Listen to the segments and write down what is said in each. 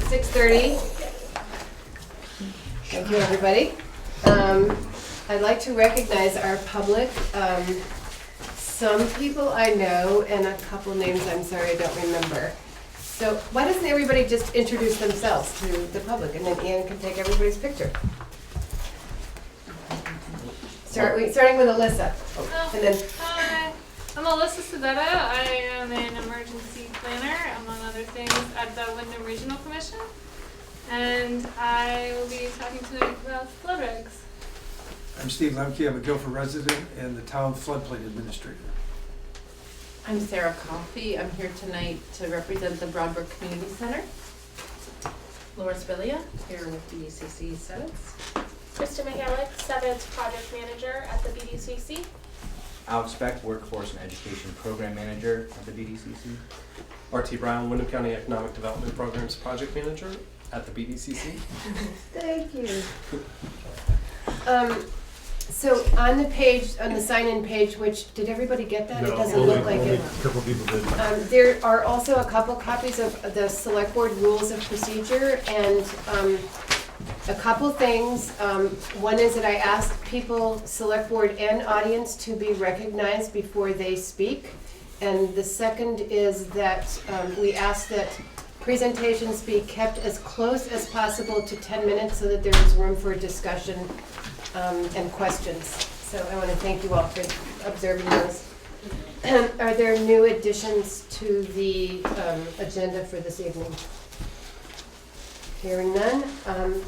6:30. Thank you, everybody. I'd like to recognize our public. Some people I know and a couple names I'm sorry I don't remember. So why doesn't everybody just introduce themselves to the public, and then Ian can take everybody's picture? Starting with Alyssa. And then Hi, I'm Alyssa Sabetto. I am an emergency planner, among other things, at the Wyndham Regional Commission. And I will be talking tonight about flood regs. I'm Steve Lembke. I'm a Guilford resident and the town floodplain administrator. I'm Sarah Coffey. I'm here tonight to represent the Broadbrook Community Center. Laura Spilia, here with BBCC SeVEDS. Krista Mihalik, SeVEDS Project Manager at the BBCC. Alex Beck, Workforce and Education Program Manager at the BBCC. R.T. Brown, Wyndham County Economic Development Programs Project Manager at the BBCC. thank you. So on the page, on the sign-in page, which, did everybody get that? It doesn't look like it. A couple people did. There are also a couple copies of the Select Board Rules of Procedure, and a couple things. One is that I asked people, Select Board and audience, to be recognized before they speak. And the second is that we ask that presentations be kept as close as possible to 10 minutes so that there is room for discussion and questions. So I want to thank you all for observing those. Are there new additions to the agenda for this evening? Hearing none.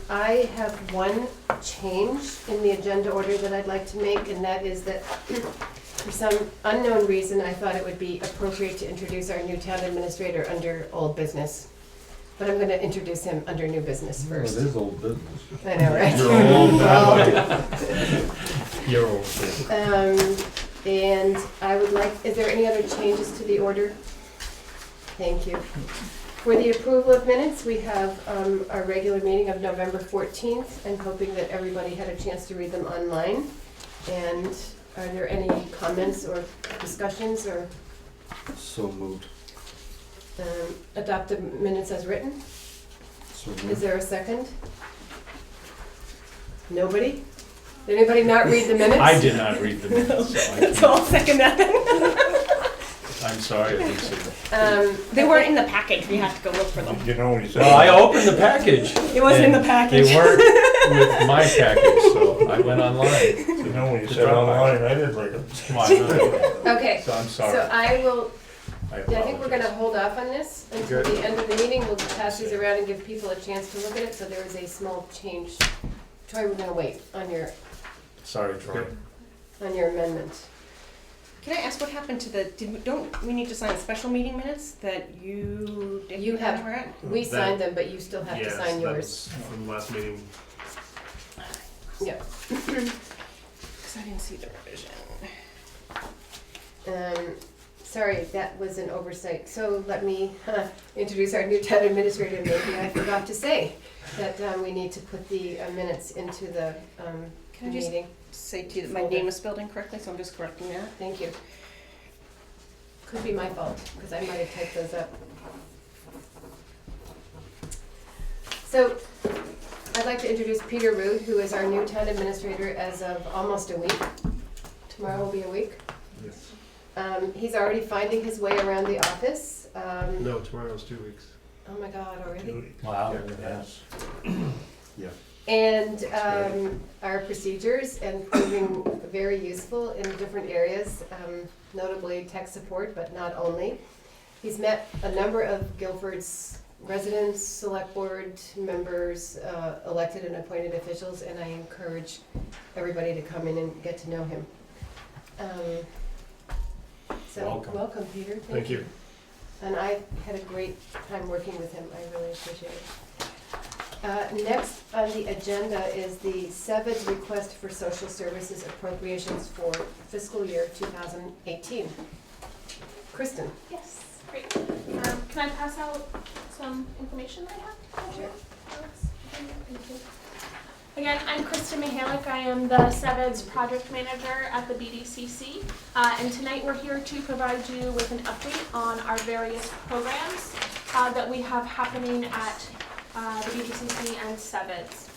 I have one change in the agenda order that I'd like to make, and that is that for some unknown reason, I thought it would be appropriate to introduce our new town administrator under old business. But I'm going to introduce him under new business first. It is old business. I know, right? You're old now. You're old. And I would like, is there any other changes to the order? Thank you. For the approval of minutes, we have our regular meeting of November 14th, and hoping that everybody had a chance to read them online. And are there any comments or discussions or So moved. adopt the minutes as written? So Is moved. there a second? Nobody? Did anybody not read the minutes? I did not read the minutes, So I'll second that then. I'm sorry, I didn't see that. They weren't in the package. We have to go look for them. You know when you said. Well, I opened the package. It wasn't in the and package. They weren't with my package, so I went online. You know when you said online, I did read them. Come on, Okay, so I'm so sorry. I will, I I think we're gonna apologize. hold off on this until the end of the meeting. We'll pass these around and give people a chance to look at it, so there is a small change. Troy, we're gonna wait on your Sorry, Troy. amendment. Can I ask what happened to the? Don't we need to sign special meeting minutes that you didn't? You have- remember it? We signed them, but you still have to Yes, sign that yours. was from the last meeting. Yep. Because I didn't see the revision. Sorry, that was an oversight. So let me introduce our new town administrator. Maybe I forgot to say that we need to put the minutes into the Can I just meeting. say to you that my name is spelled incorrectly, so I'm just correcting that. Thank you. Could be my fault, because I might have typed those up. So, I'd like to introduce Peder, who is our new town administrator as of almost a week. Tomorrow will be a week. Yes. He's already finding his way around the office. No, tomorrow's 2 weeks. Oh my God, already? Wow, Yeah. yes. Yeah. And our procedures, and proving very useful in different areas, notably tech support, but not only. He's met a number of Guilford's residents, select board members, elected and appointed officials, and I encourage everybody to come in and get to know him. So, welcome, Peder. Thank you. And I had a great time working with him. I really appreciate it. Next on the agenda is the SeVEDS request for social services appropriations for fiscal year 2018. Kristen. Yes, great. Can I pass out some information that I have? Sure. Thank you. Again, I'm Krista Mihalik. I am the SeVEDS Project Manager at the BBCC. And tonight we're here to provide you with an update on our various programs that we have happening at the BBCC, and SeVEDS.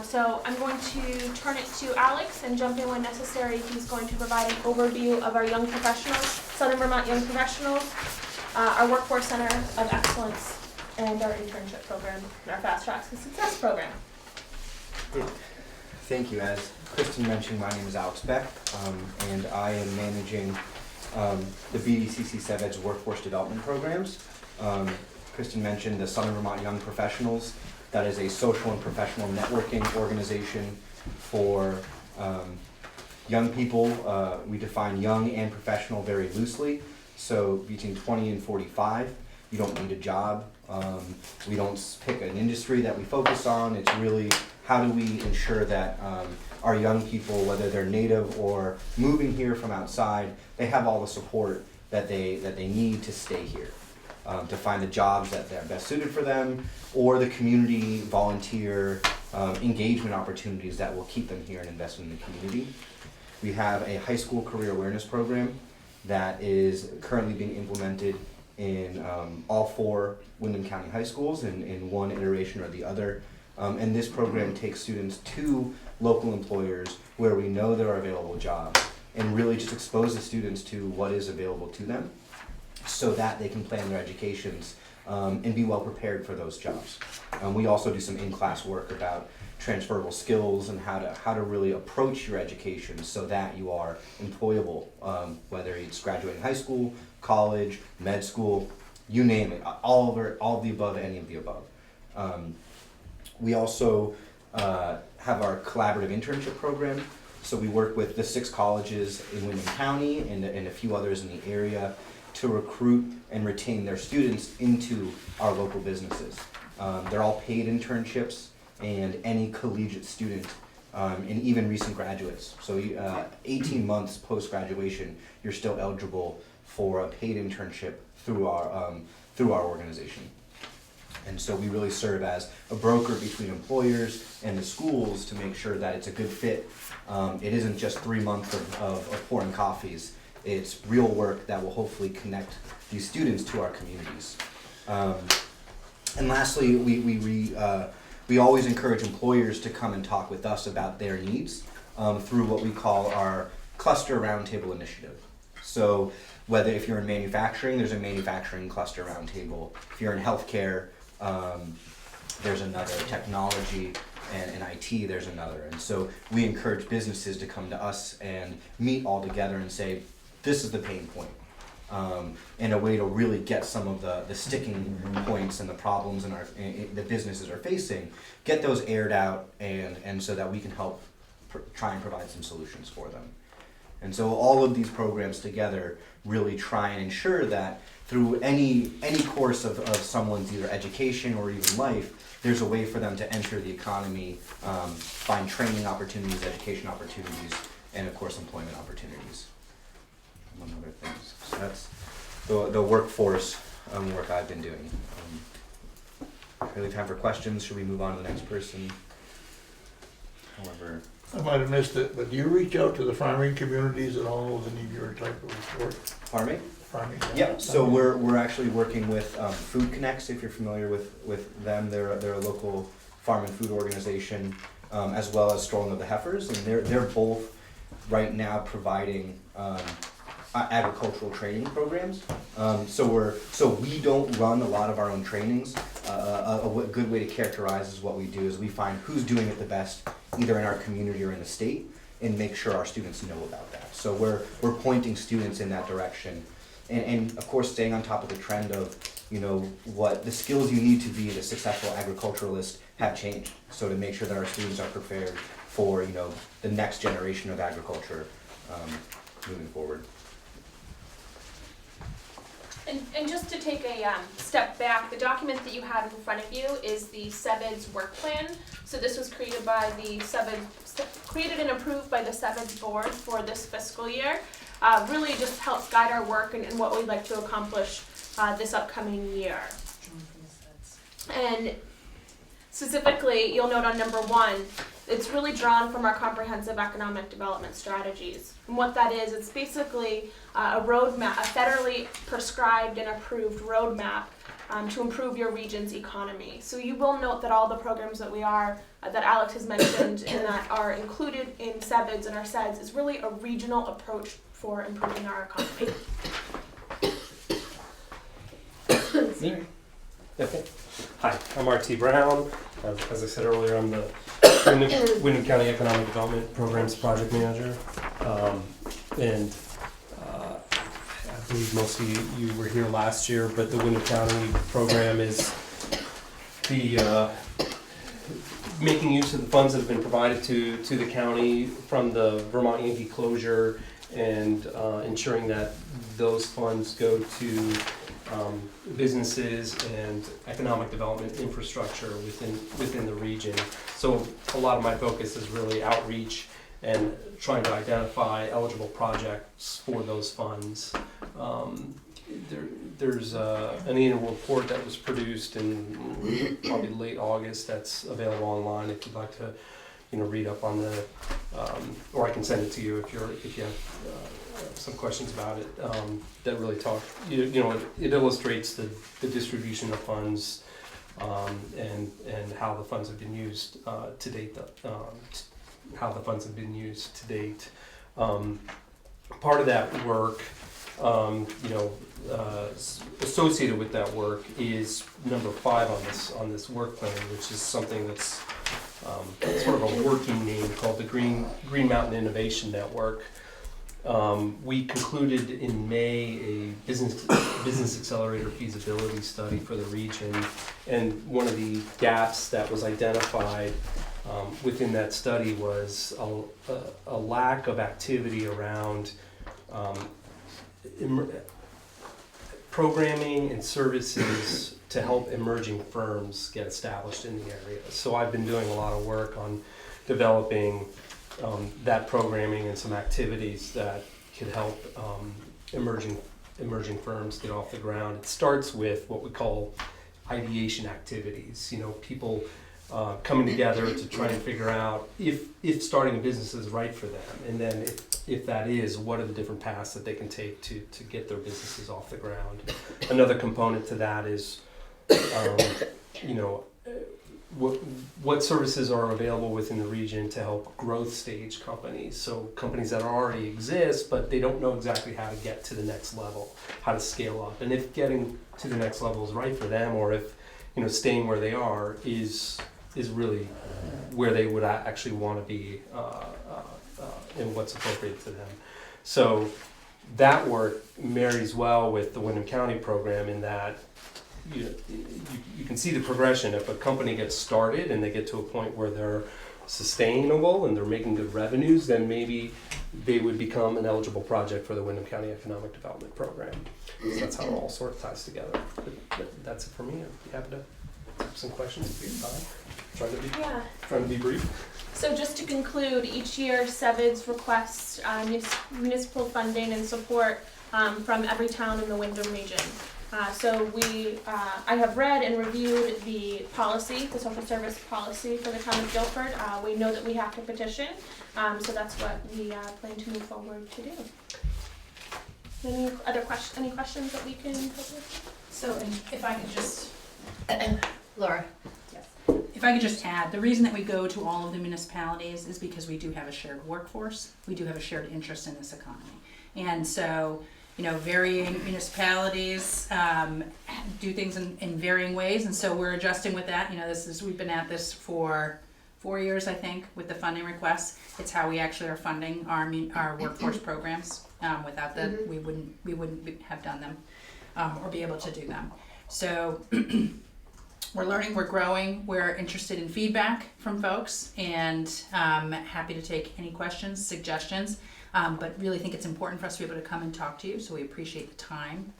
So I'm going to turn it to Alex and jump in when necessary. He's going to provide an overview of our young professionals, Southern Vermont Young Professionals, our Workforce Center of Excellence, and our internship program, and our Fast Tracks to Success program. Thank you. As Kristen mentioned, my name is Alex Beck, and I am managing the BBCC SeVEDS Workforce Development Programs. Kristen mentioned the Southern Vermont Young Professionals. That is a social and professional networking organization for young people. We define young and professional very loosely. So between 20 and 45, you don't need a job. We don't pick an industry that we focus on. It's really how do we ensure that our young people, whether they're native or moving here from outside, they have all the support that they need to stay here. To find the jobs that are best suited for them, or the community volunteer engagement opportunities that will keep them here and invest in the community. We have a high school career awareness program that is currently being implemented in all 4 Windham County high schools in one iteration or the other. And this program takes students to local employers where we know there are available jobs and really just exposes students to what is available to them, so that they can plan their educations and be well prepared for those jobs. We also do some in-class work about transferable skills and how to really approach your education so that you are employable, whether it's graduating high school, college, med school, you name it, all of the above, any of the above. We also have our collaborative internship program. So we work with the 6 colleges in Windham County and a few others in the area to recruit and retain their students into our local businesses. They're all paid internships, and any collegiate student, and even recent graduates. So 18 months post-graduation, you're still eligible for a paid internship through our organization. And so we really serve as a broker between employers and the schools to make sure that it's a good fit. It isn't just 3 months of pouring coffees. It's real work that will hopefully connect these students to our communities. And lastly, we always encourage employers to come and talk with us about their needs through what we call our cluster roundtable initiative. So whether if you're in manufacturing, there's a manufacturing cluster roundtable. If you're in healthcare, there's another. Technology and IT, there's another. And so we encourage businesses to come to us and meet all together and say, this is the pain point, and a way to really get some of the sticking points and the problems the businesses are facing, get those aired out, and so that we can help try and provide some solutions for them. And so all of these programs together really try and ensure that through any course of someone's either education or even life, there's a way for them to enter the economy, find training opportunities, education opportunities, and of course employment opportunities, among other things. So that's the workforce work I've been doing. Really time for questions. Should we move on to the next person? However, I might have missed it, but do you reach out to the farming communities at all with any of your type of report? farming? Farming. Yeah, so we're actually working with Food Connects, if you're familiar with them. They're a local farm and food organization, as well as Strolling of the Heifers, and they're both right now providing agricultural training programs. So we don't run a lot of our own trainings. A good way to characterize is what we do is we find who's doing it the best, either in our community or in the state, and make sure our students know about that. So we're pointing students in that direction, and of course staying on top of the trend of, you know, what the skills you need to be a successful agriculturalist have changed. So to make sure that our students are prepared for, you know, the next generation of agriculture moving forward. And just to take a step back, the document that you have in front of you is the SeVEDS work plan. So this was created by the created and approved by the SeVEDS board for this fiscal year. Really just helps guide our work and what we'd like to accomplish this upcoming year. And specifically, you'll note on number 1, it's really drawn from our comprehensive economic development strategies. And what that is, it's basically a roadmap, a federally prescribed and approved roadmap to improve your region's economy. So you will note that all the programs that that Alex has mentioned and that are included in SeVEDS and our SeVEDS is really a regional approach for improving our economy. Okay. Hi, I'm R.T. Brown. As I said earlier, I'm the Windham County Economic Development Programs Project Manager. I believe most of you were here last year, but the Windham County program is the making use of the funds that have been provided to the county from the Vermont Yankee closure and ensuring that those funds go to businesses and economic development infrastructure within the region. So a lot of my focus is really outreach and trying to identify eligible projects for those funds. There's an annual report that was produced in probably late August that's available online if you'd like to read up on the, or I can send it to you if you have some questions about it, that really it illustrates the distribution of funds and how the funds have been used to date. Part of that work, associated with that work is number 5 on this work plan, which is something that's sort of a working name called the Green Mountain Innovation Network. We concluded in May a business accelerator feasibility study for the region, and one of the gaps that was identified within that study was a lack of activity around programming and services to help emerging firms get established in the area. So I've been doing a lot of work on developing that programming and some activities that could help emerging firms get off the ground. It starts with what we call ideation activities. People coming together to try and figure out if starting a business is right for them, and then if that is, what are the different paths that they can take to get their businesses off the ground. Another component to that is what services are available within the region to help growth stage companies. So companies that already exist, but they don't know exactly how to get to the next level, how to scale up. And if getting to the next level is right for them, or if staying where they are is really where they would actually want to be and what's appropriate to them. So that work marries well with the Windham County program in that you can see the progression. If a company gets started and they get to a point where they're sustainable and they're making good revenues, then maybe they would become an eligible project for the Windham County Economic Development Program. So that's how it all sort of ties together. But that's it for me. I'd be happy to have some questions if you have time. Trying to be brief. So just to conclude, each year SeVEDS requests municipal funding and support from every town in the Windham region. I have read and reviewed the policy, the social service policy for the town of Guilford. We know that we have to petition, so that's what we plan to move forward to do. Any questions that we can help with? So if I could just, Laura. if I could just add, the reason that we go to all of the municipalities is because we do have a shared workforce. We do have a shared interest in this economy. And so, varying municipalities do things in varying ways, and so we're adjusting with that. We've been at this for 4 years, I think, with the funding requests. It's how we actually are funding our workforce programs. Without that, we wouldn't have done them or be able to do them. So we're learning, we're growing, we're interested in feedback from folks, and happy to take any questions, suggestions. But really think it's important for us to be able to come and talk to you, so we appreciate the time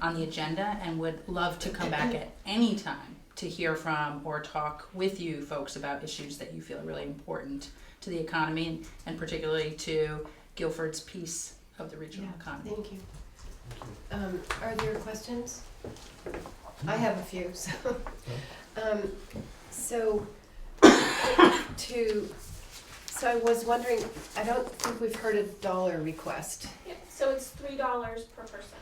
on the agenda and would love to come back at any time to hear from or talk with you folks about issues that you feel are really important to the economy and particularly to Guilford's piece of the regional economy. Thank you. Are there questions? I have a few. So I was wondering, I don't think we've heard a dollar request. Yeah, so it's $3 per person.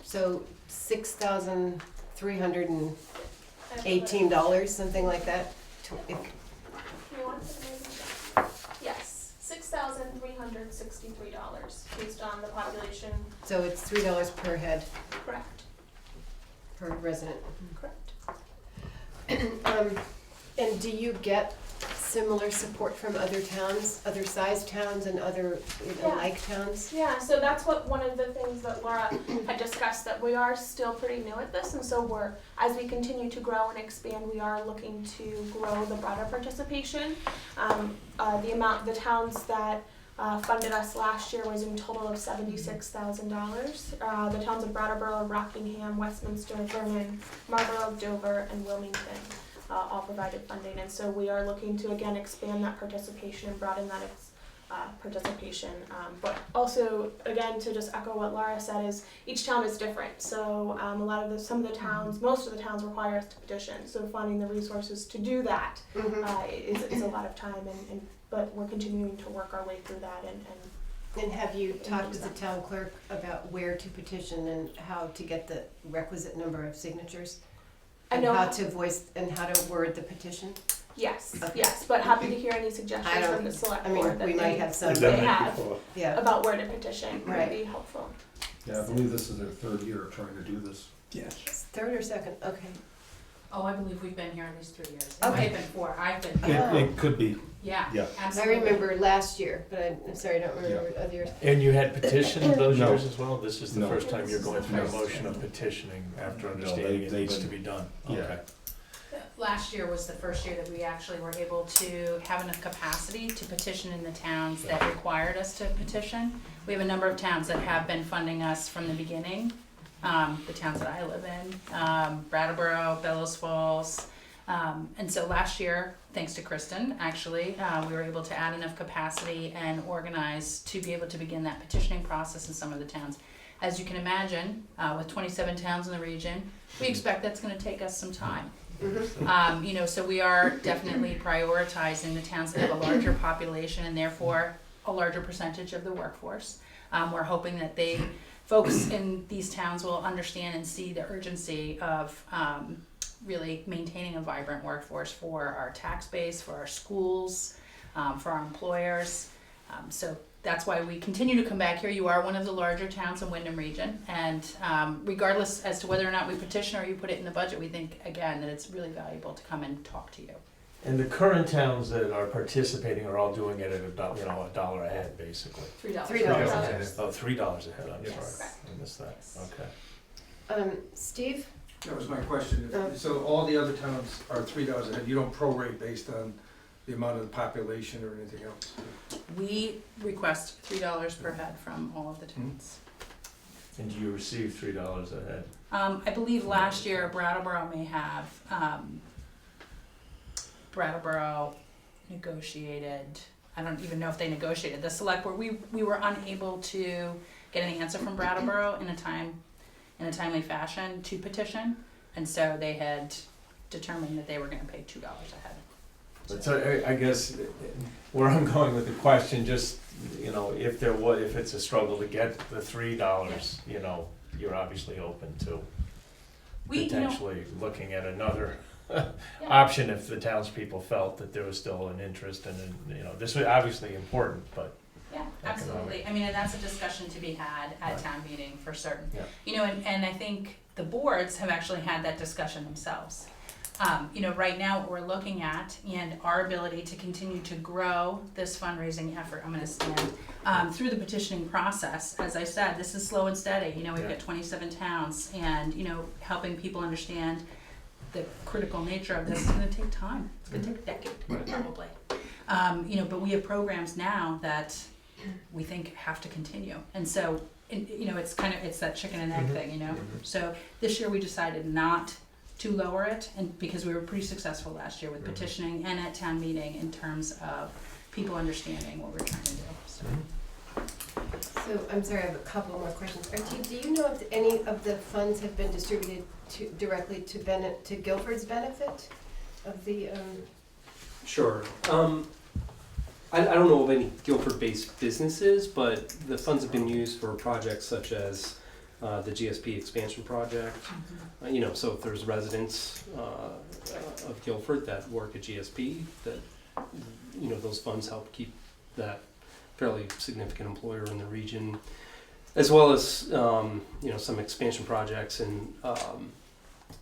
So $6,000 $318, something like that. Yes, $6,363 based on the population. So it's $3 per head, Correct. per resident. Correct. And do you get similar support from other towns, other sized towns and other like towns? Yeah, so that's one of the things that Laura had discussed, that we are still pretty new at this, and so as we continue to grow and expand, we are looking to grow the broader participation. The towns that funded us last year was in total of $76,000. The towns of Brattleboro, Rockingham, Westminster, Vernon, Marlborough, Dover, and Wilmington all provided funding, and so we are looking to again expand that participation and broaden that participation. But also, again, to just echo what Laura said, is each town is different. So most of the towns require us to petition. So finding the resources to do that is a lot of time, but we're continuing to work our way through that. And have you talked with the town clerk about where to petition and how to get the requisite number of signatures? And how to voice and how to word the petition? Yes, Okay. yes, but happy to hear any suggestions from the select board that we might have some. they have Yeah. about where to petition. Right. Would be helpful. Yeah, I believe this is their third year trying to do this. Yes. Third or second? Okay. Oh, I believe we've been here at least 3 years. It Okay. might have been 4. I've been Oh. here. It could be. Yeah, Yeah. I absolutely. remember last year, but I'm sorry, I don't remember other years. And you had petitioned those No. years as well? This is the No. first time you're going through a No. motion of petitioning after No, understanding it they needs to didn't. be done? Yeah. Okay. Last year was the first year that we actually were able to have enough capacity to petition in the towns that required us to petition. We have a number of towns that have been funding us from the beginning. The towns that I live in, Brattleboro, Bellows Falls. And so last year, thanks to Kristen, actually, we were able to add enough capacity and organize to be able to begin that petitioning process in some of the towns. As you can imagine, with 27 towns in the region, we expect that's gonna take us some time. So we are definitely prioritizing the towns that have a larger population and therefore a larger percentage of the workforce. We're hoping that folks in these towns will understand and see the urgency of really maintaining a vibrant workforce for our tax base, for our schools, for our employers. So that's why we continue to come back here. You are one of the larger towns in Wyndham region, and regardless as to whether or not we petition or you put it in the budget, we think again that it's really valuable to come and talk to you. And the current towns that are participating are all doing it at $1 a head, basically. $3. $3 a head. Oh, $3 a head, I'm Yes. sorry. I missed that, Yes. okay. Steve? That was my question. So all the other towns are $3 a head. You don't prorate based on the amount of the population or anything else? We request $3 per head from all of the towns. And do you receive $3 a head? I believe last year Brattleboro may have, Brattleboro negotiated, I don't even know if they negotiated, the select board, we were unable to get an answer from Brattleboro in a timely fashion to petition, and so they had determined that they were gonna pay $2 a head. But so I guess where I'm going with the question, just, if it's a struggle to get the $3, you're obviously open to potentially looking at another option if the townspeople felt that there was still an interest and, this was obviously important, but. Yeah, absolutely. I mean, and that's a discussion to be had at town meeting for certain. Yeah. And I think the boards have actually had that discussion themselves. Right now what we're looking at and our ability to continue to grow this fundraising effort, I'm gonna stand, through the petitioning process. As I said, this is slow and steady. We've got 27 towns and, helping people understand the critical nature of this is gonna take time. It's gonna take a decade, probably. But we have programs now that we think have to continue. And so, it's that chicken and egg thing, So this year we decided not to lower it, and because we were pretty successful last year with petitioning and at town meeting in terms of people understanding what we're trying to do. So, I'm sorry, I have a couple more questions. Do you know if any of the funds have been distributed directly to Guilford's benefit of the, Sure. I don't know of any Guilford-based businesses, but the funds have been used for projects such as the GSP expansion project. You know, so if there's residents of Guilford that work at GSP, that, you know, those funds help keep that fairly significant employer in the region, as well as, you know, some expansion projects in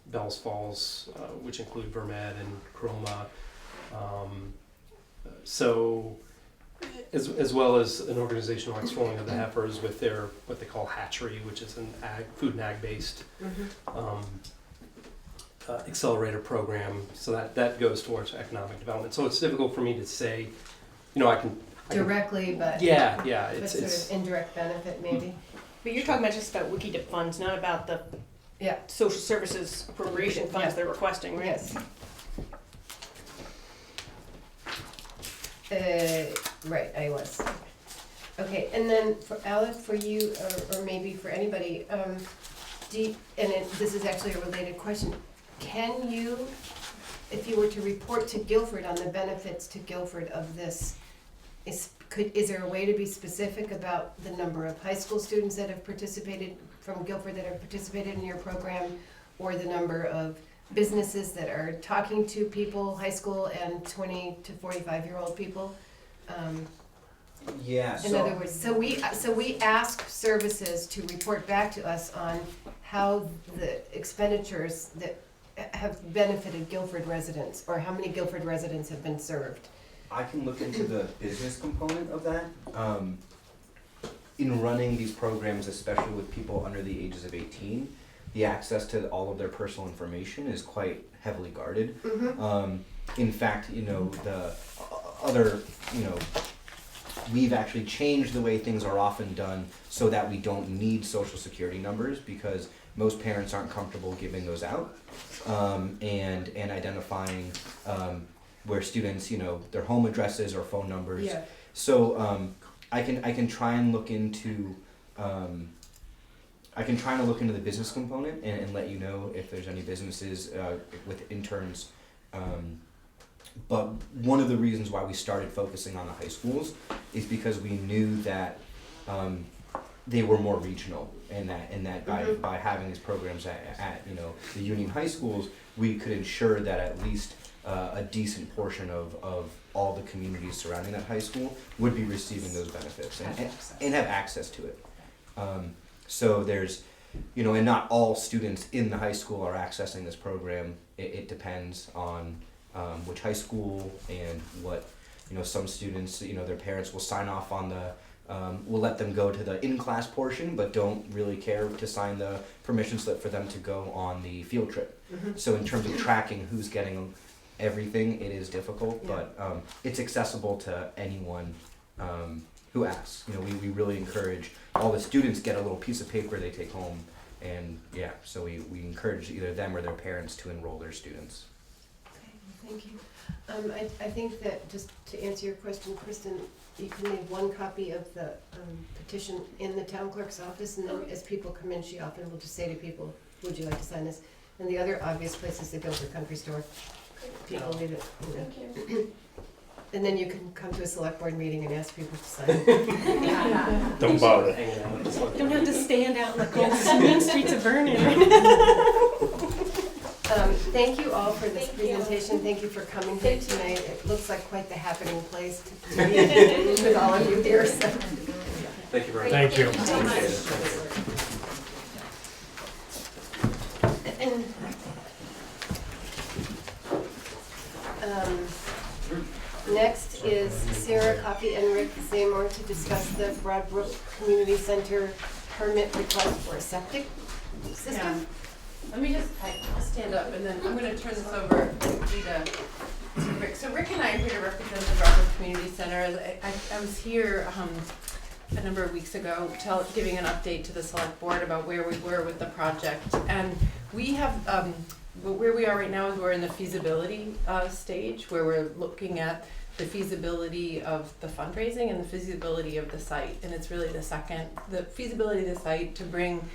Bells Falls, which include Vermed and Chroma. So, as well as an organization like Swirling of the Heifers with their, what they call hatchery, which is an food and ag-based accelerator program. So that goes towards economic development. So it's difficult for me to say, you know, I can Directly, but. yeah, But it's sort of indirect benefit, maybe. But you're talking about just about WikiDip funds, not about the Yeah. social services appropriation funds Yeah. they're requesting, right? Yes. Right, I was. Okay, and then for Alec, for you, or maybe for anybody, this is actually a related question. Can you, if you were to report to Guilford on the benefits to Guilford of this, is there a way to be specific about the number of high school students that have participated from Guilford that have participated in your program, or the number of businesses that are talking to people, high school and 20 to 45-year-old people? Yeah, In other words, so we ask services to report back to us on how the expenditures that have benefited Guilford residents, or how many Guilford residents have been served. I can look into the business component of that. In running these programs, especially with people under the ages of 18, the access to all of their personal information is quite heavily guarded. In fact, you know, the other, you know, we've actually changed the way things are often done so that we don't need social security numbers, because most parents aren't comfortable giving those out, and identifying where students, you know, their home addresses or phone numbers. Yeah. So I can try and look into the business component and let you know if there's any businesses with interns. But one of the reasons why we started focusing on the high schools is because we knew that they were more regional, and that by having these programs at you know, the Union high schools, we could ensure that at least a decent portion of all the communities surrounding that high school would be receiving those benefits and have access to it. So there's, you know, and not all students in the high school are accessing this program. It depends on which high school and what, you know, some students, you know, their parents will sign off on the, will let them go to the in-class portion, but don't really care to sign the permission slip for them to go on the field trip. So in terms of tracking who's getting everything, it is difficult, but it's accessible to anyone who asks. You know, we really encourage all the students get a little piece of paper they take home, and yeah, so we encourage either them or their parents to enroll their students. Okay, thank you. I think that, just to answer your question, Kristen, you can leave one copy of the petition in the town clerk's office, and then as people come in, she often will just say to people, would you like to sign this? And the other obvious place is the Guilford Country Store. People leave it, you know. Thank you. And then you can come to a select board meeting and ask people to sign it. Don't bother. Don't have to stand out in the cold mean streets of Vernon. Thank you all for this Thank you. presentation. Thank you for coming here Thank you. tonight. It looks like quite the happening place to be with all of you here. So. Thank you very much. Thank you. Next is Sarah Coffey and Rick Zamor to discuss the Broadbrook Community Center permit request for a septic system. Yeah. Let me just, I'll stand up, and then I'm gonna turn this over to Rick. So Rick and I are here to represent the Broadbrook Community Center. I was here a number of weeks ago giving an update to the select board about where we were with the project. And we have, where we are right now is we're in the feasibility stage, where we're looking at the feasibility of the fundraising and the feasibility of the site. And it's really the feasibility of the site to bring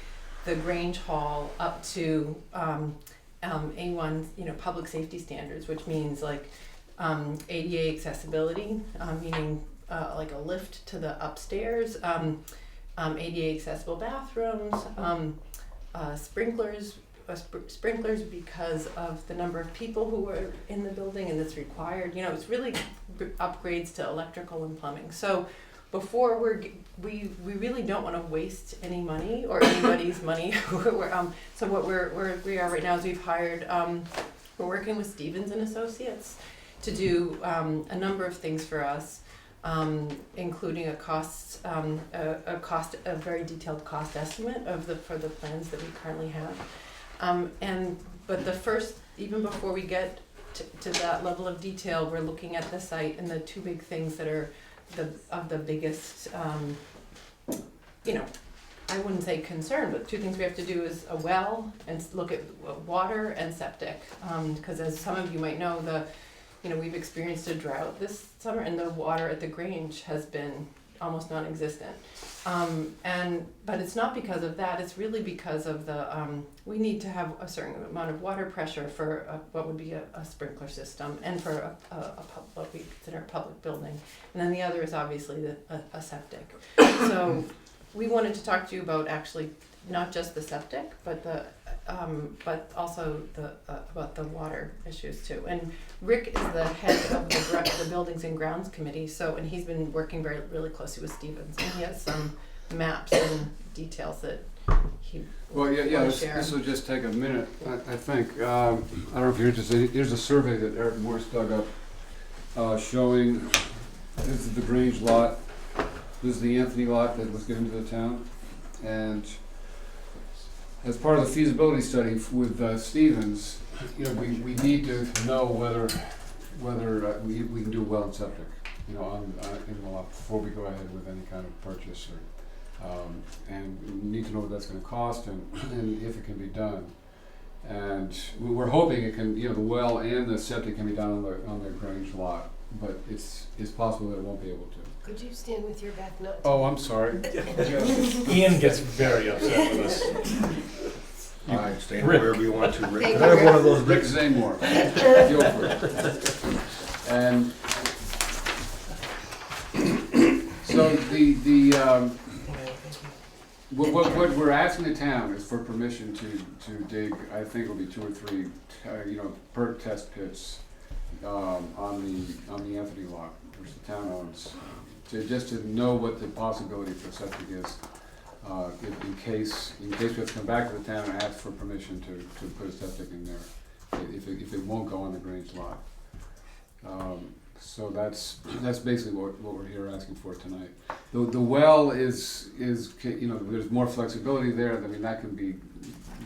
the Grange Hall up to A1, you know, public safety standards, which means like ADA accessibility, meaning like a lift to the upstairs, ADA accessible bathrooms, sprinklers because of the number of people who are in the building and it's required. You know, it's really upgrades to electrical and plumbing. So before we really don't want to waste any money or anybody's money. So what we are right now is we've hired, we're working with Stevens and Associates to do a number of things for us, including a very detailed cost estimate for the plans that we currently have. But the first, even before we get to that level of detail, we're looking at the site and the two big things that are the biggest, I wouldn't say concern, but two things we have to do is a well and look at water and septic. Because as some of you might know, we've experienced a drought this summer and the water at the Grange has been almost non-existent. But it's not because of that, it's really because of we need to have a certain amount of water pressure for what would be a sprinkler system and for what we consider a public building. And then the other is obviously a septic. So we wanted to talk to you about actually not just the septic, but also about the water issues too. And Rick is the head of the Buildings and Grounds Committee, and he's been working really closely with Stevens, and he has some maps and details that he will share. This will just take a minute, I think. I don't know if you're interested. Here's a survey that Eric Morse dug up showing this is the Grange lot, this is the Anthony lot that was given to the town, and as part of the feasibility study with Stevens, we need to know whether we can do well and septic, in the lot before we go ahead with any kind of purchase, and we need to know what that's going to cost and if it can be done. And we're hoping it can, the well and the septic can be done on the Grange lot, but it's possible that it won't be able to. Could you stand with your back not? Oh, I'm sorry. Ian gets very upset with us. I stand wherever you want to, Rick. Thank Can I have one of those Rick Ricks? Zamor, Guilford. And so what we're asking the town is for permission to dig, I think it'll be 2 or 3, per test pits on the Anthony lot, which the town owns, just to know what the possibility for septic is. In case we have to come back to the town and ask for permission to put a septic in there, if it won't go on the Grange lot. So that's basically what we're here asking for tonight. The well is there's more flexibility there. I mean, that can be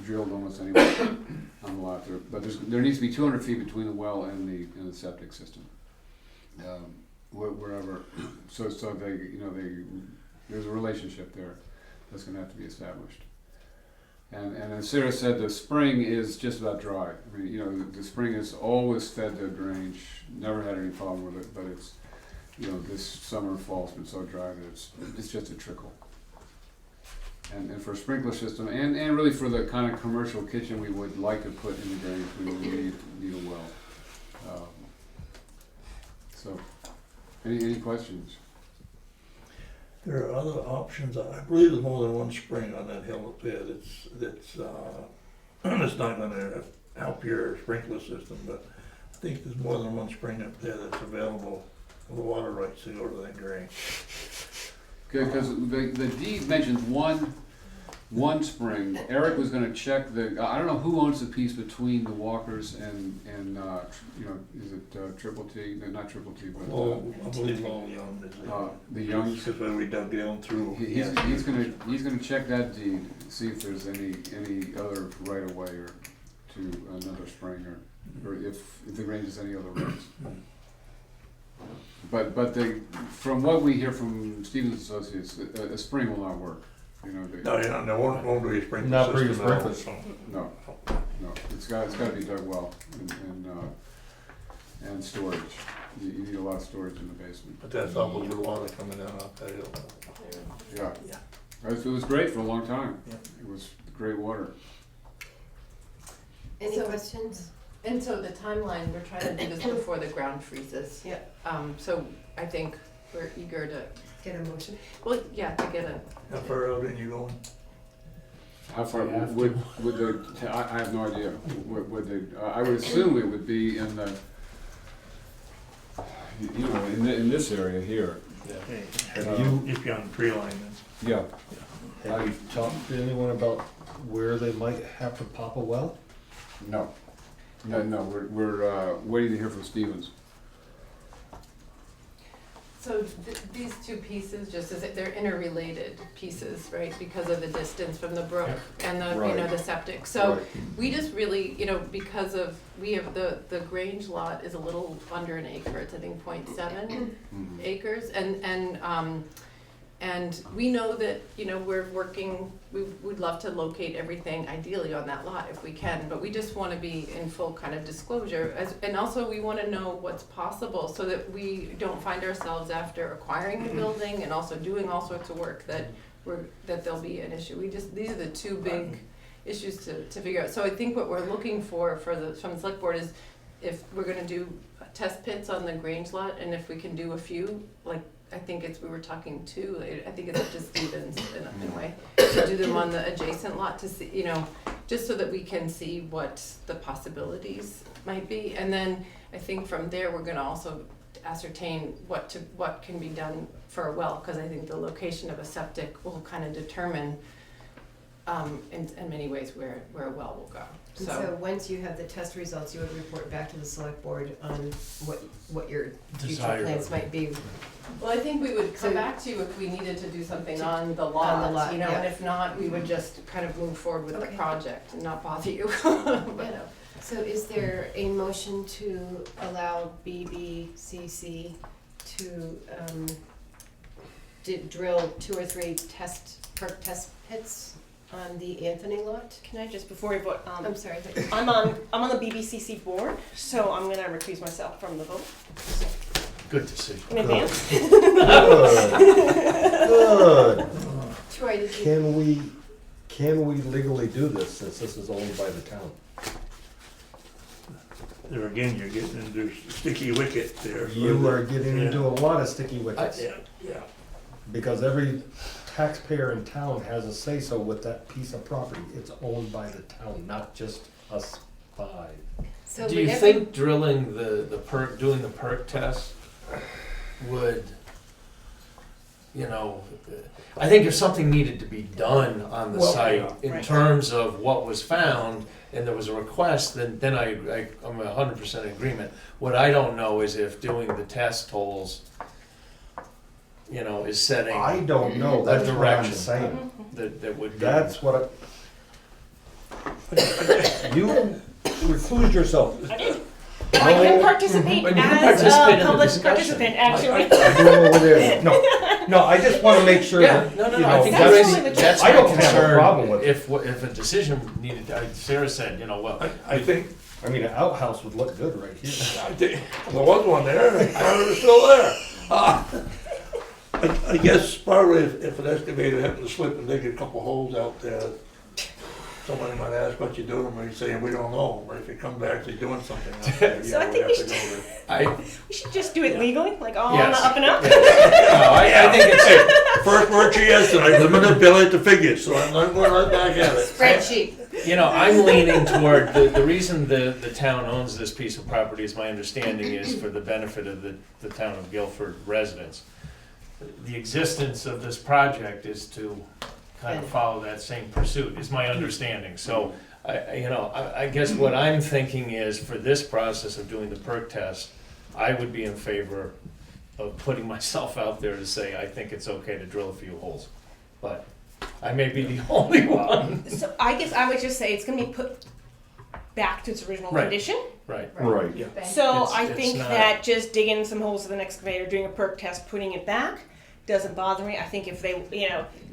drilled almost anywhere on the lot there, but there needs to be 200 feet between the well and the septic system. Wherever, so there's a relationship there that's going to have to be established. And as Sarah said, the spring is just about dry. I mean, the spring has always fed the Grange, never had any problem with it, but it's, this summer and fall has been so dry that it's just a trickle. And for a sprinkler system, and really for the kind of commercial kitchen we would like to put in the Grange, we would need a well. So, any questions? There are other options. I believe there's more than one spring on that hill up there that's not gonna help your sprinkler system, but I think there's more than one spring up there that's available for the water rights to go to that Grange. Okay, because the deed mentions one spring. Eric was going to check I don't know who owns the piece between the Walkers and is it Triple T? No, not Triple T, but I believe Lowell Young is the Youngs. because when we dug down through. He's going to check that deed, see if there's any other right of way or to another spring or if the Grange has any other rights. But from what we hear from Stevens Associates, a spring will not work. No, won't be a sprinkler Not for your system. sprinklers. No, it's got to be dug well and storage. You need a lot of storage in the basement. But that's all with the water coming down off that hill. Yeah. It was great for a long time. Yeah. It was great water. Any questions? And so the timeline, we're trying to do this before the ground freezes. Yeah. So I think we're eager to, Get a motion. well, yeah, to get a, How far out in you going? How far would the, I have no idea, would the, I would assume it would be in the, you know, in this area here. Have you, if you're on the tree line then? Yeah, Have you talked to anyone about where they might have to pop a well? no, we're waiting to hear from Stevens. so these two pieces, just as, they're interrelated pieces, right? Because of the distance from the brook and the, you know, Right. the septic. So Right. we just really, you know, because of, we have the Grange lot is a little under an acre, it's I think 0.7 acres, and we know that, you know, we're working, we'd love to locate everything ideally on that lot if we can, but we just wanna be in full kind of disclosure, and also we wanna know what's possible, so that we don't find ourselves after acquiring the building and also doing all sorts of work that there'll be an issue. These are the two big issues to figure out. So I think what we're looking for from the select board is, if we're gonna do test pits on the Grange lot, and if we can do a few, like, I think we were talking two, I think it's up to Stevens in a way, to do them on the adjacent lot to see, you know, just so that we can see what the possibilities might be. And then I think from there, we're gonna also ascertain what can be done for a well, because I think the location of a septic will kind of determine in many ways where a well will go. And so once you have the test results, you would report back to the select board on what your future plans might be. Well, I think we would come So- back to you if we needed to do something on the On the lot, lot, you know, yeah. and if not, we would just kind of move forward with the Okay. project and not bother you. But, So is there a motion to allow BBCC to drill 2 or 3 perk test pits on the Anthony lot? Can I just, before we vote, I'm sorry. I'm on the BBCC board, so I'm gonna recuse myself from the vote Good decision. in advance. Good. Troy, did you? Can we legally do this since this is owned by the town? There again, you're getting into sticky wicket there. You are getting into a lot of sticky wickets. Yeah. Because every taxpayer in town has a say-so with that piece of property. It's owned by the town, not just us 5. So Do you whenever- think drilling doing the perk test would, you know, I think if something needed to be done on the site in right. terms of what was found, and there was a request, then I'm 100% in agreement. What I don't know is if doing the test holes, you know, is setting I don't know, a that's what I'm direction saying. that would. That's what you reclused yourself. I did. I can participate But you can as participate in a the public discussion. participant, actually. I do over there. No, I just wanna make sure Yeah, that, no, you I know, think that's- that's I my don't have a concern. problem with it. If a decision needed, Sarah said, you know, well, I think, I mean, an outhouse would look good right here. there was one there, and it's still there. I guess probably if an excavator happened to slip and dig a couple holes out there, somebody might ask what you're doing, or you're saying, we don't know, but if you come back to doing something out there, So I yeah, we think have we to go should- there. We should just do it legally, like all Yes. on the up and up. No, I think it's, First word she has tonight, limited ability to figure, so I'm not going right back at it. Spreadsheet. you know, I'm leaning toward, the reason the town owns this piece of property, is my understanding, is for the benefit of the town of Guilford residents. The existence of this project is to kind of follow that same pursuit, is my understanding. So, I guess what I'm thinking is, for this process of doing the perk test, I would be in favor of putting myself out there to say, I think it's okay to drill a few holes. But I may be the only one. So I guess I would just say it's gonna be put back to its original Right. condition. Right. Right. Yeah. So It's- I it's think not- that just digging some holes with an excavator, doing a perk test, putting it back, doesn't bother me. I think if they,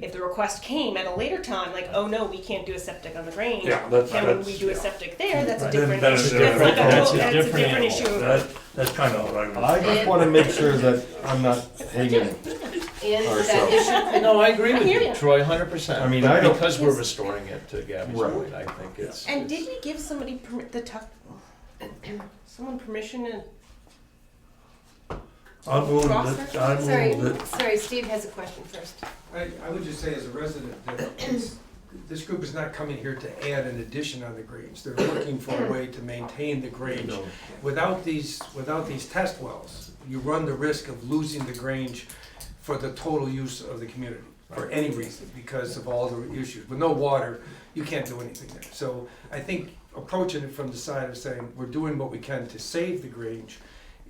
if the request came at a later time, like, oh no, we can't do a septic on the Grange. Yeah, that's- Can that's- we do a septic there? That's a Right. different Then issue. that's That's like a different- whole, that's a that's a different different animal. issue. That's kind of what I I was. just wanna make sure that I'm not hanging. And Ourselves. that issue could. No, I agree with hear you, ya. Troy, 100%. I mean, But I don't- because we're restoring it, to Gabby's Right. point, I think it's. And did we give somebody someone permission to I move that, Sorry, Steve has a question first. I would just say as a resident that this group is not coming here to add an addition on the Grange. They're looking for a way to maintain the Grange. Without these test wells, you run the risk of losing the Grange for the total use of the community, for any reason, because of all the issues. With no water, you can't do anything there. So I think approaching it from the side of saying, we're doing what we can to save the Grange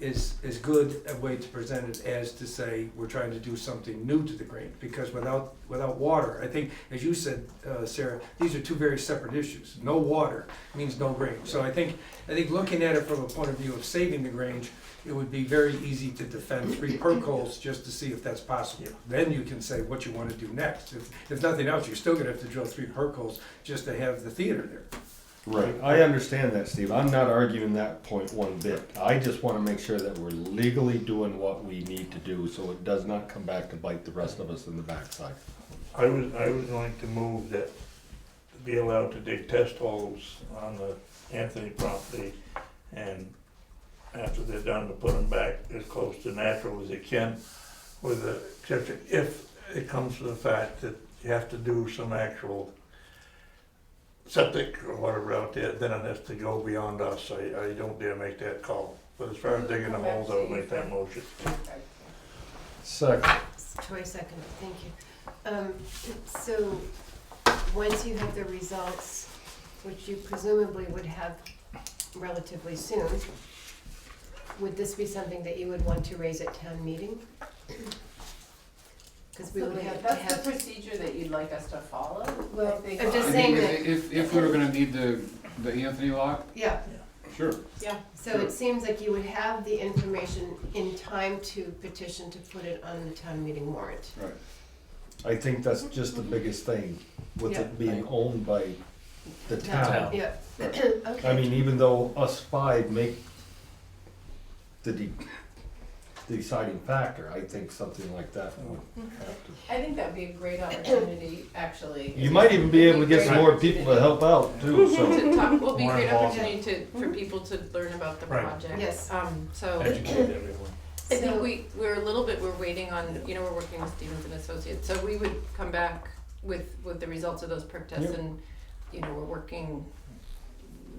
is good a way to present it as to say, we're trying to do something new to the Grange. Because without water, I think, as you said, Sarah, these are two very separate issues. No water means no Grange. So I think looking at it from a point of view of saving the Grange, it would be very easy to defend 3 perk holes just to see if that's possible. Then you can say what you want to do next. If nothing else, you're still gonna have to drill 3 perk holes just to have the theater there. Right, I understand that, Steve. I'm not arguing that point one bit. I just wanna make sure that we're legally doing what we need to do, so it does not come back to bite the rest of us in the backside. I was going to move that to be allowed to dig test holes on the Anthony property, and after they're done, to put them back as close to natural as they can, with the exception, if it comes to the fact that you have to do some actual septic or whatever out there, then it has to go beyond us. I don't dare make that call. But as far as digging the holes, I would make that motion. Second. Troy seconded, thank you. So, once you have the results, which you presumably would have relatively soon, would this be something that you would want to raise at town meeting? Because we would have to That's have. the procedure that you'd like us to follow? Well, I think- I'm just I saying think that. if we were gonna need the Anthony lot, Yeah, sure. Yeah. so it seems like you would have the information in time to petition to put it on the town meeting warrant. Right. I think that's just the biggest thing, with Yeah. it being owned by the town. Yeah, okay. I mean, even though us 5 make the deciding factor, I think something like that would have to. I think that'd be a great opportunity, actually. You might even be able to get some more people to help out too, so. To talk, will be a More great involvement. opportunity for people to learn about the Right. project. Yes. So. Educate everyone. I think we're waiting on, we're working with Stevens and Associates, so we would come back with the results of those perk tests, Yep. and, we're working,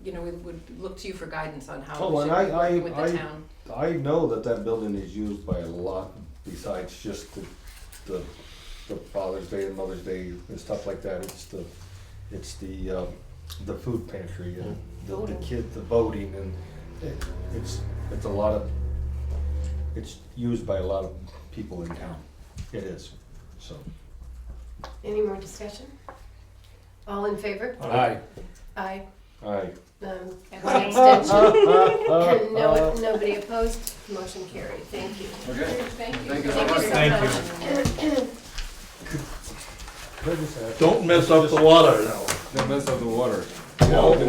we would look to you for guidance on how Oh, we and should be working with the town. I know that building is used by a lot besides just the Father's Day and Mother's Day and stuff like that. It's the food pantry and the kids, the boating, and it's a lot of, it's used by a lot of people in town. It is, so. Any more discussion? All in favor? Aye. Aye. Aye. One abstention. No, nobody opposed, motion carried, thank you. Okay. Thank you. Thank you. Thank you so much. Don't mess up the water now. Don't mess up the water. Walt, the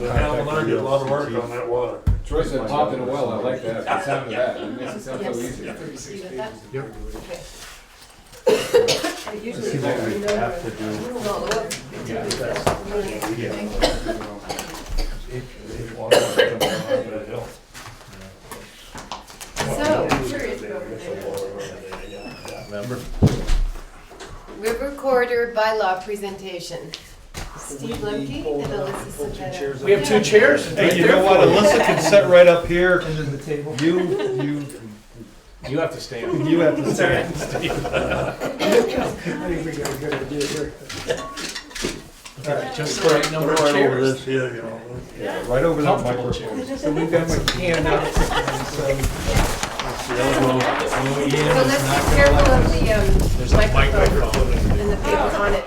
town learned a lot of work on that water. Troy said pop in a well, I like that, the sound of that, it makes it sound so Yes. easy. You got that? Yep. Okay. Let's see what we have to do. Each water comes around that hill. Remember? River Corridor bylaw presentation. Steve Lembke and Alyssa Sabetto. We have 2 chairs. Hey, you know what, Alyssa can sit right up here. And then the table. You have to stand. You have to stand. I think we got a good idea here. Just the right number of Right over chairs. this here, Yeah, right over that Comfortable microphone. chairs. So we've got my hand out. So let's be careful of There's the a microphone microphone. and the people on it.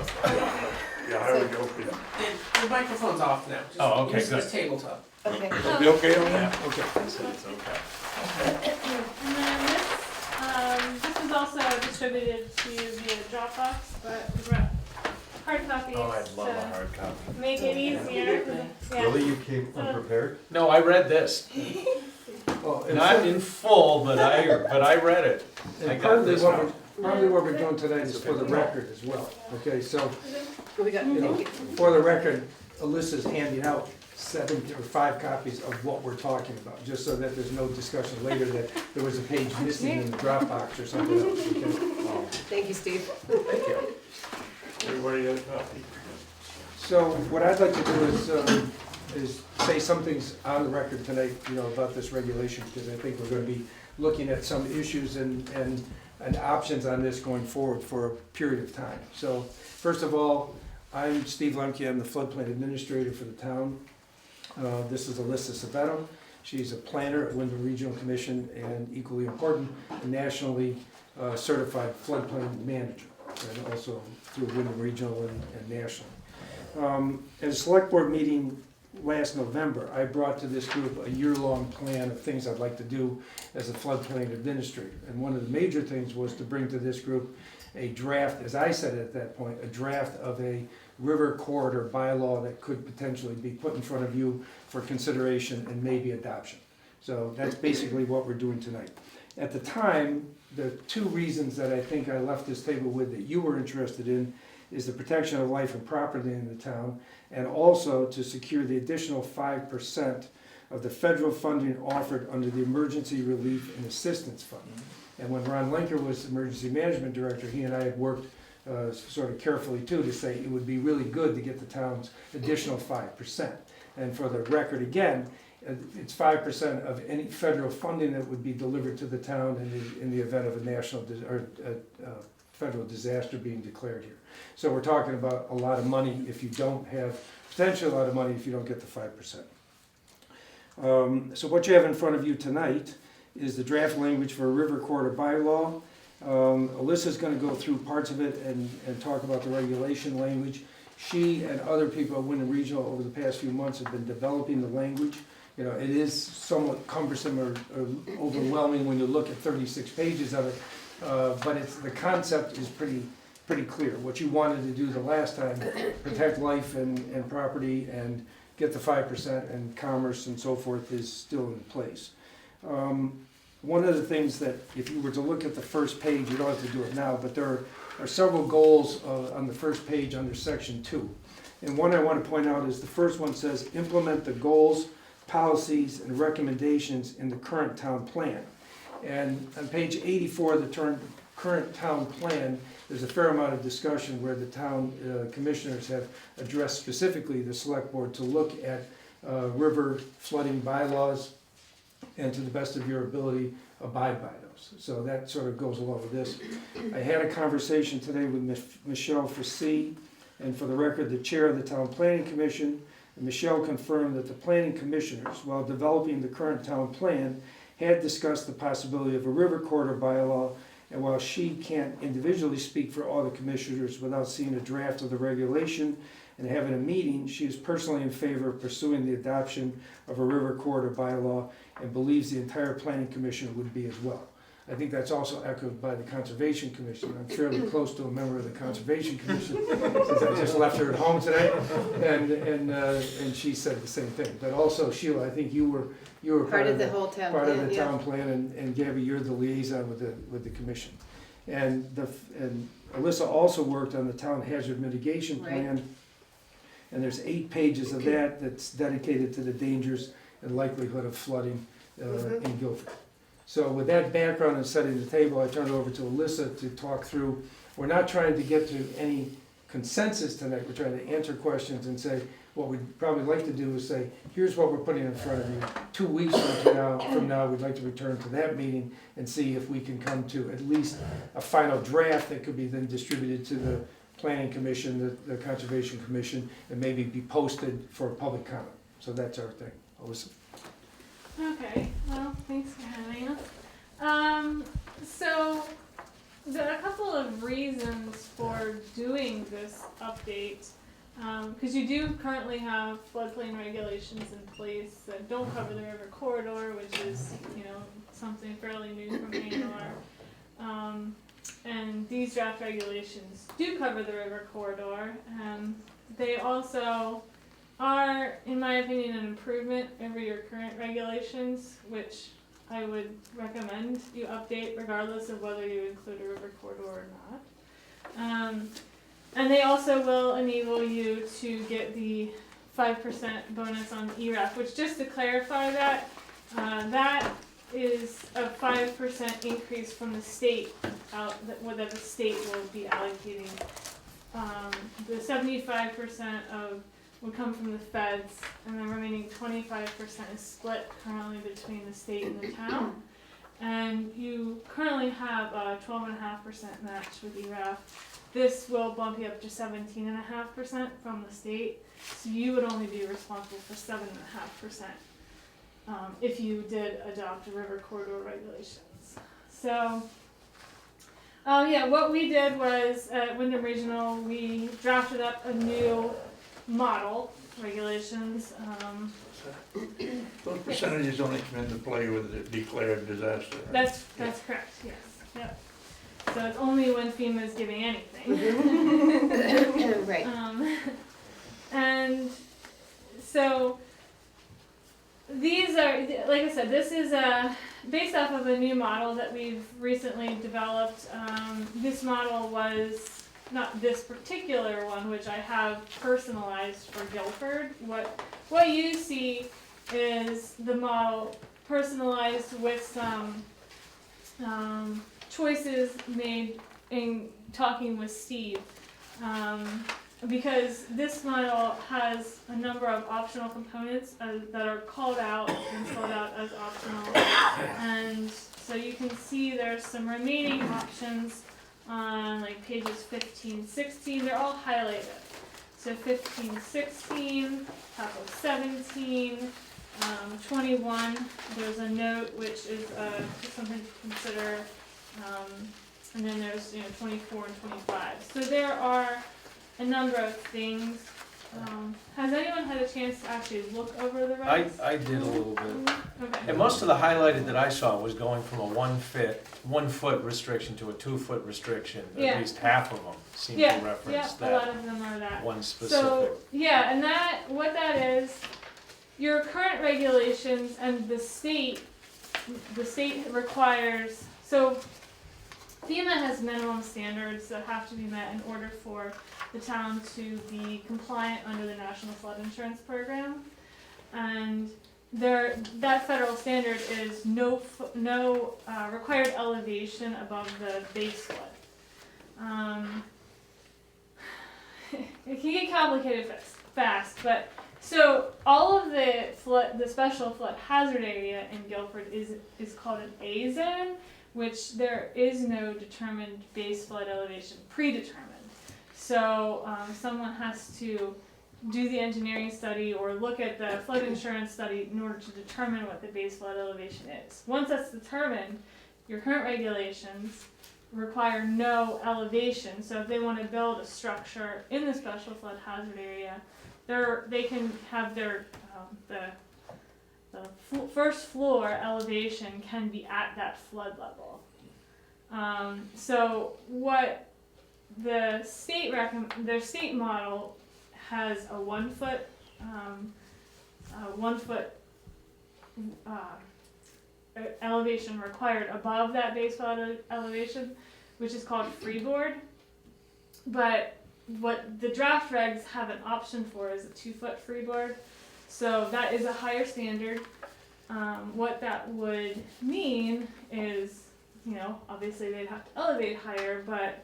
Yeah, here we go. The microphone's off now. Just Oh, okay, use good. this tabletop. Okay. Be okay on that? Okay. And then this is also distributed to via Dropbox, but we brought hard copies Oh, I'd love a to hard copy. make it easier. Yeah. Really, you came unprepared? No, I read this. Not in full, but I read it. I And got partly this what one. we're doing tonight is for the record as well, okay? So, We got, you know, for the record, Alyssa's handing out 5 copies of what we're talking about, just so that there's no discussion later that there was a page missing in the Dropbox or something else. Okay? Thank you, Steve. Thank you. Everybody got a copy? So what I'd like to do is say some things on the record tonight, about this regulation, because I think we're gonna be looking at some issues and options on this going forward for a period of time. So, first of all, I'm Steve Lembke, I'm the floodplain administrator for the town. This is Alyssa Sabetto. She's a planner at Wyndham Regional Commission and, equally important, a nationally certified floodplain manager, and also through Wyndham Regional and nationally. At a select board meeting last November, I brought to this group a year-long plan of things I'd like to do as a floodplain administrator. And one of the major things was to bring to this group a draft, as I said at that point, a draft of a river corridor bylaw that could potentially be put in front of you for consideration and maybe adoption. So that's basically what we're doing tonight. At the time, the 2 reasons that I think I left this table with that you were interested in is the protection of life and property in the town, and also to secure the additional 5% of the federal funding offered under the Emergency Relief and Assistance Fund. And when Ron Lenker was Emergency Management Director, he and I had worked sort of carefully too to say it would be really good to get the town's additional 5%. And for the record again, it's 5% of any federal funding that would be delivered to the town in the event of a national or federal disaster being declared here. So we're talking about a lot of money if you don't have, potentially a lot of money if you don't get the 5%. So what you have in front of you tonight is the draft language for a river corridor bylaw. Alyssa's going to go through parts of it and talk about the regulation language. She and other people at Wyndham Regional over the past few months have been developing the language. It is somewhat cumbersome or overwhelming when you look at 36 pages of it, but the concept is pretty clear. What you wanted to do the last time, protect life and property and get the 5% and commerce and so forth, is still in place. One of the things that, if you were to look at the first page, you don't have to do it now, but there are several goals on the first page under section 2. And one I want to point out is the first one says, implement the goals, policies, and recommendations in the current town plan. And on page 84 of the current town plan, there's a fair amount of discussion where the town commissioners have addressed specifically the select board to look at river flooding bylaws and to the best of your ability abide by those. So that sort of goes along with this. I had a conversation today with Michelle Fossey, and for the record, the chair of the Town Planning Commission. And Michelle confirmed that the planning commissioners, while developing the current town plan, had discussed the possibility of a river corridor bylaw. And while she can't individually speak for all the commissioners without seeing a draft of the regulation and having a meeting, she is personally in favor of pursuing the adoption of a river corridor bylaw and believes the entire planning commission would be as well. I think that's also echoed by the Conservation Commission. I'm fairly close to a member of the Conservation Commission since I just left her at home today, and she said the same thing. But also, Sheila, I think you were part of the whole town part plan, of the town plan, and Gabby, you're the liaison with the commission. And Alyssa also worked on the town hazard mitigation plan, right. And there's 8 pages of that's dedicated to the dangers and likelihood of flooding in Guilford. So with that background and setting the table, I turn it over to Alyssa to talk through. We're not trying to get to any consensus tonight. We're trying to answer questions and say, what we'd probably like to do is say, here's what we're putting in front of you. 2 weeks from now, we'd like to return to that meeting and see if we can come to at least a final draft that could be then distributed to the Planning Commission, the Conservation Commission, and maybe be posted for public comment. So that's our thing. Alyssa. Okay, well, thanks for having us. So there are a couple of reasons for doing this update, because you do currently have floodplain regulations in place that don't cover the river corridor, which is, something fairly new from A&R. And these draft regulations do cover the river corridor. They also are, in my opinion, an improvement over your current regulations, which I would recommend you update regardless of whether you include a river corridor or not. And they also will enable you to get the 5% bonus on ERAF, which, just to clarify that, that is a 5% increase from the state, whether the state will be allocating. The 75% would come from the feds, and the remaining 25% is split currently between the state and the town. And you currently have a 12.5% match with ERAF. This will bump you up to 17.5% from the state, so you would only be responsible for 7.5% if you did adopt a river corridor regulations. So, yeah, what we did was at Wyndham Regional, we drafted up a new model regulations. Those percentages only come into play with a declared disaster. Right? That's correct. Yes. Yep. So it's only when FEMA is giving anything. Right. And so these are, like I said, this is based off of a new model that we've recently developed. This model was not this particular one, which I have personalized for Guilford. What you see is the model personalized with some choices made in talking with Steve. Because this model has a number of optional components that are called out and spelled out as optional. And so you can see there's some remaining options on like pages 15, 16, they're all highlighted. So 15, 16, top of 17, 21, there's a note which is just something to consider, and then there's 24 and 25. So there are a number of things. Has anyone had a chance to actually look over the regs? I did a little bit. Okay. And most of the highlighted that I saw was going from a 1 foot restriction to a 2 foot restriction. Yeah. At least half of them seem to reference a lot of them are that. one specific. So yeah, and what that is, your current regulations and the state requires, so FEMA has minimum standards that have to be met in order for the town to be compliant under the National Flood Insurance Program. And that federal standard is no required elevation above the base flood. It can get complicated fast, but so all of the special flood hazard area in Guilford is called an A zone, which there is no determined base flood elevation predetermined. So someone has to do the engineering study or look at the flood insurance study in order to determine what the base flood elevation is. Once that's determined, your current regulations require no elevation. So if they want to build a structure in the special flood hazard area, they can have their the first floor elevation can be at that flood level. So what the state their state model has a 1 foot elevation required above that base flood elevation, which is called freeboard. But what the draft regs have an option for is a 2 foot freeboard. So that is a higher standard. What that would mean is, obviously they'd have to elevate higher, but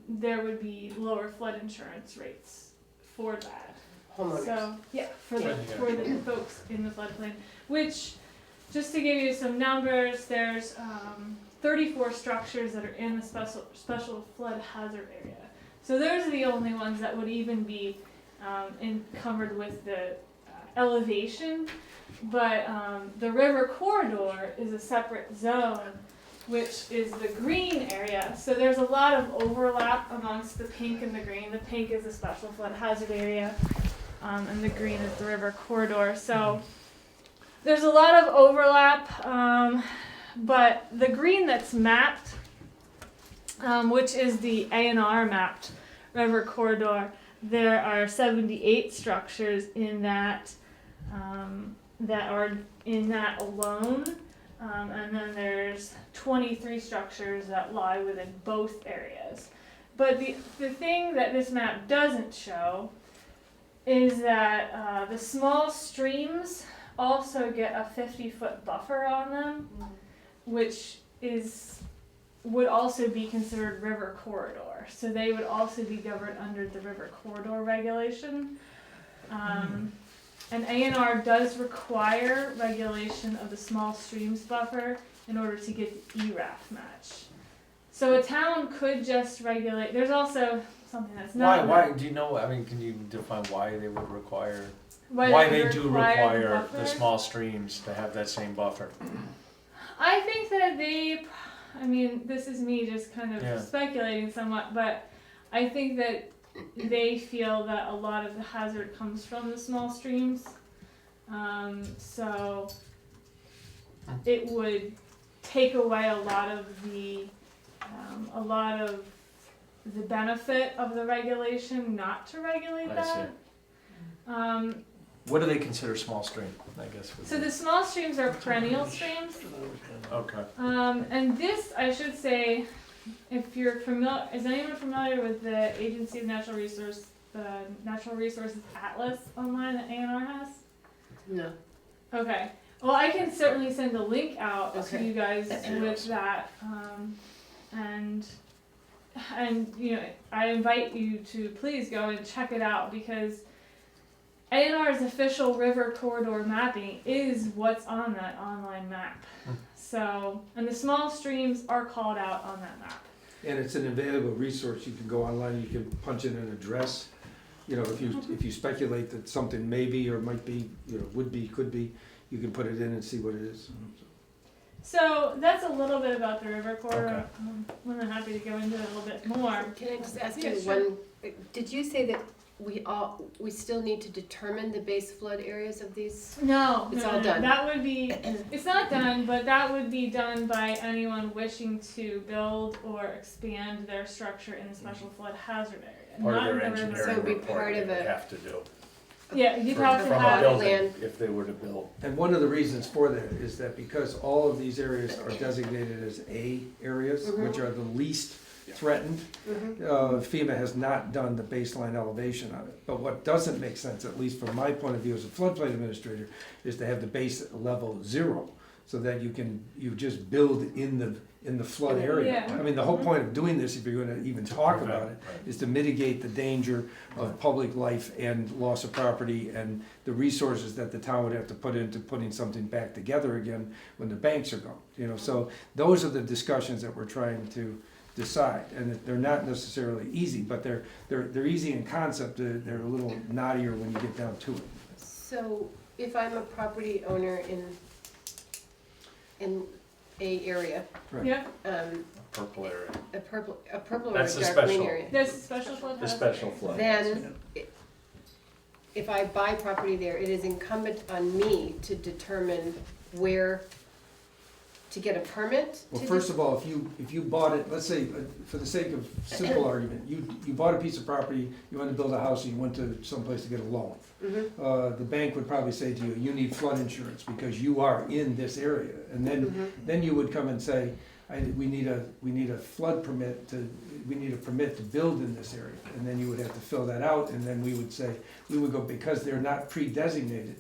there would be lower flood insurance rates for that. Homeowners. So yeah, for the folks in the floodplain. Which, just to give you some numbers, there's 34 structures that are in the special flood hazard area. So those are the only ones that would even be encumbered with the elevation. But the river corridor is a separate zone, which is the green area. So there's a lot of overlap amongst the pink and the green. The pink is the special flood hazard area, and the green is the river corridor. So there's a lot of overlap, but the green that's mapped, which is the A&R mapped river corridor, there are 78 structures in that that are in that alone, and then there's 23 structures that lie within both areas. But the thing that this map doesn't show is that the small streams also get a 50-foot buffer on them, which would also be considered river corridor. So they would also be governed under the river corridor regulation. And A&R does require regulation of the small streams buffer in order to get the ERAF match. So a town could just regulate, there's also something that's not. Why, do you know, I mean, can you define why they would require, why they do require the small streams to have that same buffer? I think that I mean, this is me just kind of speculating somewhat, but I think that they feel that a lot of the hazard comes from the small streams. So it would take away a lot of the benefit of the regulation not to regulate that. What do they consider small stream, I guess? So the small streams are perennial streams. Okay. And this, I should say, if you're familiar, is anyone familiar with the Agency of Natural Resources Atlas online that A&R has? No. Okay. Well, I can certainly send a link out to you guys with that. And you know, I invite you to please go and check it out, because A&R's official river corridor mapping is what's on that online map. So, and the small streams are called out on that map. And it's an available resource. You can go online, you can punch in an address. You know, if you speculate that something may be or might be, you know, would be, could be, you can put it in and see what it is. So that's a little bit about the river corridor. I'm more than happy to go into it a little bit more. Can I just ask you one, did you say that we still need to determine the base flood areas of these? No, It's no, all no, done. That would be, it's not done, but that would be done by anyone wishing to build or expand their structure in the special flood hazard area. Part not of their in the river. engineering So it'd be report part they of would a- have to do. Yeah, you'd have to From a have building, land. if they were to build. And one of the reasons for that is that because all of these areas are designated as A areas, which are the least threatened, FEMA has not done the baseline elevation on it. But what doesn't make sense, at least from my point of view as a floodplain administrator, is to have the base level 0, so that you just build in the flood area. Yeah. I mean, the whole point of doing this, if you're gonna even talk about it, is to mitigate the danger of public life and loss of property and the resources that the town would have to put into putting something back together again when the banks are gone. You know, so those are the discussions that we're trying to decide, and they're not necessarily easy, but they're easy in concept. They're a little knottier when you get down to it. So if I'm a property owner in a area, Right. Yeah, Purple area. a purple or a That's the dark green special. area, there's a special flood The hazard. special flood. then if I buy property there, it is incumbent on me to determine where to get a permit? Well, first of all, if you bought it, let's say, for the sake of simple argument, you bought a piece of property, you wanted to build a house, and you went to someplace to get a loan. The bank would probably say to you, you need flood insurance because you are in this area. And then you would come and say, we need a flood permit we need a permit to build in this area. And then you would have to fill that out, and then we would go, because they're not pre-designated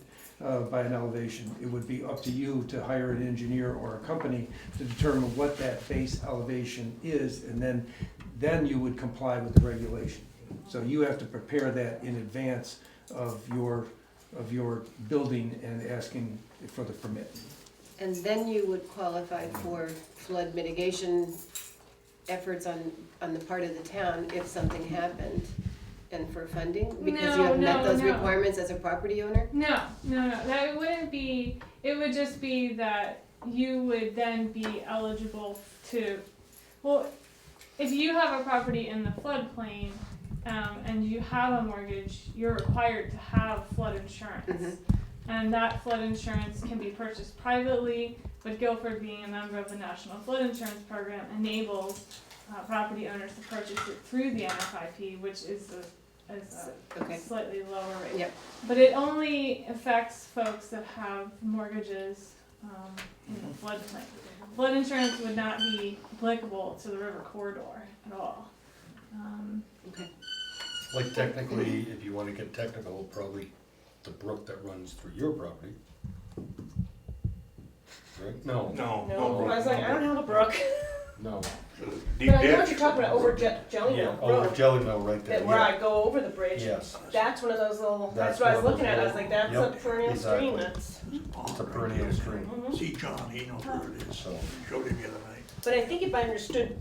by an elevation, it would be up to you to hire an engineer or a company to determine what that base elevation is, and then you would comply with the regulation. So you have to prepare that in advance of your building and asking for the permit. And then you would qualify for flood mitigation efforts on the part of the town if something happened, and for funding, because you have met those requirements as a property owner? No, that wouldn't be, it would just be that you would then be eligible to, well, if you have a property in the floodplain, and you have a mortgage, you're required to have flood insurance. And that flood insurance can be purchased privately, but Guilford, being a member of the National Flood Insurance Program, enables property owners to purchase it through the NFIP, which is a slightly lower rate. Yep. But it only affects folks that have mortgages in the floodplain. Flood insurance would not be applicable to the river corridor at all. Like technically, if you wanna get technical, probably the brook that runs through your property. Right? No. No, I was like, I don't have a brook. No. But I know what you're talking about, over Jelly Yeah, Mill over Road. Jelly Mill right there, That where I yeah. go over the bridge. Yes. That's one of those little, That's that's what I was one of looking those at, I was little- like, that's a yep, perennial stream, exactly. that's. It's a perennial stream, Mhm. See John, he knows where it is, so. showed him the other night. But I think if I understood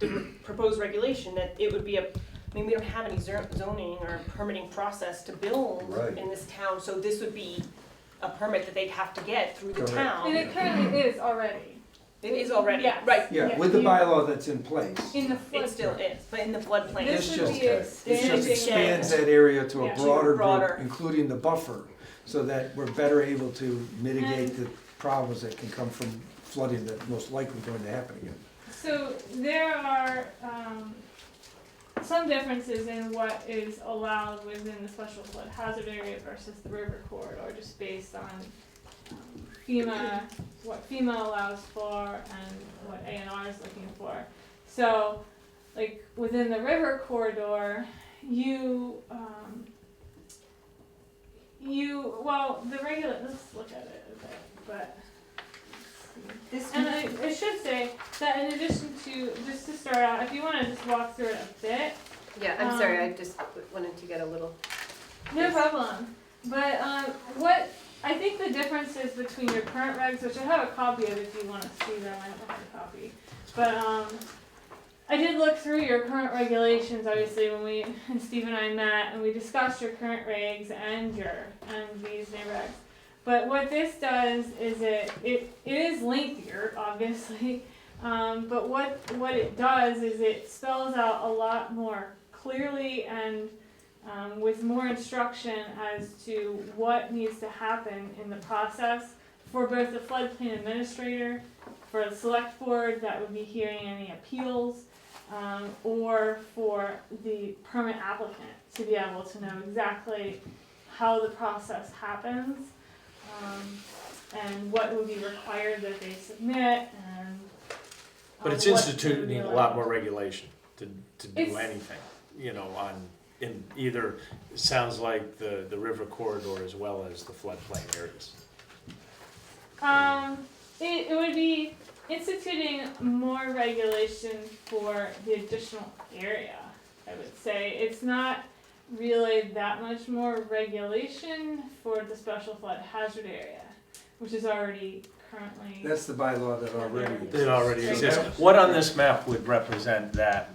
the proposed regulation, that it would be I mean, we don't have any zoning or permitting process to build Right. in this town, so this would be a permit that they'd have to get through the Correct. town. And it currently is already. It is already, Yes. right. Yeah, with the bylaw that's in place. In the It flood. still is, but in the floodplain. This It's would just- be It expanding. just expands that area to a Yeah. broader Broader. group, including the buffer, so that we're better able to mitigate the problems that can come from flooding that's most likely going to happen again. So there are some differences in what is allowed within the special flood hazard area versus the river corridor, just based on FEMA, what FEMA allows for and what A&R is looking for. So, like within the river corridor, let's look at it a bit, but. And I should say that in addition to, just to start out, if you want to just walk through it a bit. Yeah, I'm sorry, I just wanted to get a little. No problem. But what I think the difference is between your current regs, which I have a copy of if you want to see them, I don't have a copy. But I did look through your current regulations, obviously, when Steve and I met, and we discussed your current regs and these new regs. But what this does is it is lengthier, obviously, but what it does is it spells out a lot more clearly and with more instruction as to what needs to happen in the process for both the floodplain administrator, for the select board that would be hearing any appeals, or for the permit applicant to be able to know exactly how the process happens. And what would be required that they submit, and But it's what instituting they a would lot be more regulation to do It's- anything, in either, it sounds like the river corridor as well as the floodplain areas. It would be instituting more regulation for the additional area, I would say. It's not really that much more regulation for the special flood hazard area, which is already currently. That's the bylaw that already exists. It already exists. What on this map would represent that?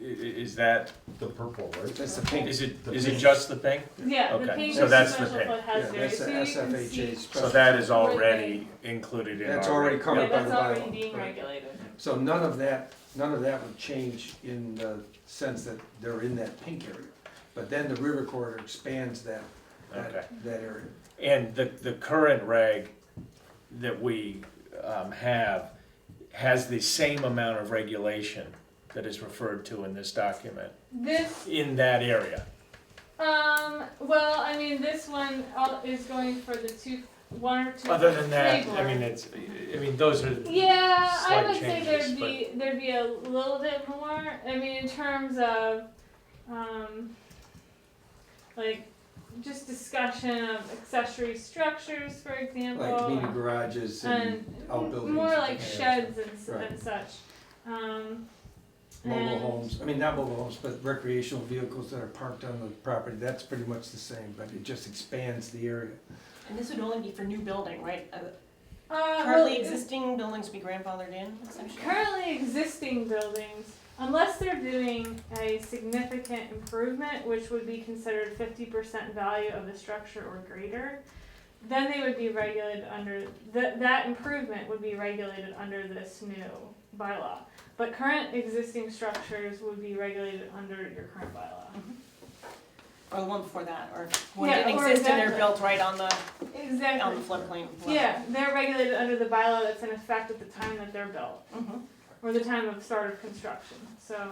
Is that, The purple, right? That's the pink. is it just the pink? Yeah, the Okay, pink so is that's the the special pink. flood hazard Yeah, area, that's the so you can see. SFHA special. So that is already included in our. That's already covered Yeah, by that's the already bylaw. being regulated. So none of that would change in the sense that they're in that pink area. But then the river corridor expands that Okay. area. And the current reg that we have has the same amount of regulation that is referred to in this document This, in that area. well, I mean, this one is going for the one or two. Other than that, playboard. those are Yeah, I slight would say changes, there'd be a little bit more. I mean, in terms of like just discussion of accessory structures, for example, Like mini garages and outbuildings. more like and sheds Right. and such. Mobile and- homes, I mean, not mobile homes, but recreational vehicles that are parked on the property, that's pretty much the same, but it just expands the area. And this would only be for new building, right? well, Currently existing buildings would be grandfathered in, essentially? Currently existing buildings, unless they're doing a significant improvement, which would be considered 50% value of the structure or greater, then they would be regulated under, that improvement would be regulated under this new bylaw. But current existing structures would be regulated under your current bylaw. Or the one before that, or one Yeah, didn't or exist and they're exactly. built right on the Exactly. floodplain. Yeah, they're regulated under the bylaw that's in effect at the time that they're built, or the time of start of construction, so.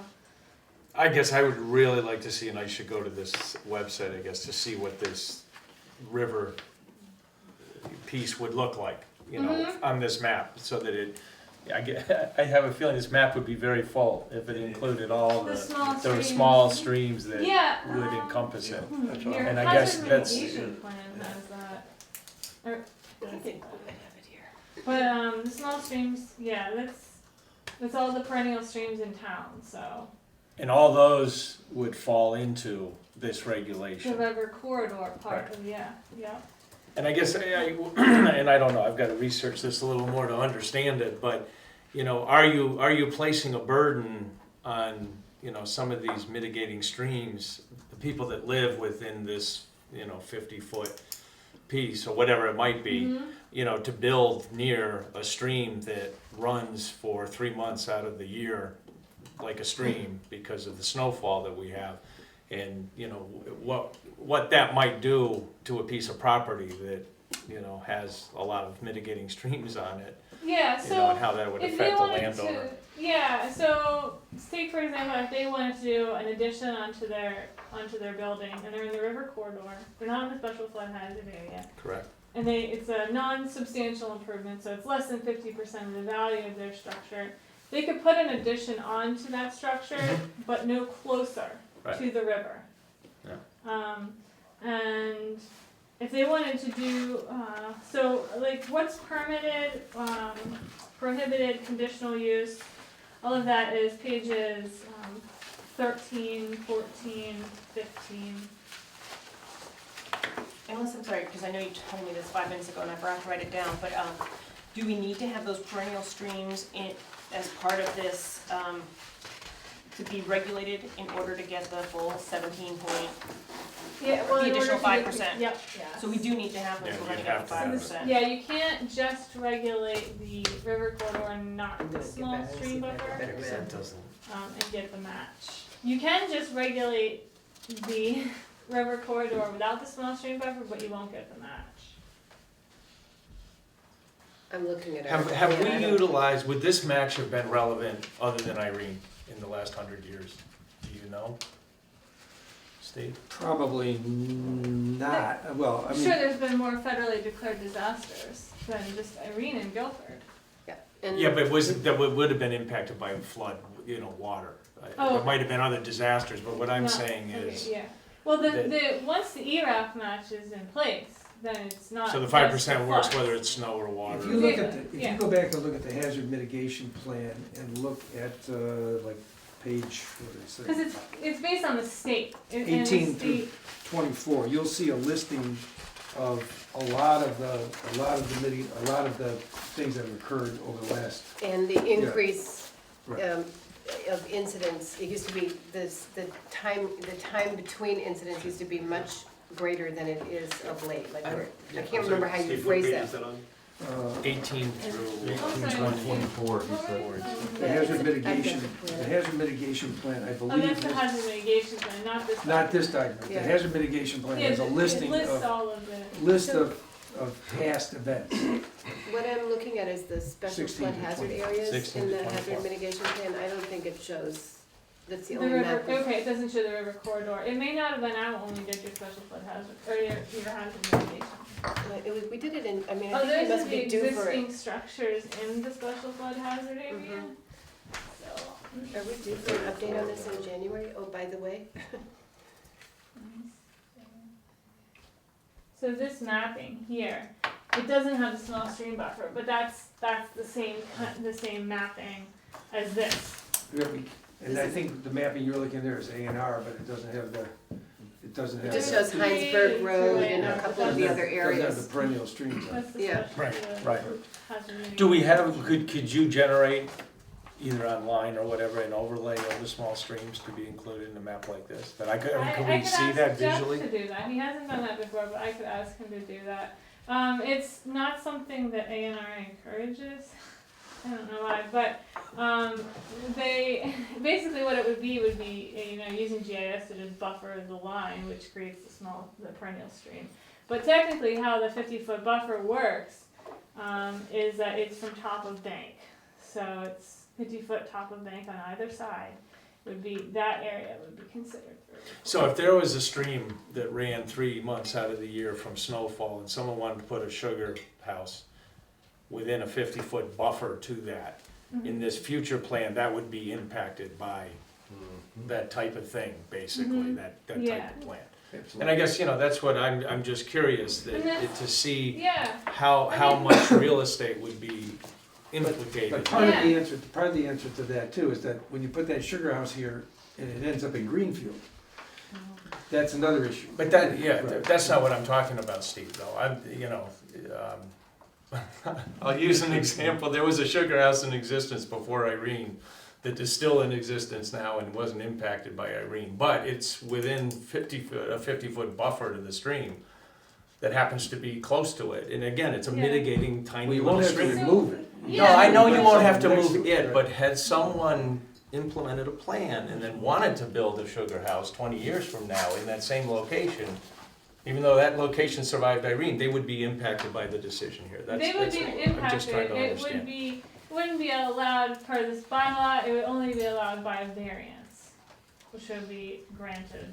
I guess I would really like to see, and I should go to this website, I guess, to see what this river piece would look like, Mhm. on this map, so that it I have a feeling this map would be very full if it included all The the, small there were streams. small streams that Yeah, would encompass it. Your And I guess hazard that's- mitigation plan has that. Or, I think I have it here. but the small streams, yeah, that's all the perennial streams in town. So And all those would fall into this the regulation. river corridor part Right. of yeah. And I guess, and I don't know, I've got to research this a little more to understand it, but, you know, are you placing a burden on, you know, some of these mitigating streams, the people that live within this, you know, 50-foot piece or whatever it might be, Mm-hmm. you know, to build near a stream that runs for 3 months out of the year like a stream because of the snowfall that we have. And, you know, what that might do to a piece of property that, you know, has a lot of mitigating streams on it, Yeah. you So know, and how that would if they affect the wanted landowner. to, yeah. So take for example, if they wanted to do an addition onto their building and they're in the river corridor, they're not in the special flood hazard area. Correct. And it's a non-substantial improvement, so it's less than 50% of the value of their structure. They could put an addition onto that structure, but no closer Right. to the river. Yeah. And if they wanted to do, so like what's permitted, prohibited, conditional use, all of that is pages 13, 14, 15. Alyssa, I'm sorry, because I know you told me this 5 minutes ago and I forgot to write it down, but do we need to have those perennial streams as part of this to be regulated in order to get the full 17 point, Yeah, well, the in order additional to 5%? Yep, yeah. So we do need to have those, Yeah, we're gonna you'd get have the to have 5%. Yeah, you can't just regulate the river corridor and not the small stream buffer, That doesn't. and get the match. You can just regulate the river corridor without the small stream buffer, but you won't get the match. I'm looking at Have it. we utilized, would this match have been relevant other than Irene in the last 100 years? Do you know? Steve? Probably not, well, I I'm mean. sure there's been more federally declared disasters than just Irene and Guilford. And Yeah, but that would have been impacted by flood, you know, water. Oh, There okay. might have been other disasters, but what I'm No, saying okay, is, yeah. Well, that- once the ERAF match is in place, then it's not. so the just 5% works floods. whether it's snow or water. If you look at if Yeah. you go back and look at the hazard mitigation plan and look at, like, page, what did it Because say? it's based on the state. And the 18 through state- 24, you'll see a listing of a lot of the things that have occurred over the last, And the increase right. of incidents, it used to be, the time between incidents used to be much greater than it is of late. Like, I can't remember how you phrased that. 18 through Oh, sorry. 24, he said. The hazard I've mitigation, got the plan. the hazard mitigation plan, I Oh, believe, that's the hazard mitigation plan, not this. not this document, the Yeah. hazard mitigation plan Yeah, has a listing it lists of, all of the. list of past events. What I'm looking at is the special 16 flood to hazard 20. areas 16 in to the 24. hazard mitigation plan. I don't think it shows, that's the The only river, map. okay, it doesn't show the river corridor. It may not have been out when we did your special flood hazard, or your hazard mitigation. We did it in, I mean, I Oh, think it those are must the be due for it. existing structures in the special flood hazard area. So. Are we due for an update on this in January? Oh, by the way, So this mapping here, it doesn't have the small stream buffer, but that's the same mapping as this. And I think the mapping you're looking there is A&R, but it doesn't have the, it doesn't have. it just the- shows Heinsberg Road and a couple of the other Doesn't have areas. the perennial streams on it. That's the Yeah. special Right. hazard mitigation. Do we have, could you generate either online or whatever an overlay of the small streams to be included in a map like this? That I could, I mean, could I we see that ask Jeff visually? to do that. He hasn't done that before, but I could ask him to do that. It's not something that ANR encourages. I don't know why, but they basically what it would be using GIS to just buffer the line, which creates the perennial stream. But technically, how the 50-foot buffer works is that it's from top of bank, so it's 50-foot top of bank on either side. That area would be considered for. So if there was a stream that ran 3 months out of the year from snowfall and someone wanted to put a sugar house within a 50-foot buffer to that, in this future plan, that would be impacted by that type of thing, basically, that type of plan. And I guess, that's what I'm just curious, to see Yeah. how much real estate would be implicated. But part of the answer to that too is that when you put that sugar house here and it ends up in Greenfield, that's another issue. But that's not what I'm talking about, Steve, though. I'll use an example. There was a sugar house in existence before Irene that is still in existence now and wasn't impacted by Irene, but it's within a 50-foot buffer to the stream that happens to be close to it. And again, it's a mitigating tiny little stream. You won't have to remove it. No, I know you won't have to move it, but had someone implemented a plan and then wanted to build a sugar house 20 years from now in that same location, even though that location survived Irene, they would be impacted by the decision here. They would be impacted. It wouldn't be allowed per this bylaw. It would only be allowed by a variance, which would be granted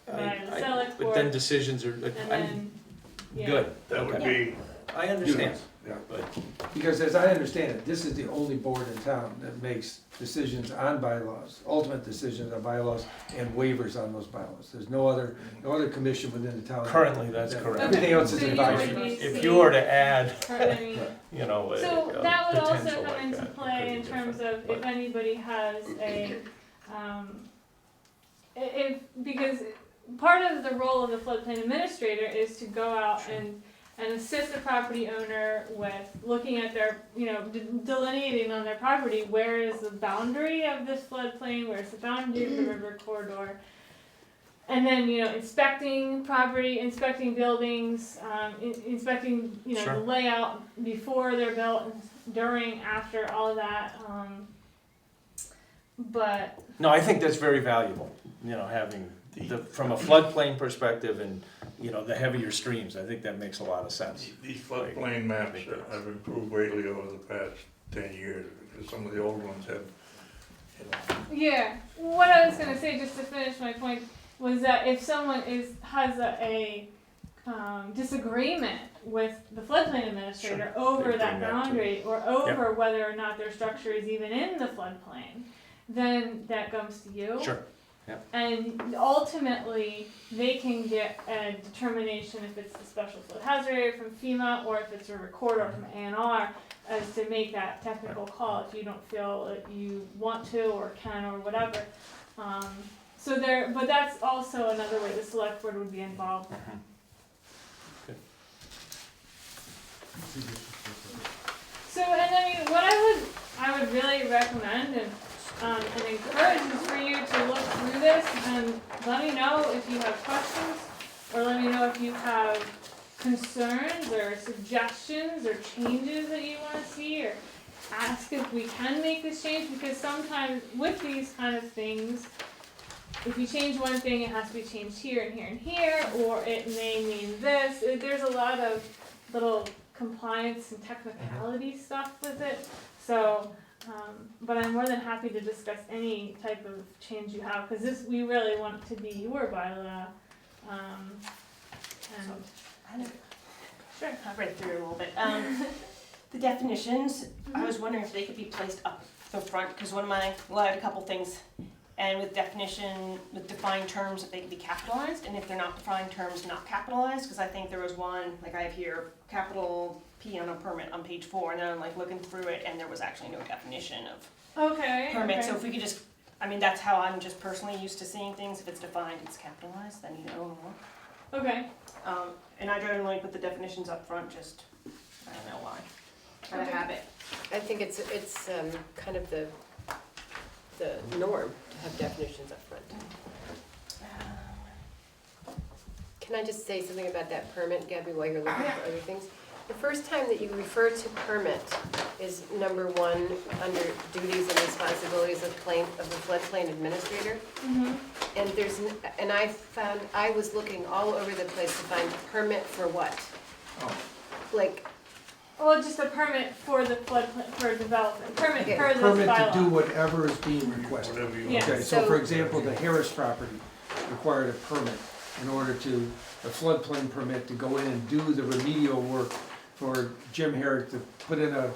by the select board. But then decisions are good. That would be. I understand. Yeah, because as I understand it, this is the only board in town that makes decisions on bylaws, ultimate decisions on bylaws and waivers on those bylaws. There's no other commission within the town. Currently, that's correct. Everything else is advisory. If you were to add, So that would also come into play in terms of if anybody has because part of the role of the floodplain administrator is to go out and assist the property owner with looking at their, delineating on their property, where is the boundary of this floodplain, where's the boundary of the river corridor. And then, inspecting property, inspecting buildings, inspecting, the layout before they're built, during, after, all of that. But. No, I think that's very valuable, having from a floodplain perspective and, the heavier streams. I think that makes a lot of sense. These floodplain maps have improved greatly over the past 10 years because some of the old ones have, Yeah, what I was going to say, just to finish my point, was that if someone has a disagreement with the floodplain administrator over that boundary or over whether or not their structure is even in the floodplain, then that comes to you. Sure. Yep. And ultimately, they can get a determination if it's a special flood hazard area from FEMA or if it's a recorder from A&R as to make that technical call if you don't feel that you want to or can or whatever. But that's also another way the select board would be involved. So, and what I would really recommend and encourage is for you to look through this and let me know if you have questions or let me know if you have concerns or suggestions or changes that you want to see or ask if we can make this change, because sometimes with these kind of things, if you change one thing, it has to be changed here and here and here, or it may mean this. There's a lot of little compliance and technicality stuff with it. So, but I'm more than happy to discuss any type of change you have, because we really want it to be your bylaw. Sure. I've read through it a little bit. The definitions, I was wondering if they could be placed up the front, because I had a couple things, and with defined terms, if they could be capitalized, and if they're not defined terms, not capitalized, because I think there was one, like I have here, capital P on a permit on page 4, and then I'm looking through it, and there was actually no definition of permit. So if we could just, that's how I'm just personally used to seeing things. If it's defined, it's capitalized, then you know more. Okay. And I generally put the definitions up front, I don't know why. I have it. I think it's kind of the norm to have definitions up front. Can I just say something about that permit, Gabby, while you're looking for other things? The first time that you refer to permit is number 1 under duties and responsibilities of the floodplain administrator. And I was looking all over the place to find permit for what? Just a permit for the floodplain, for development, permit for this Permit bylaw. to do whatever is being requested. Okay, so for example, the Harris property required a permit in order to, a floodplain permit to go in and do the remedial work for Jim Herrick to put in a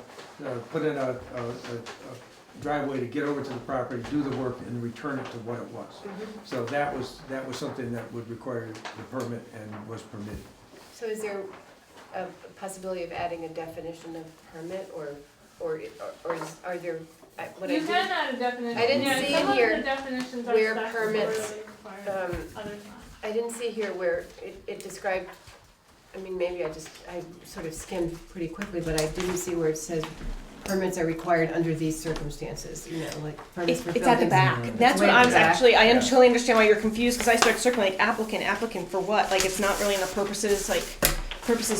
driveway to get over to the property, do the work, and return it to what it was. So that was something that would require the permit and was permitted. So is there a possibility of adding a definition of permit, or are there, what I You did? can add a definition. I didn't Yeah, see some of here the definitions are where statutorily permits, required, others not. I didn't see here where it described, I mean, maybe I sort of skimmed pretty quickly, but I didn't see where it says permits are required under these circumstances, you know, like permits for It's at the buildings. back. That's Way what at I the was back. actually, I totally understand why you're confused, because I started circling like applicant for what? Like, it's not really in the purposes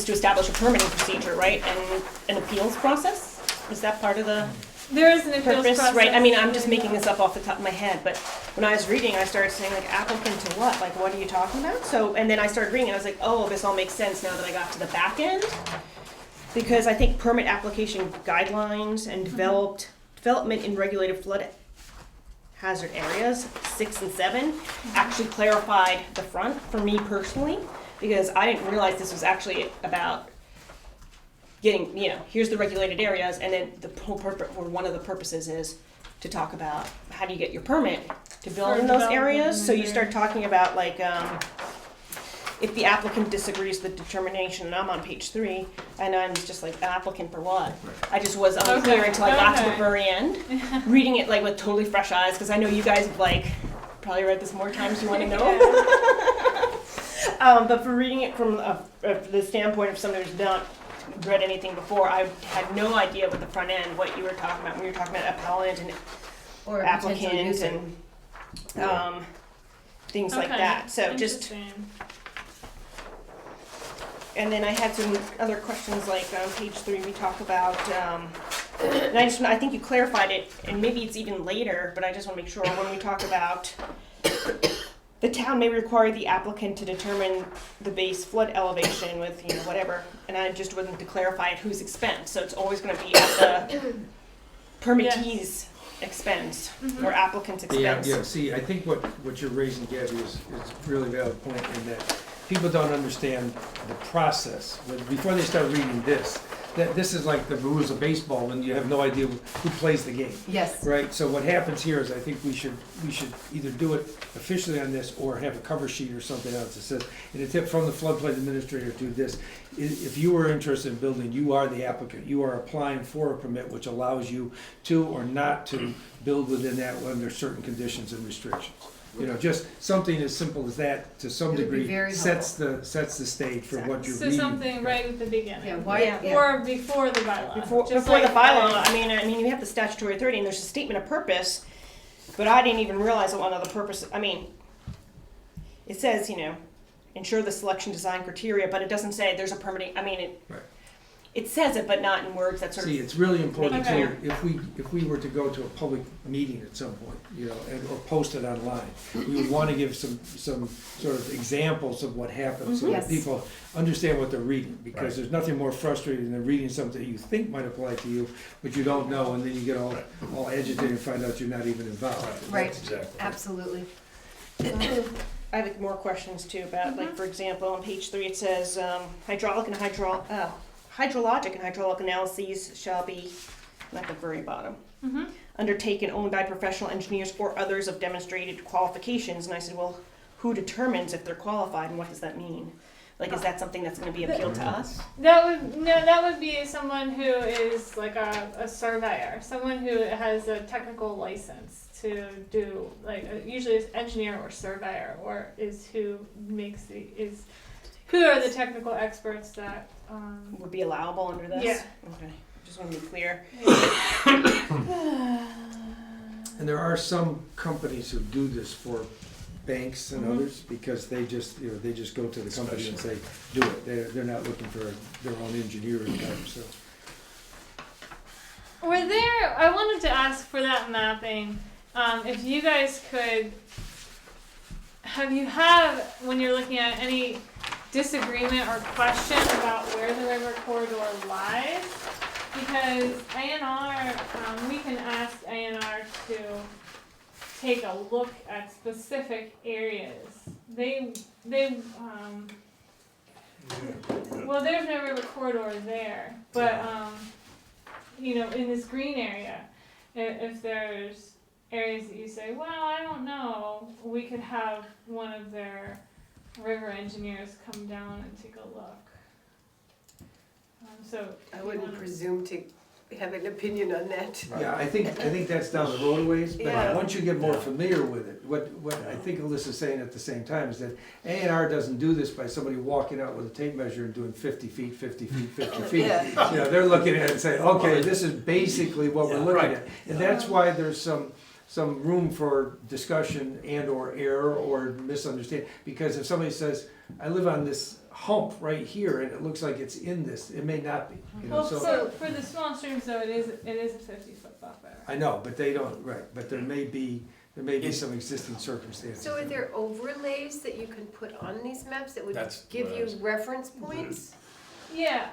to establish a permitting procedure, right? And an appeals process? Is that part of the There is an appeals purpose, process. right? I mean, I'm just making this up off the top of my head, but when I was reading, I started saying like applicant to what? Like, what are you talking about? So, and then I started reading and I was like, oh, this all makes sense now that I got to the back end. Because I think permit application guidelines and development in regulated flood hazard areas, 6 and 7, actually clarified the front for me personally, because I didn't realize this was actually about getting, here's the regulated areas, and then the whole purpose, or one of the purposes is to talk about how do you get your permit to build in those areas. So you start talking about like, if the applicant disagrees with determination, and I'm on page 3, and I'm just like, applicant for what? I just was unclear until I got to the very end, reading it like with totally fresh eyes, because I know you guys have like probably read this more times than you want to know. But for reading it from the standpoint of someone who's not read anything before, I had no idea what the front end, what you were talking about when you were talking about appellant and Or applicant user. and things like that. So just. And then I had some other questions, like on page 3 we talk about, and I think you clarified it, and maybe it's even later, but I just want to make sure when we talk about the town may require the applicant to determine the base flood elevation with, whatever, and I just wanted to clarify at whose expense, so it's always going to be at the permittee's expense or applicant's expense. Yeah, see, I think what you're raising, Gabby, is a really valid point in that people don't understand the process. Before they start reading this, that this is like the rules of baseball when you have no idea who plays the game. Yes. Right, so what happens here is I think we should either do it officially on this or have a cover sheet or something else that says, in a tip from the floodplain administrator to this, if you are interested in building, you are the applicant. You are applying for a permit which allows you to or not to build within that under certain conditions and restrictions. Just something as simple as that, to some It would be degree, very sets the stage for what you're So reading. something right at the beginning. Yeah, why? Yeah. Or before the bylaw. Before Just the like bylaw, I mean, you have the statutory authority, and there's a statement of purpose, but I didn't even realize that one of the purposes, it says, ensure the selection design criteria, but it doesn't say there's a permitting, Right. it says it, but not in words that sort of. See, it's really important Okay. too, if we were to go to a public meeting at some point, or post it online, we would want to give some sort of examples of what happens, so that Yes. people understand what they're reading, because there's nothing more frustrating than reading something that you think might apply to you, but you don't know, and then you get all agitated and find out you're not even involved. Right, Exactly. absolutely. I have more questions too about, like, for example, on page 3, it says, hydrologic and hydraulic analyses shall be, at the very bottom, undertaken only by professional engineers or others of demonstrated qualifications. And I said, well, who determines if they're qualified, and what does that mean? Like, is that something that's going to be appealed to us? That would be someone who is like a surveyor, someone who has a technical license to do, like, usually it's engineer or surveyor, or who are the technical experts that Would be allowable under this? Yeah. Okay, just want to be clear. And there are some companies who do this for banks and others, because they just go to the company and say, do it. They're not looking for their own engineering type, so. I wanted to ask for that mapping, if you guys could, when you're looking at any disagreement or question about where the river corridor lies, because A&R, we can ask A&R to take a look at specific areas. There's no river corridor there, but in this green area, if there's areas that you say, well, I don't know, we could have one of their river engineers come down and take a look. So I wouldn't presume to have an opinion on that. Yeah, I think that's down the road a ways, but Yeah. once you get more familiar with it, what I think Alyssa's saying at the same time is that A&R doesn't do this by somebody walking out with a tape measure and doing 50 feet, 50 feet, 50 feet. Yeah. You know, they're looking at it and saying, okay, this is basically what we're looking Right. at. And that's why there's some room for discussion and or error or misunderstanding. Because if somebody says, I live on this hump right here and it looks like it's in this, it may not be. You know, well, so for the small streams though, it is a 50-foot buffer. I know, but they don't, right, but there may be some existing circumstances. So are there overlays that you can put on these maps that would That's give what I you was- reference points? Yeah,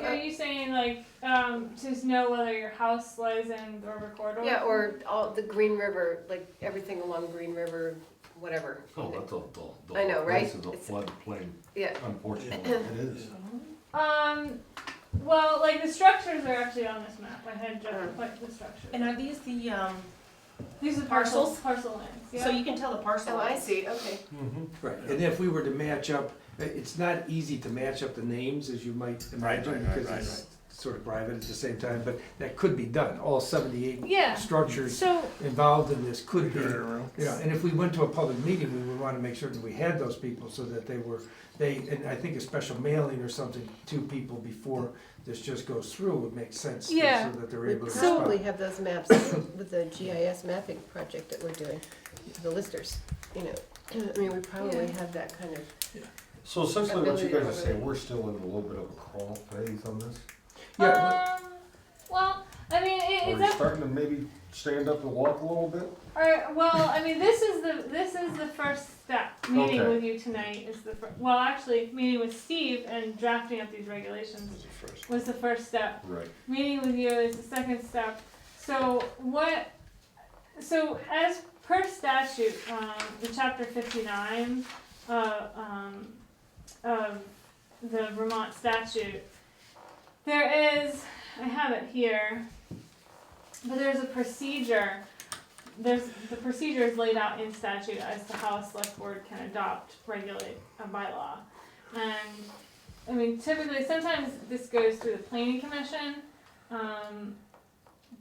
are you saying like to know whether your house lies in the river corridor? Yeah, or all the Green River, like everything along Green River, whatever. Oh, that's I know, right? This is a It's- floodplain, Yeah. unfortunately, it is. Well, like the structures are actually on this map. I had just like the structures. And are these the, These are parcels? parcel lands. Yeah. so you can tell the parcel? Oh, I see, okay. Right, and if we were to match up, it's not easy to match up the names, as you might imagine, right, because right, it's sort of private at the same time, but that could be done. All 78 Yeah. structures So involved in this could be, you know, and if we went to a public meeting, we would want to make certain we had those people so that and I think a special mailing or something to people before this just goes through would make sense, Yeah. so that they're We able to probably respond. have those maps with the GIS mapping project that we're doing, the listers, you know. I mean, we probably Yeah. have that kind of, So essentially what you Ability guys to are saying, overlay. we're still in a little bit of a crawl phase on this? Yeah, well, I mean, Are it's we up. starting to maybe stand up and walk a little bit? Alright, well, I mean, this is the first step. Meeting Okay. with you tonight is Well, actually, meeting with Steve and drafting up these regulations was the first step. Right. Meeting with you is the second step. So as per statute, the chapter 59 of the Vermont statute, there is, I have it here, but there's a procedure. The procedure is laid out in statute as to how a select board can regulate a bylaw. And, I mean, typically, sometimes this goes through the planning commission,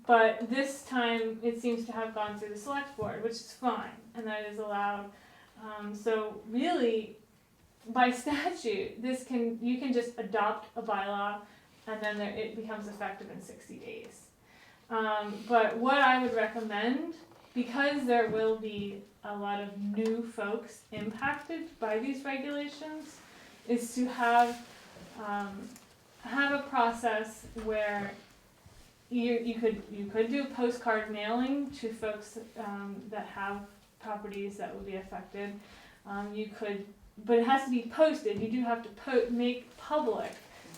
but this time it seems to have gone through the select board, which is fine, and that is allowed. So really, by statute, you can just adopt a bylaw, and then it becomes effective in 60 days. But what I would recommend, because there will be a lot of new folks impacted by these regulations, is to have a process where you could do postcard mailing to folks that have properties that would be affected. But it has to be posted. You do have to make public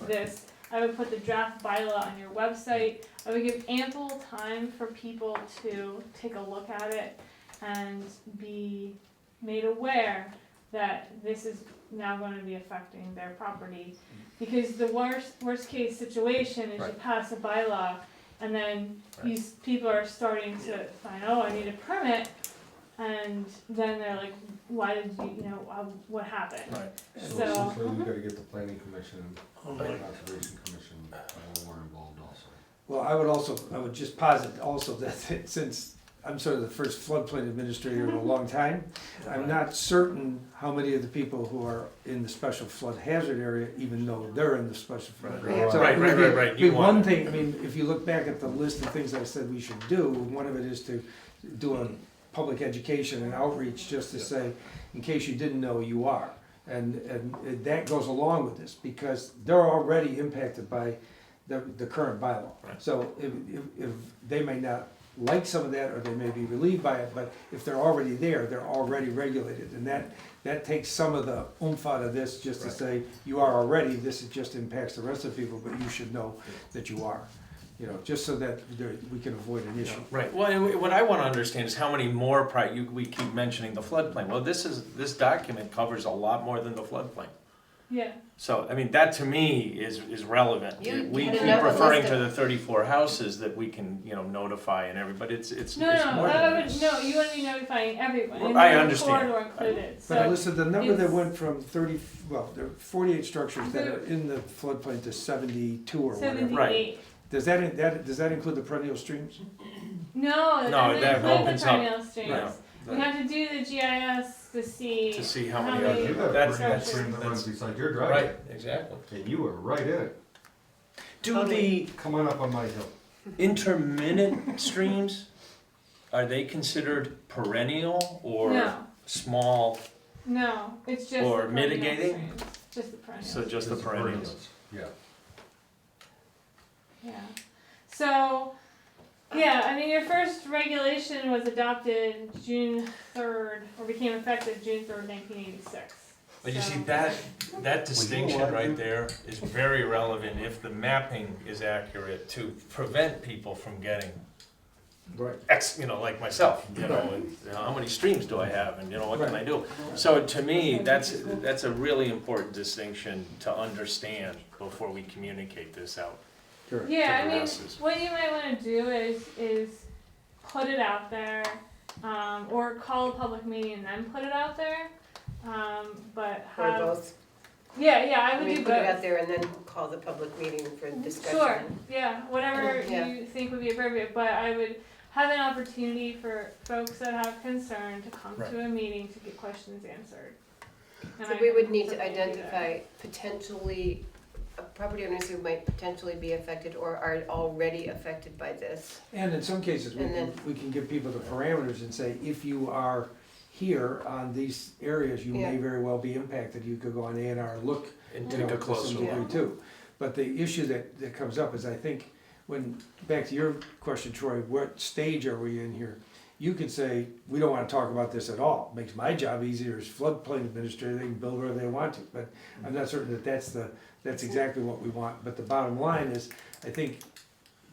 this. I would put the draft bylaw on your website. I would give ample time for people to take a look at it and be made aware that this is now going to be affecting their property. Because the worst case situation is you pass a bylaw and then these people are starting to find, oh, I need a permit, and then they're like, why did what happened? Right. So So- essentially, we gotta get the planning commission, and conservation commission, more involved also. well, I would just posit also that since I'm sort of the first floodplain administrator in a long time, I'm not certain how many of the people who are in the special flood hazard area even know they're in the special flood. Right. So Right. You one want- thing, I mean, if you look back at the list of things I said we should do, one of it is to do a public education and outreach, just to say, in case you didn't know, you are. And that goes along with this, because they're already impacted by the current bylaw. Right. So if they may not like some of that, or they may be relieved by it, but if they're already there, they're already regulated. And that takes some of the oomph out of this, just to say, you are already, this just impacts the rest of the people, but you should know that you are. You know, just so that we can avoid an issue. Right, well, and what I wanna understand is how many more we keep mentioning the floodplain. Well, this document covers a lot more than the floodplain. Yeah. So, I mean, that to me is relevant. You We had keep enough referring list to of- the 34 houses that we can, you know, notify and everybody, it's No, more I than would, this. no, you want to be notifying everyone. Well, and I the understand. Corridor included, so. But Alyssa, the number that it's- went from 30, well, there are 48 structures that are in the floodplain to 72 or whatever. 78. Does that include the perennial streams? No, it No, doesn't that include opens the up- perennial streams. Yeah, We have to do the GIS to see how how many many are You got a That's- perennial structures. stream that runs beside your driveway. Right, exactly. And you were right in it. Do the Come on up on my hill. intermittent streams, are they considered perennial or No, small, no, it's just Or the perennial mitigating? streams, just the perennial. so just the perennials? Yeah. Yeah. So, yeah, I mean, your first regulation was adopted June 3rd, or became effective June 3rd, 1986. But you So- see, that distinction right there is very relevant if the mapping is accurate to prevent people from getting Right. you know, like myself, you know, and you know, how many streams do I have and, you know, what can I do? So to me, that's a really important distinction to understand before we communicate this out. Correct. Yeah, I the mean, masses. what you might want to do is put it out there, or call a public meeting and then put it out there. But Or have, both. yeah, I I would mean, do put it out both. there and then call the public meeting for discussion. Sure, yeah, whatever Yeah. you think would be appropriate, but I would have an opportunity for folks that have concern to come Right. to a meeting to get questions answered. And So I we would can need to certainly do that. identify potentially, property owners who might potentially be affected or are already affected by this. And in some cases, And then- we can give people the parameters and say, if you are here on these areas, you may Yeah. very well be impacted. You could go on A&R and look, And you know, take a to some closer degree look. too. But the issue that comes up is, I think, back to your question, Troy, what stage are we in here? You could say, we don't wanna talk about this at all. Makes my job easier as floodplain administrator, they can build wherever they want to. But I'm not certain that that's exactly what we want. But the bottom line is, I think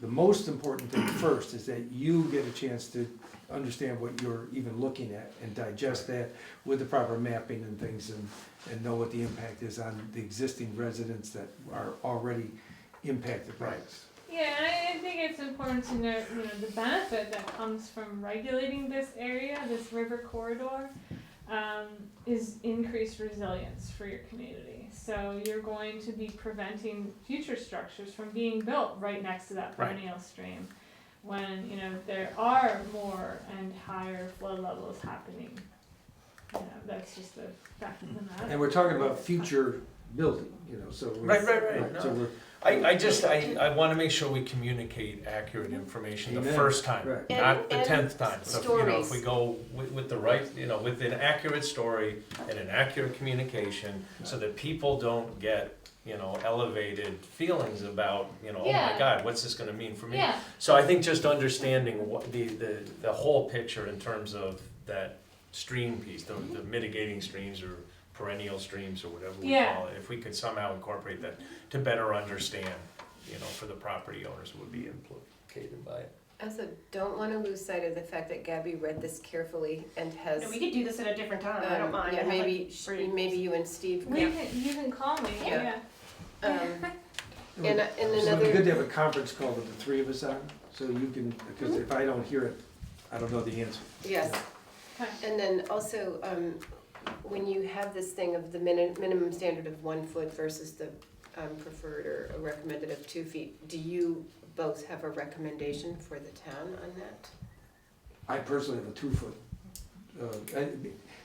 the most important thing first is that you get a chance to understand what you're even looking at and digest that with the proper mapping and things and know what the impact is on the existing residents that are already impacted by this. Yeah, and I think it's important to note, you know, the benefit that comes from regulating this area, this river corridor, is increased resilience for your community. So you're going to be preventing future structures from being built right next to that Right. perennial stream, when, you know, there are more and higher flood levels happening. You know, that's just a fact of the matter. And we're talking about future building, you know, so. Right. So No. we're. I wanna make sure we communicate accurate information the Amen. first time, Right. not the And 10th time. So, you know, if stories. we go with the right, you know, with an accurate story and an accurate communication, so that people don't get, you know, elevated feelings about, you know, oh my Yeah. God, what's this gonna mean for me? Yeah, So I think just understanding what the whole picture in terms of that stream piece, the mitigating streams or perennial streams or whatever we Yeah. call it, if we could somehow incorporate that to better understand, you know, for the property owners who would be implicated by it. Also, don't wanna lose sight of the fact that Gabby read this carefully and has. No, we could do this at a different time, I don't mind. Yeah, I have, like, maybe, free- maybe you and Steve. you can call me, Yeah. yeah. And So it'd be good another, to have a conference call with the three of us on, so you can, because if I don't hear it, I don't know the answer. yes, Okay. and then also, when you have this thing of the minimum standard of 1 foot versus the preferred or a recommended of 2 feet, do you both have a recommendation for the town on that? I personally have a 2 foot.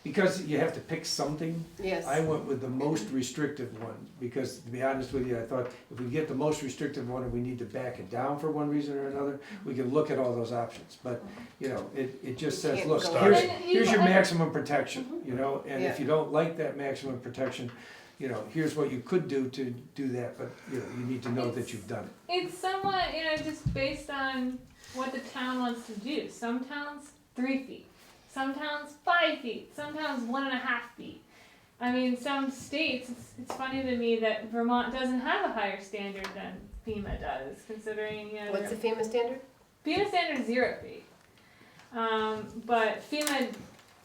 Because you have to pick something, Yes. I went with the most restrictive one, because to be honest with you, I thought if we get the most restrictive one and we need to back it down for one reason or another, we can look at all those options, but, you know, it just You says, can't look, go here's, on. here's your maximum protection, you know, and if Yeah. you don't like that maximum protection, you know, here's what you could do to do that, but, you know, you need to know that you've done it. It's somewhat, you know, just based on what the town wants to do. Some towns, 3 feet. Some towns, 5 feet. Some towns, 1.5 feet. I mean, some states, it's funny to me that Vermont doesn't have a higher standard than FEMA does, considering, you know. What's the FEMA standard? FEMA standard is 0 feet. But FEMA,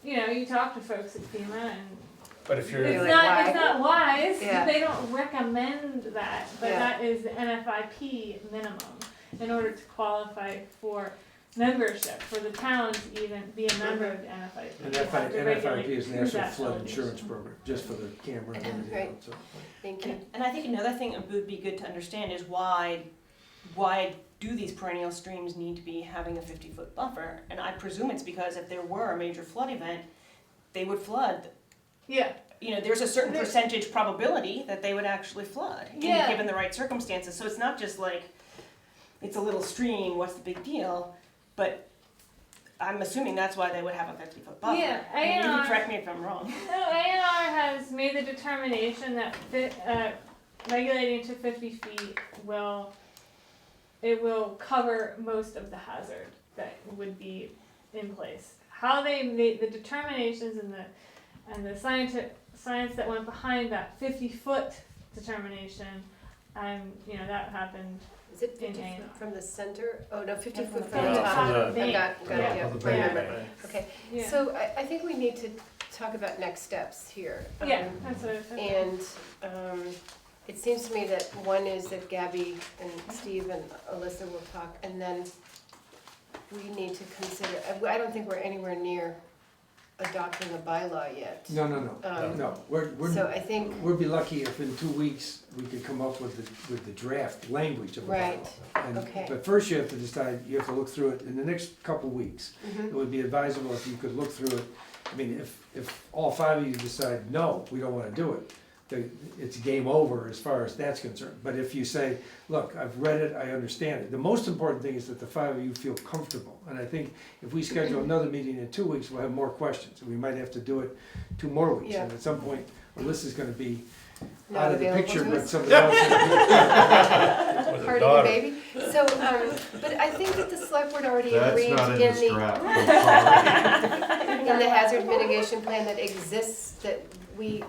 you know, you talk to folks at FEMA and But if you're, You're It's like, why? not wise, Yeah. they don't recommend that, but Yeah. that is the NFIP minimum in order to qualify for membership, for the town to even be a member of the NFIP. And you have to regulate NFIP is through National that Flood delegation. Insurance Program, just for the camera and everything Right. else, so. Thank you. And I think another thing that would be good to understand is why do these perennial streams need to be having a 50-foot buffer? And I presume it's because if there were a major flood event, they would flood. Yeah, You know, there's a certain percentage probability that they would actually flood, Yeah. given the right circumstances. So it's not just like, it's a little stream, what's the big deal? But I'm assuming that's why they would have a 50-foot buffer. Yeah, I mean, you ANR can correct me if I'm wrong. no, ANR has made the determination that regulating to 50 feet will cover most of the hazard that would be in place. How they made the determinations and the science that went behind that 50-foot determination, that happened. Is it In 50 A&R. foot from the center? Oh, no, 50 foot From from the the top top. of the I bank. got it, Yeah. yeah. Of the I bank. remember. Okay, Yeah. so I think we need to talk about next steps here. Yeah, that's what I said. And it seems to me that one is that Gabby and Steve and Alyssa will talk, and then we need to consider, I don't think we're anywhere near adopting a bylaw yet. No, So I think, we'd be lucky if in 2 weeks we could come up with the draft language of a Right. bylaw. And- Okay. But first you have to decide, you have to look through it in the next couple weeks. mhm. It would be advisable if you could look through it. I mean, if all 5 of you decide, no, we don't wanna do it, it's game over as far as that's concerned. But if you say, look, I've read it, I understand it. The most important thing is that the 5 of you feel comfortable. And I think if we schedule another meeting in 2 weeks, we'll have more questions. And we might have to do it 2 more weeks. Yeah. And at some point, Alyssa's gonna be Not out of the available picture, to but us? somebody else is. Part of the baby. So, but I think that the select board already agreed in the, in the hazard mitigation plan that exists, that we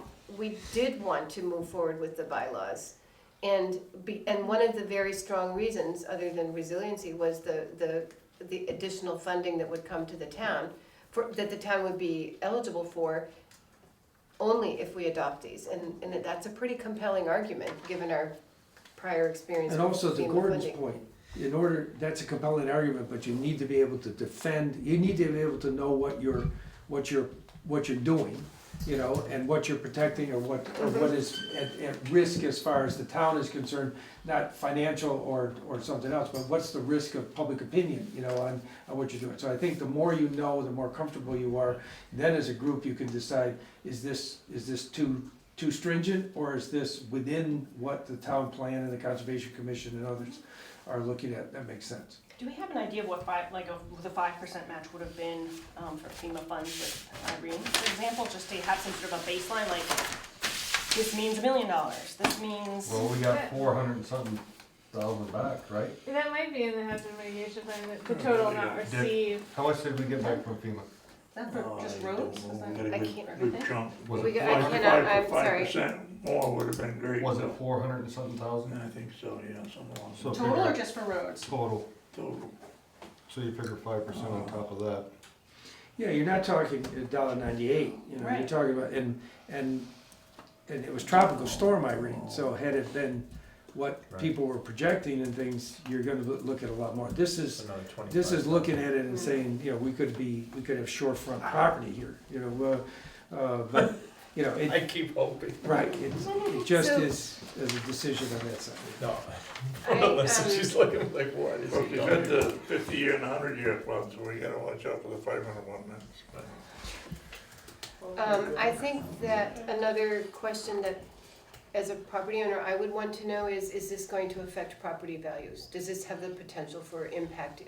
did want to move forward with the bylaws. And one of the very strong reasons, other than resiliency, was the additional funding that would come to the town, that the town would be eligible for only if we adopt these. And that's a pretty compelling argument, given our prior experience And with also to FEMA Gordon's funding. point, in order, that's a compelling argument, but you need to be able to defend, you need to be able to know what you're doing, and what you're protecting or what is at risk as far as the town is concerned, not financial or something else, but what's the risk of public opinion, on what you're doing. So I think the more you know, the more comfortable you are, then as a group you can decide, is this too stringent, or is this within what the town plan and the Conservation Commission and others are looking at? That makes sense. Do we have an idea of what the 5% match would have been for FEMA funds with Irene, for example, just to have some sort of a baseline, like, this means $1 million, this means. Well, we got 400 and something thousand back, right? That might be in the hazard mitigation plan, the total amount received. How much did we get back from FEMA? That for just roads? Was that- I can't Good chunk. Was We it got- I cannot, I'm sorry. 5% more would have been great. Was it 400 and something thousand? I think so, yeah, something along So Total or figure- just for roads? Total, total. so you figure 5% on top of that. Yeah, you're not talking $1.98, you're Right. talking about, and it was tropical storm Irene, so had it been what Right. people were projecting and things, you're gonna look at a lot more. This is another 25. looking at it and saying, we could have shorefront property here, but, it, I keep hoping. right, it just So- is a decision on that side. No. I, She's looking like, what is Well, he you got doing? the 50-year and 100-year club, so we gotta watch out for the 501 minutes. I think that another question that, as a property owner, I would want to know is this going to affect property values? Does this have the potential for a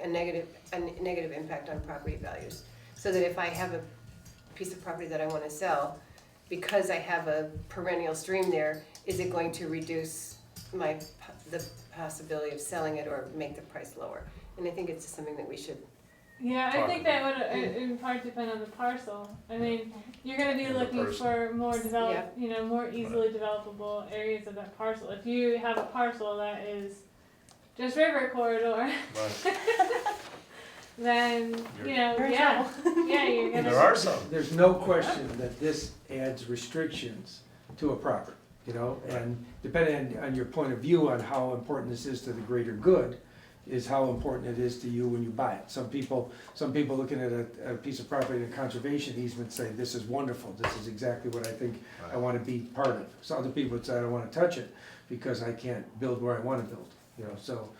negative impact on property values? So that if I have a piece of property that I want to sell, because I have a perennial stream there, is it going to reduce the possibility of selling it or make the price lower? And I think it's something that we should. Yeah, I think that would in part depend on the parcel. I mean, you're gonna be And the looking person. for more more easily developable areas of that parcel. If you have a parcel that is just river corridor, Right. then, you know, You're in yeah, yeah, you're gonna. There are some. There's no question that this adds restrictions to a property, you know, and depending on your point of view on how important this is to the greater good, is how important it is to you when you buy it. Some people looking at a piece of property in a conservation easement say, this is wonderful, this is exactly what I think I wanna be part of. So other people would say, I don't wanna touch it, because I can't build where I wanna build, you know, so.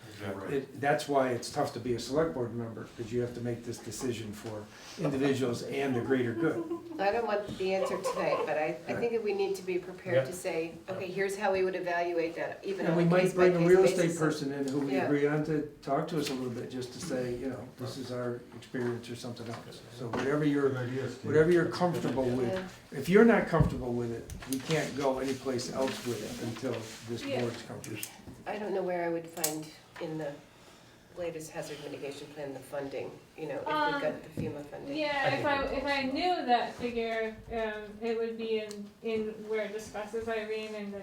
That's why it's tough to be a select board member, because you have to make this decision for individuals and the greater good. I don't want the answer tonight, but I think that we need to be prepared to say, okay, here's how we would evaluate that, even And on we a might case by bring case a real basis. estate person in who we Yeah. agree on to talk to us a little bit, just to say, you know, this is our experience or something else. So whatever you're comfortable with, Yeah. if you're not comfortable with it, we can't go anyplace else with it until this Yeah. board's comfortable. I don't know where I would find in the latest hazard mitigation plan the funding, you know, if we've got the FEMA funding. Yeah, if I knew that figure, it would be in where it discusses Irene in the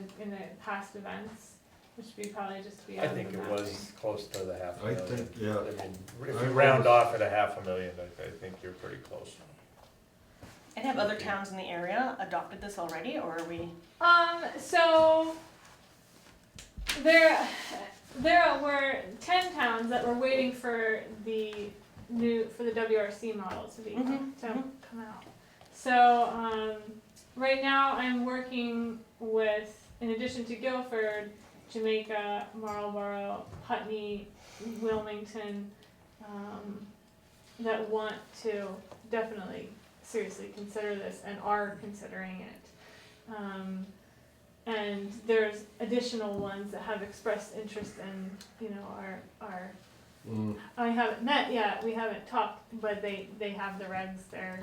past events, which would be probably just I beyond think the it mapping. was close to the half a I million. think, yeah. I mean, if you round off at a $500,000, I think you're pretty close. And have other towns in the area adopted this already, or are we? So there were 10 towns that were waiting for the WRC model to be come out. So right now I'm working with, in addition to Guilford, Jamaica, Marlborough, Putney, Wilmington, that want to definitely seriously consider this and are considering it. And there's additional ones that have expressed interest in, you know, our I haven't met yet, we haven't talked, but they have the regs, they're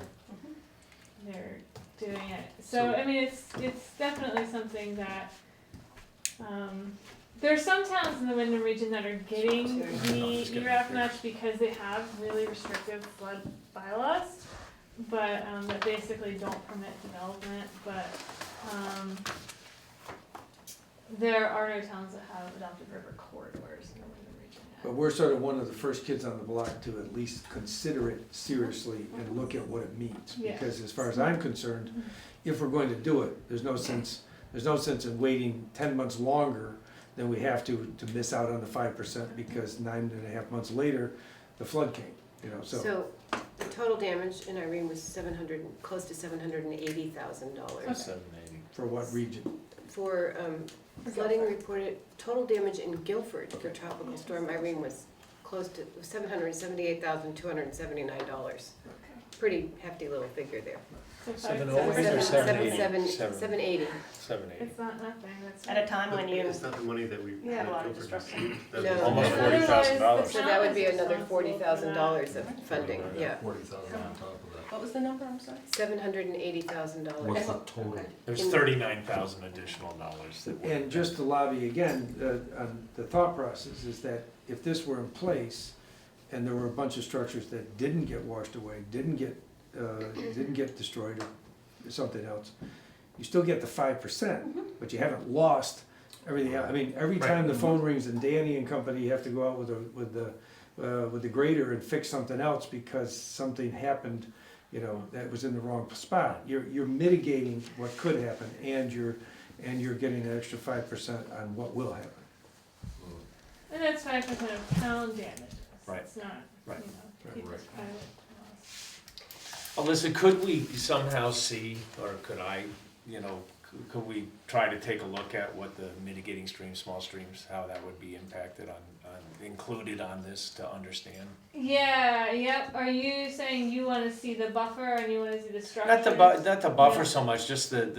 doing it. So, I mean, it's definitely something that, there's some towns in the Wyndham region that are getting the ERAF match because they have really restrictive flood bylaws, but, that basically don't permit development, but, there are no towns that have adopted river corridors in the Wyndham region yet. But we're sort of one of the first kids on the block to at least consider it seriously and look at what it means. Yeah. Because as far as I'm concerned, if we're going to do it, there's no sense in waiting 10 months longer than we have to miss out on the 5%, because 9.5 months later, the flood came, you know, so. So the total damage in Irene was close to $780,000. 780. For what region? For flooding reported, total damage in Guilford for Tropical Storm Irene was close to $778,279. Pretty hefty little figure there. So 708 or 780? 780. 780. It's not nothing, that's. At a time when you Is that the money that we? Yeah. have a lot of destruction. No. Almost Otherwise, $40,000. So that would be another $40,000 of funding, yeah. 40,000 on top of that. What was the number, I'm sorry? $780,000. What's the total? There's 39,000 additional dollars that were. And just to lobby again, the thought process is that if this were in place and there were a bunch of structures that didn't get washed away, didn't get destroyed or something else, you still get the 5%, but you haven't lost everything else. I mean, every time the phone rings and Danny and company have to go out with the grader and fix something else because something happened, you know, that was in the wrong spot. You're mitigating what could happen, and you're getting an extra 5% on what will happen. And that's 5% of town damages. Right. It's not, Right. you know, people's private loss. Alyssa, could we somehow see, or could I, you know, could we try to take a look at what the mitigating streams, small streams, how that would be impacted included on this to understand? Yeah, yep. Are you saying you want to see the buffer and you want to see the structure? Not the buffer Yeah. so much, just if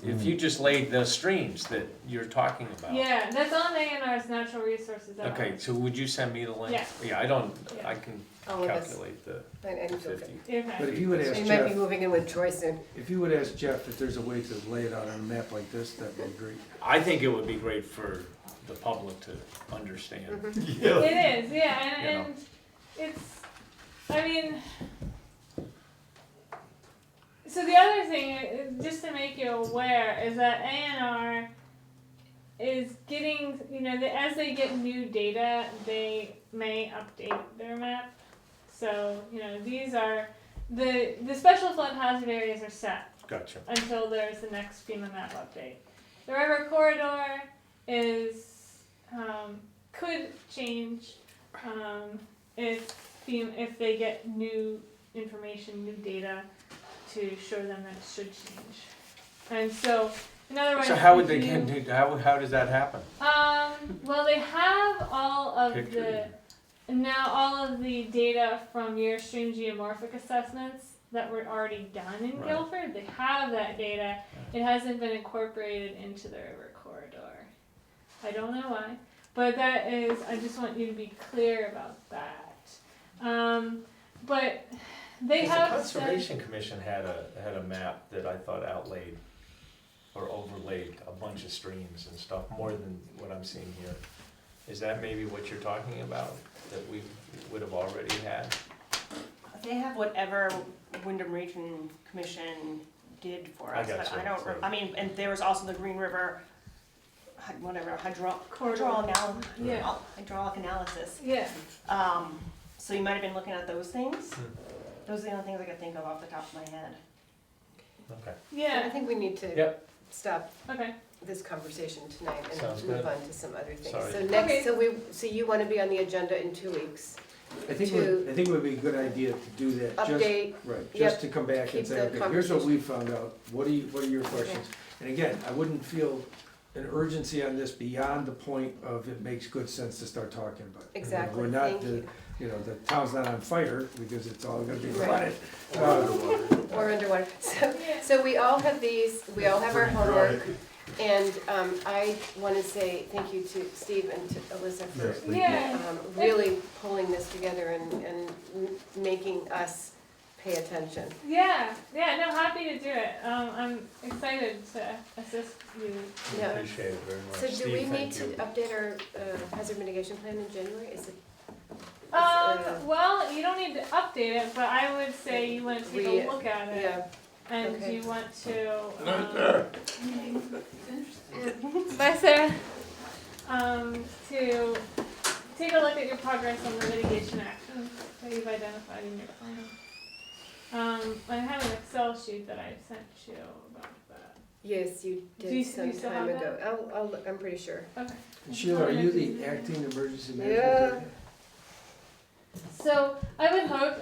you just laid the streams that you're talking about. Yeah, that's on A&R's natural resources. Okay, so would you send me the link? Yeah. Yeah, I don't, Yeah. I can All of us. calculate the I'm joking. 50. Okay. But if you would ask You might be Jeff, moving in with Troy soon. if there's a way to lay it out on a map like this, that'd be great. I think it would be great for the public to understand. It is, yeah, You know. and it's, I mean, so the other thing, just to make you aware, is that A&R is getting, you know, as they get new data, they may update their map. So, these are, the special flood hazard areas are set Gotcha. until there's the next FEMA map update. The river corridor is, could change, if they get new information, new data to show them that it should change. And so, in other words. So how would they get, how does that happen? Well, they have all of Picture. all of the data from your stream geomorphic assessments that were already done in Right. Guilford. They have that data. It hasn't been incorporated into the river corridor. I don't know why, but that is, I just want you to be clear about that. But they Because have the Conservation Commission had a map that I thought outlaid or overlaid a bunch of streams and stuff, more than what I'm seeing here. Is that maybe what you're talking about, that we would have already had? They have whatever Wyndham Region Commission did for us, I but gotcha. I don't, I mean, and there was also the Green River, hydraulic Yeah. analysis. Yeah. So you might have been looking at those things. Hmm. Those are the only things I could think of off the top of my head. Okay. I Yeah. think we need to Yep. stop Okay. this conversation tonight and Sounds move good. on to some other things. Sorry. So Okay. next, so you want to be on the agenda in 2 weeks? I think it would be a good idea to do that, just, Update, right, Yep. just to come back Keep and say, the okay, here's what conversation. we found out, what are your questions? And again, I wouldn't feel an urgency on this beyond the point of it makes good sense to start talking about it. Exactly, We're not, thank you. The town's not on fire, because it's all gonna be Right. flooded. or underwater. So we all have these, we all have our homework. And I want to say thank you to Steve and to Alyssa for Yeah. really pulling this together and making us pay attention. Yeah, no, happy to do it. I'm excited to assist you. Yeah. Appreciate it very much. So do we Steve, need thank to you. update our hazard mitigation plan in January? Is it? Well, you don't need to update it, but I would say you want to take a look at it. Yeah, And okay. you want to, bye Sarah. To take a look at your progress on the mitigation actions that you've identified in your plan. I have an Excel sheet that I sent you about that. yes, you Do did you some still time have ago. I'll look, I'm pretty sure. Okay. And Sheila, are you the acting emergency management Yeah. director? So I would hope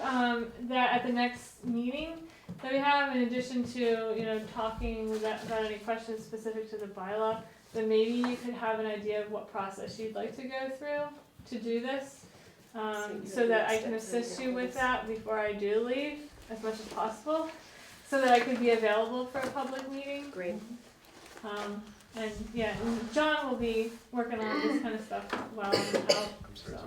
that at the next meeting that we have, in addition to talking about any questions specific to the bylaw, that maybe you could have an idea of what process you'd like to go through to do this, so that I can assist you with that before I do leave as much as possible, so that I could be available for a public meeting. Great. And John will be working on this kind of stuff while I'm out, so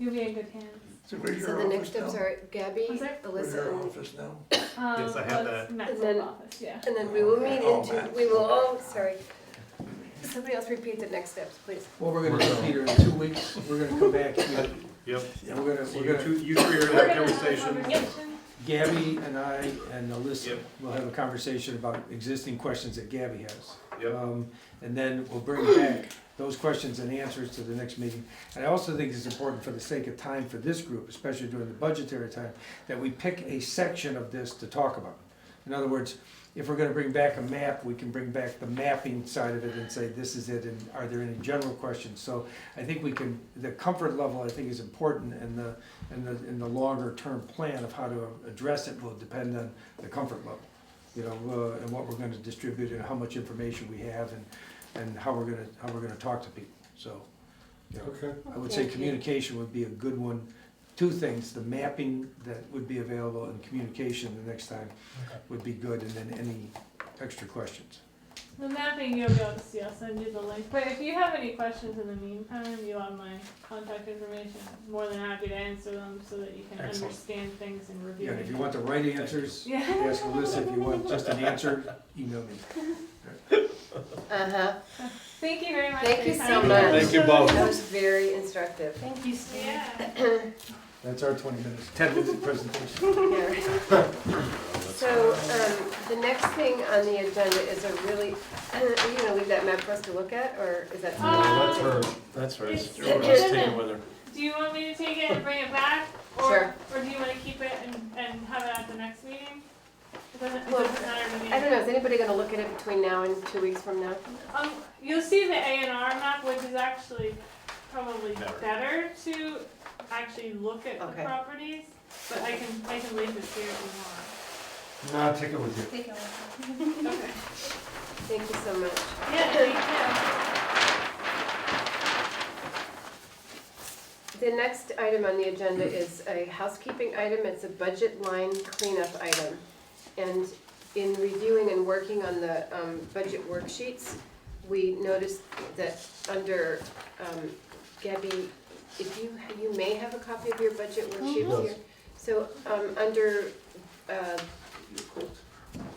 you'll be in good hands. So where's So your the next office steps now? are Gabby, What's that? Where's Alyssa, your and office now? Yes, I have that. Maxwell's And then- office, yeah. and then we will meet Oh, in Matt. we will, sorry. Somebody else repeat the next steps, please. Well, we're gonna do, Peter, in 2 weeks, we're gonna come back here. Yep. And we're gonna, You three are We're in gonna a have a conversation. conversation. Gabby and I and Alyssa Yep. will have a conversation about existing questions that Gabby has. Yep. And then we'll bring back those questions and answers to the next meeting. And I also think it's important, for the sake of time for this group, especially during the budgetary time, that we pick a section of this to talk about. In other words, if we're gonna bring back a map, we can bring back the mapping side of it and say, this is it, and are there any general questions? So I think we can, the comfort level, I think, is important, and the longer term plan of how to address it will depend on the comfort level. And what we're gonna distribute and how much information we have and how we're gonna talk to people. So, Okay. I would say Thank you. communication would be a good one. 2 things, the mapping that would be available and communication the next time would be good, and then any extra questions. The mapping you'll be able to see, I'll send you the link. But if you have any questions in the meantime, you have my contact information. I'm more than happy to answer them so that you can Excellent. understand things and review Yeah, and if it. you want the right answers, Yeah. ask Alyssa. If you want just an answer, email me. Uh-huh. Thank you very much. Thank for you your so time. much. Thank you both. That was very instructive. Thank you, Steve. Yeah. That's our 20 minutes, 10-minute presentation. Yeah. So, the next thing on the agenda is a really, are you gonna leave that map for us to look at, or is that? That's her. That's her. It's- Just take it with her. Do you want me to take it and bring it back? Or, Sure. Or do you want Well, doesn't matter to me. I don't know, is anybody gonna look at it between now and 2 weeks from now? You'll see the A&R map, which is actually probably better to actually look at Okay. the properties, but I can leave this here if No, take it with you. Take it. you want. Okay. Thank you so much. Yeah, you can. The next item on the agenda is a housekeeping item, it's a budget line cleanup item. And in reviewing and working on the budget worksheets, we noticed that under, Gabby, if you may have a copy of your budget worksheet here. So, under,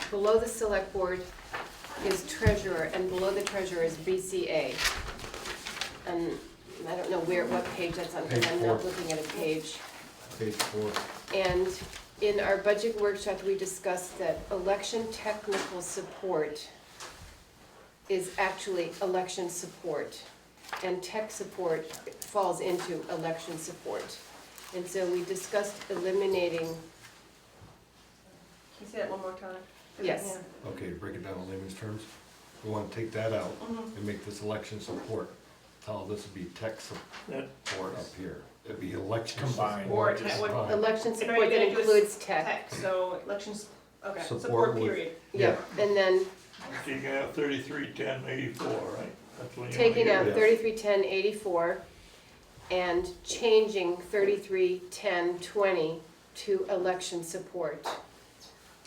below the select board is treasurer, and below the treasurer is BCA. And I don't know what page that's on, because Page I'm not 4. looking at a page. Page 4. And in our budget workshop, we discussed that election technical support is actually election support. And tech support falls into election support. And so we discussed eliminating, Can you say that one more time? yes, Okay, break it down in layman's terms. We want to take that out Mhm. and make this election support. Tell this would be tech support up here. It'd be election Combined. support. Or tech, what- election And are support you that gonna do includes tech. Tech, so elections, okay, Support support with- period. Yep, and then Taking out 331084, right? That's what you taking wanna out do. 331084 and changing 331020 to election support,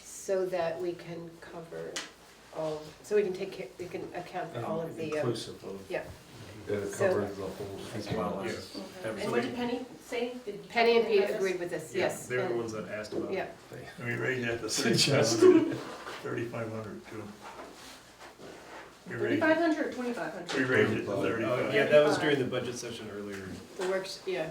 so that we can cover all, so we can we can account for all of the, Inclusive of. yeah. It So- covers the whole. As well as And what did Penny say? Did Penny and Pete have this? agreed with this, yes. They're the and- ones that asked about it. Yeah, And we raised that to Suggest. 3,500 too. We raised, 3,500 or 2,500? we raised it to Oh, 35. Yeah, that was during the budget session earlier. the works, yeah.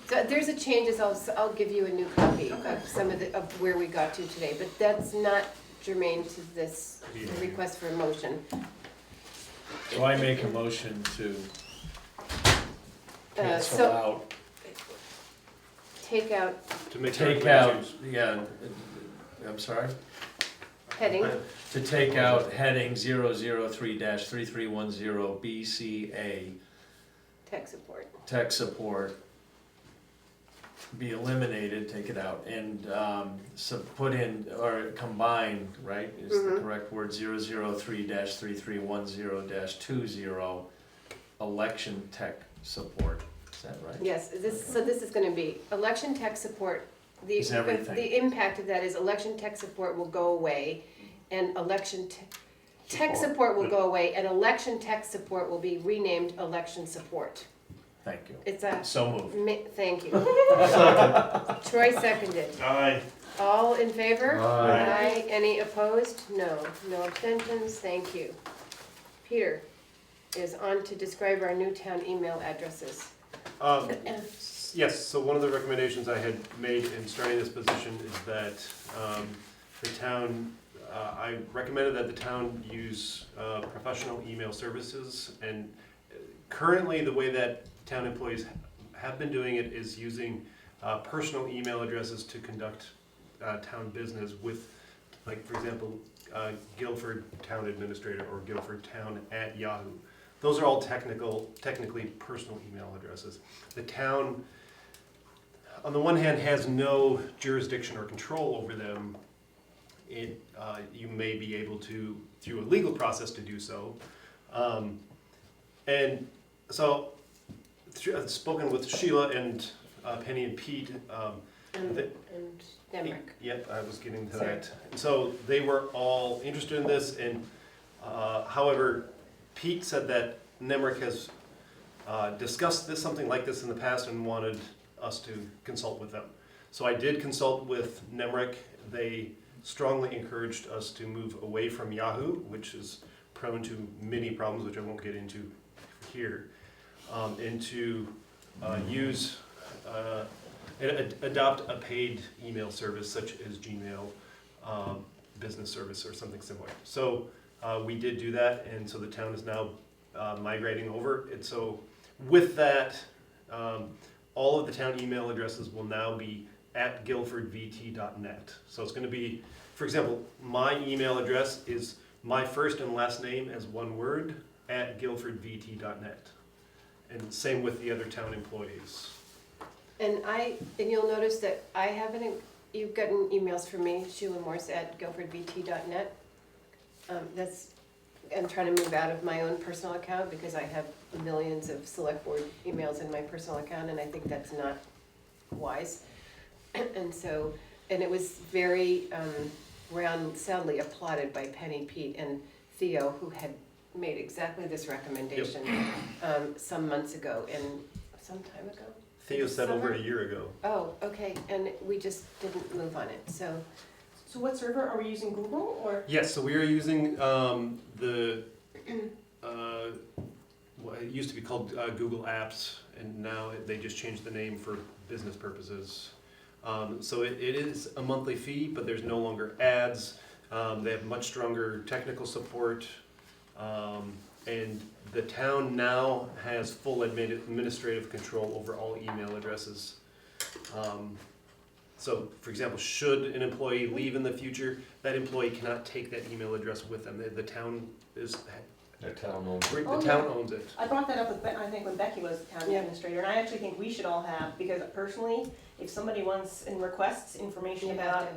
So there's a changes, I'll give you a new copy Okay. of some of where we got to today, but that's not germane to this request for a motion. So I make a motion to cancel So out, take out To make take out, recommendations. yeah, I'm sorry? heading, To take out heading 003-3310 BCA, tech support. tech support, be eliminated, take it out, and so put in, or combine, right, is the Mhm. correct word, 003-3310-20, election tech support, is that right? Yes, so this is gonna be election tech support. Is everything. The impact of that is election tech support will go away, and tech support will go away, and election tech support will be renamed election support. Thank you. It's a, So moved. thank you. Troy seconded. Aye. All in favor? Aye. Any opposed? No. No abstentions? Thank you. Peter is on to describe our new town email addresses. Yes, so one of the recommendations I had made in starting this position is that the town, I recommended that the town use professional email services. And currently, the way that town employees have been doing it is using personal email addresses to conduct town business with, like, for example, Guilford Town Administrator or Guilford Town at Yahoo. Those are all technically personal email addresses. The town, on the one hand, has no jurisdiction or control over them. You may be able to, through a legal process, to do so. And so, I've spoken with Sheila and Penny and Pete. And the- Nemrick. Yep, I was getting to Sorry. that. So they were all interested in this, and however, Pete said that Nemrick has discussed something like this in the past and wanted us to consult with them. So I did consult with Nemrick. They strongly encouraged us to move away from Yahoo, which is prone to many problems, which I won't get into here, and to use adopt a paid email service such as Gmail, business service, or something similar. So we did do that, and so the town is now migrating over. And so with that, all of the town email addresses will now be @guilfordvt.net. So it's gonna be, for example, my email address is my first and last name as one word, @guilfordvt.net. And same with the other town employees. And you'll notice that I haven't, you've gotten emails from me, SheilaMorse@guilfordvt.net. I'm trying to move out of my own personal account because I have millions of select board emails in my personal account, and I think that's not wise. And it was very sadly applauded by Penny, Pete, and Theo, who had made exactly this recommendation some months ago, some time ago. Theo said over a year ago. Oh, okay, and we just didn't move on it, so. So what server, are we using Google or? Yes, so we are using what it used to be called Google Apps, and now they just changed the name for business purposes. So it is a monthly fee, but there's no longer ads. They have much stronger technical support. And the town now has full administrative control over all email addresses. So, for example, should an employee leave in the future, that employee cannot take that email address with them. The town is. The town owns it. Oh, The town owns it. I brought that up with, I think when Becky was town administrator, and I actually think we should all have, because personally, if somebody wants and requests information about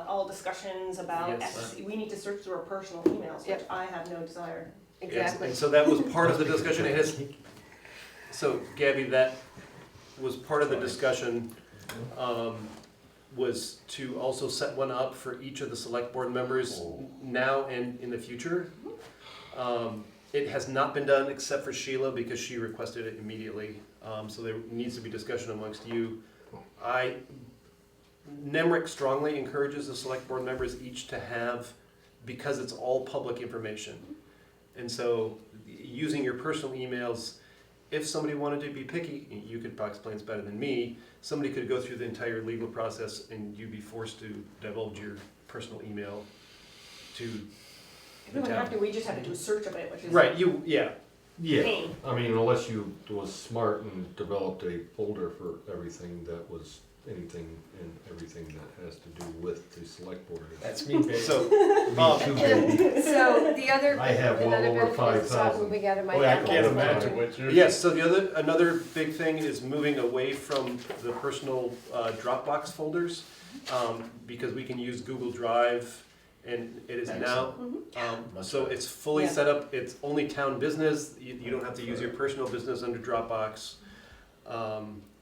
all discussions about Yes. X, we need to search through our personal emails, which I have no desire. Exactly. And so that was part of the discussion. So Gabby, that was part of the discussion, was to also set one up for each of the select board members now and in the future. It has not been done except for Sheila because she requested it immediately. So there needs to be discussion amongst you. NEMRIC strongly encourages the select board members each to have, because it's all public information. And so using your personal emails, if somebody wanted to be picky, you could probably explain this better than me, somebody could go through the entire legal process and you'd be forced to divulge your personal email to We wouldn't have to, we just have to do a search of it, which is. Right, Yeah, Pain. I mean, unless you was smart and developed a folder for everything that was anything and everything that has to do with the select board. That's me, baby. So, Me too, baby. So the other, I have well another over benefit is stop 5,000. moving out of my. Boy, I can't account. imagine what you're. yes, so another big thing is moving away from the personal Dropbox folders, because we can use Google Drive, and it is now, so it's fully set up, it's only town business, you don't have to use your personal business under Dropbox.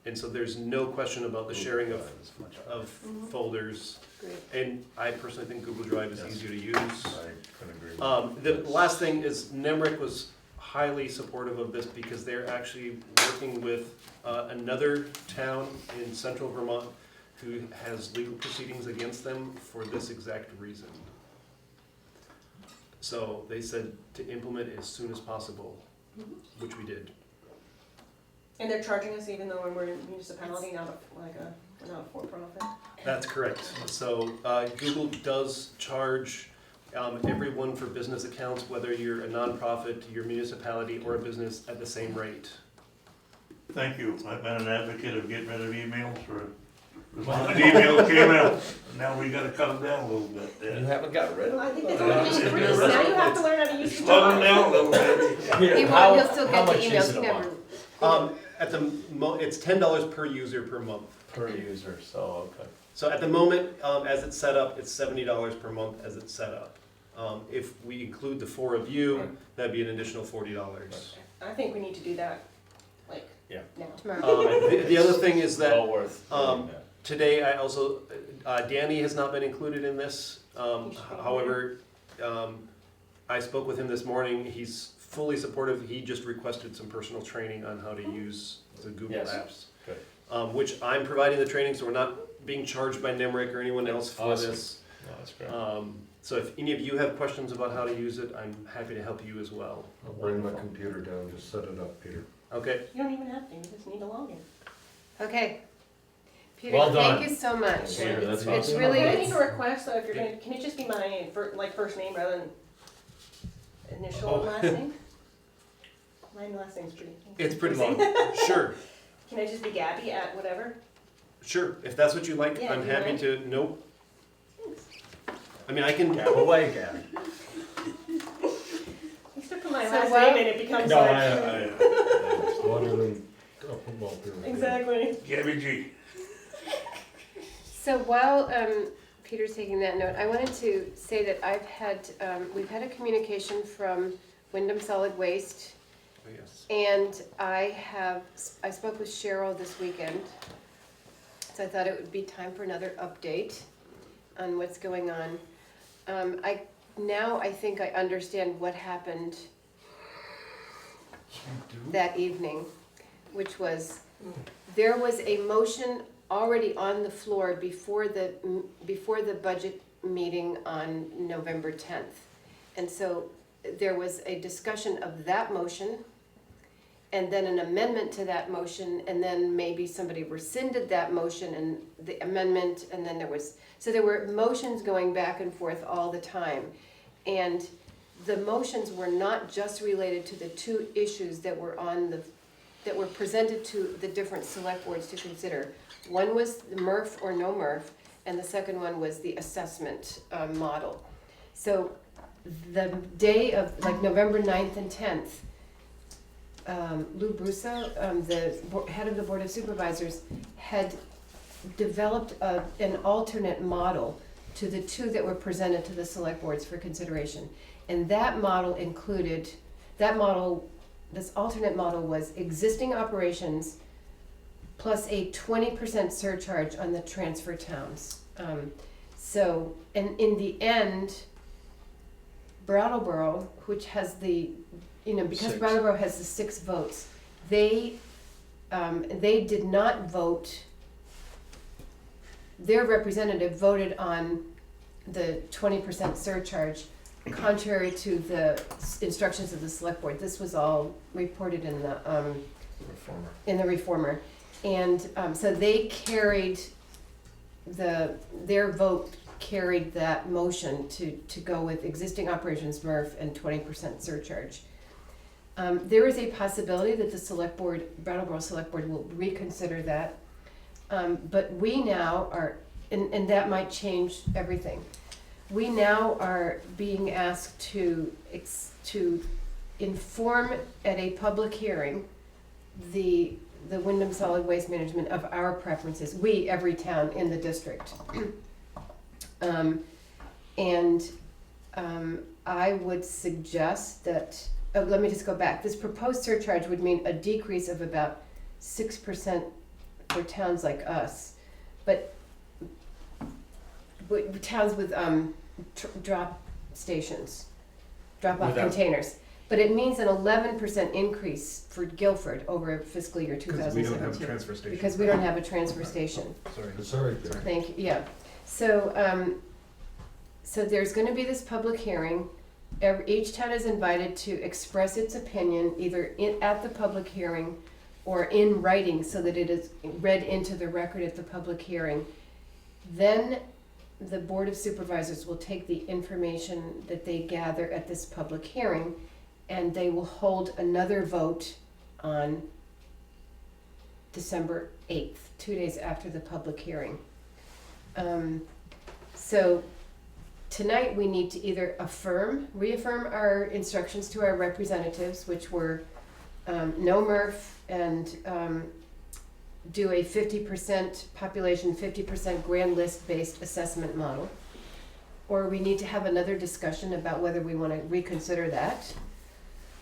And so there's no question about the sharing of folders. Great. And I personally think Google Drive is easier to use. I couldn't agree with The last thing is NEMRIC was highly supportive of this because they're actually working with another town in central Vermont who has legal proceedings against them for this exact reason. So they said to implement as soon as possible, which we did. And they're charging us even though we're a municipality, we're not a for-profit? That's correct. So Google does charge everyone for business accounts, whether you're a nonprofit, your municipality, or a business at the same rate. Thank you. I've been an advocate of getting rid of emails for as long as emails came out. Now we gotta cut them down a little bit. You haven't got rid Well, of I it? think it's only increased, now you have to learn how to use the Slow them doc. down a little bit. He'll still How get the much is emails, it a never. month? At the it's $10 per user per month. Per user, so, okay. So at the moment, as it's set up, it's $70 per month as it's set up. If we include the 4 of you, that'd be an additional $40. I think we need to do that, like, Yeah. now. Tomorrow. The other thing is that Well worth doing that. today I also, Danny has not been included in this. However, I spoke with him this morning. He's fully supportive. He just requested some personal training on how to use the Google Yes. Apps. Good. Which I'm providing the training, so we're not being charged by NEMRIC or anyone else for Awesome. this. No, that's great. So if any of you have questions about how to use it, I'm happy to help you as well. I'll bring my computer down, just set it up, Peter. Okay? You don't even have to, you just need a login. Okay. Peter, Well done. thank you so much. Peter, that's It's awesome. really, Can I make it's, a request, though, if you're gonna, can it just be my, first name rather than initial and last name? My last name's pretty. It's pretty long. Sure. Can I just be Gabby at whatever? Sure, if that's what you like, Yeah, I'm you happy mind? to, nope. I mean, I can gab away, Gabby. You still put my So last while- name and it becomes No, like. I, Water than a football field. Exactly. Gabby G. So while Peter's taking that note, I wanted to say that we've had a communication from Wyndham Solid Waste, Oh, yes. and I spoke with Cheryl this weekend, so I thought it would be time for another update on what's going on. I think I understand what happened that evening, which was, there was a motion already on the floor before the budget meeting on November 10th. And so there was a discussion of that motion, and then an amendment to that motion, and then maybe somebody rescinded that motion and the amendment, and then there were motions going back and forth all the time. And the motions were not just related to the two issues that were presented to the different select boards to consider. One was the MRF or no MRF, and the second one was the assessment model. So the day of, like, November 9th and 10th, Lou Brusso, the head of the Board of Supervisors, had developed an alternate model to the two that were presented to the select boards for consideration. And that model included, this alternate model was existing operations plus a 20% surcharge on the transfer towns. So, and in the end, Brattleboro, which has because 6. Brattleboro has the 6 votes, they did not vote. Their representative voted on the 20% surcharge, contrary to the instructions of the select board. This was all reported in the Reformer. And so they carried their vote carried that motion to go with existing operations MRF and 20% surcharge. There is a possibility that the Brattleboro Select Board will reconsider that. But we now are, and that might change everything. We now are being asked to inform at a public hearing the Wyndham Solid Waste Management of our preferences. Every town in the district. I would suggest that, let me just go back. This proposed surcharge would mean a decrease of about 6% for towns like us. But towns with drop stations, drop-off containers. But it means an 11% increase for Guilford over fiscal year 2017. Because we don't have a transfer station. Because we don't have a transfer station. Sorry. Thank you, yeah. So, so there's gonna be this public hearing. Each town is invited to express its opinion, either at the public hearing or in writing, so that it is read into the record at the public hearing. Then the Board of Supervisors will take the information that they gather at this public hearing, and they will hold another vote on December 8th, 2 days after the public hearing. So tonight we need to either reaffirm our instructions to our representatives, which were no MRF and do a 50% population, 50% grand list based assessment model. Or we need to have another discussion about whether we want to reconsider that.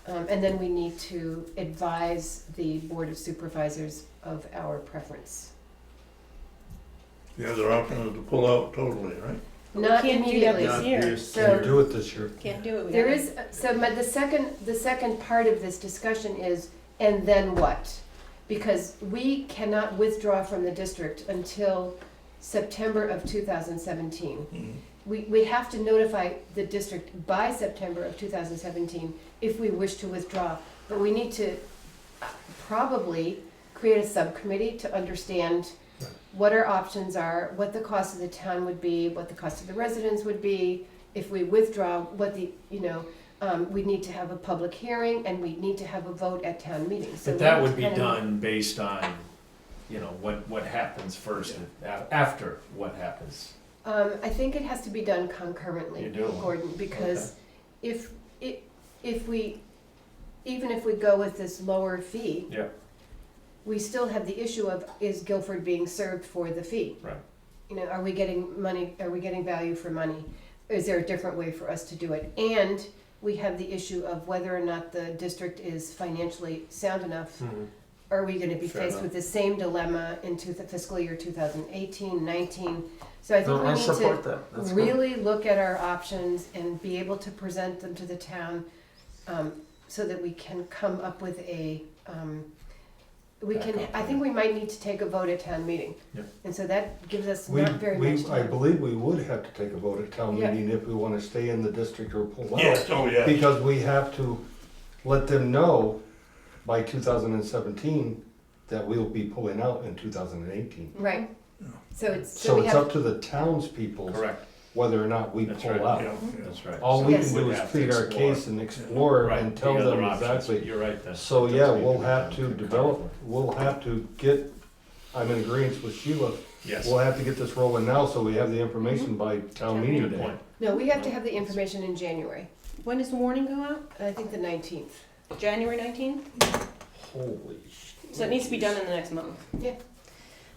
And then we need to advise the Board of Supervisors of our preference. The other option is to pull out totally, right? Not Can't do that immediately. this year. So Do it this year. Can't do it. there is, the second part of this discussion is, and then what? Because we cannot withdraw from the district until September of 2017. We have to notify the district by September of 2017 if we wish to withdraw. But we need to probably create a subcommittee to understand what our options are, what the cost of the town would be, what the cost of the residents would be. If we withdraw, we need to have a public hearing and we need to have a vote at town meeting. So But that we would be kind of- done based on you know, what happens first, after what happens. I think it has to be done concurrently, You do? Gordon, because if we, even if we go with this lower fee, Yeah. we still have the issue of, is Guilford being served for the fee? Right. You know, are we getting money, are we getting value for money? Is there a different way for us to do it? And we have the issue of whether or not the district is financially sound enough. Are we gonna be Fair faced enough. with the same dilemma into the fiscal year 2018, 19? So I think No, we I need support to that. That's good. really look at our options and be able to present them to the town, so that we can come up with a, I think we might need to take a vote at town meeting. Yeah. And so that gives us We, not very much I time. believe we would have to take a vote at town Yeah. meeting if we wanna stay in the district or pull out. Yes, oh, yeah. Because we have to let them know by 2017 that we'll be pulling out in 2018. Right. So it's, So we it's have, up to the townspeople Correct. whether or not we That's pull right. out. That's right. All we Yes. can do We'd is have to plead our explore. case and explore Right, and the tell other them options. exactly. You're right, then. So It yeah, does need we'll to be have done to concurrently. develop, we'll have to get, I'm in agreement with Sheila. Yes. We'll have to get this rolling now so we have the information by town meeting Good day. point. no, we have to have the information in January. When does the warning go out? I think the 19th. January 19th? Holy. So it needs to be done in the next month. Yeah.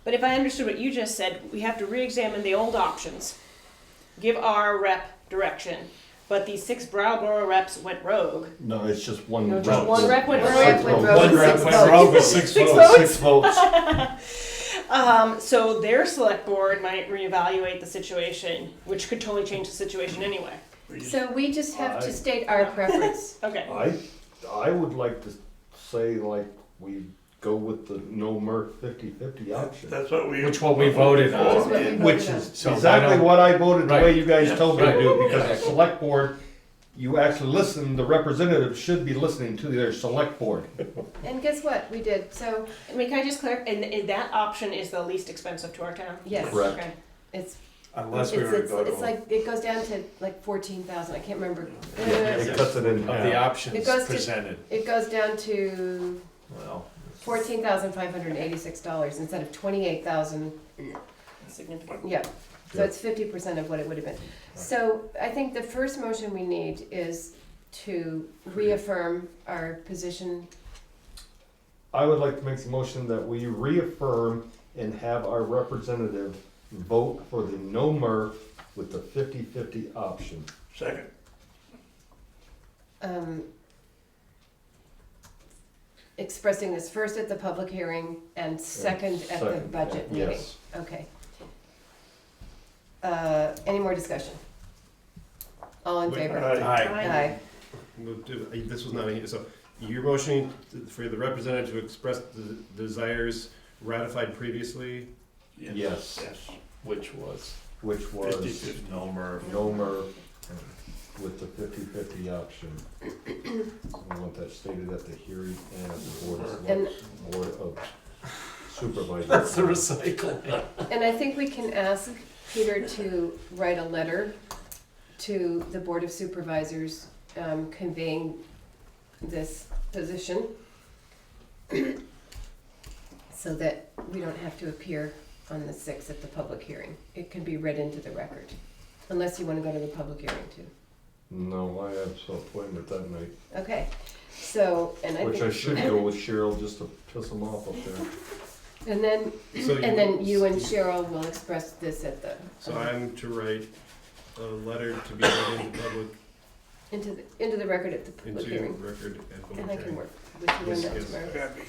But if I understood what you just said, we have to re-examine the old options, give our rep direction, but these 6 Brattleboro reps went rogue. No, it's just one. No, just one rep went rogue. Six Went votes. rogue. One rep went rogue with 6 votes. 6 votes. So their select board might reevaluate the situation, which could totally change the situation anyway. So we just have to state our preference. Okay. I would like to say like we go with the no Merc 50/50 option. That's what we. Which what we voted That's on. what we voted Which on. is So why exactly don't- what I voted, the way Right. you guys told me to Right. do, because the select board, you actually listen, the representatives should be listening to their select board. And guess what? We did. So, I mean, can I just clarify, and that option is the least expensive to our town? yes. Correct. Okay. It's, Unless we were to go to. it's like, it goes down to like 14,000. I can't remember. It cuts it in Of the half. options It goes to- presented, It goes down to well, $14,586 instead of 28,000. Significant. Yeah, so it's 50% of what it would have been. So I think the first motion we need is to reaffirm our position. I would like to make the motion that we reaffirm and have our representative vote for the no Merc with the 50/50 option. Second. Expressing this first at the public hearing and second at the Second, budget yeah, meeting. yes. Okay. Any more discussion? All in favor? Aye. This was not a, so you're motioning for the representative to express the desires ratified previously? Yes. Yes. which was, Which was 50/50. no Merv. no Merc with the 50/50 option. I want that stated at the hearing and at the board of supervisors. That's the recycling. And I think we can ask Peter to write a letter to the Board of Supervisors conveying this position so that we don't have to appear on the 6th at the public hearing. It can be read into the record, unless you want to go to the public hearing too. No, I have some appointment that night, Okay, so, and I which I think, should go with Cheryl just to piss them off up there. and then you and Cheryl will express this at the, So I'm to write a letter to be read into public, into the record at the public into hearing. record at public And I can hearing. work with you on Yes, that yes. tomorrow. Gabby,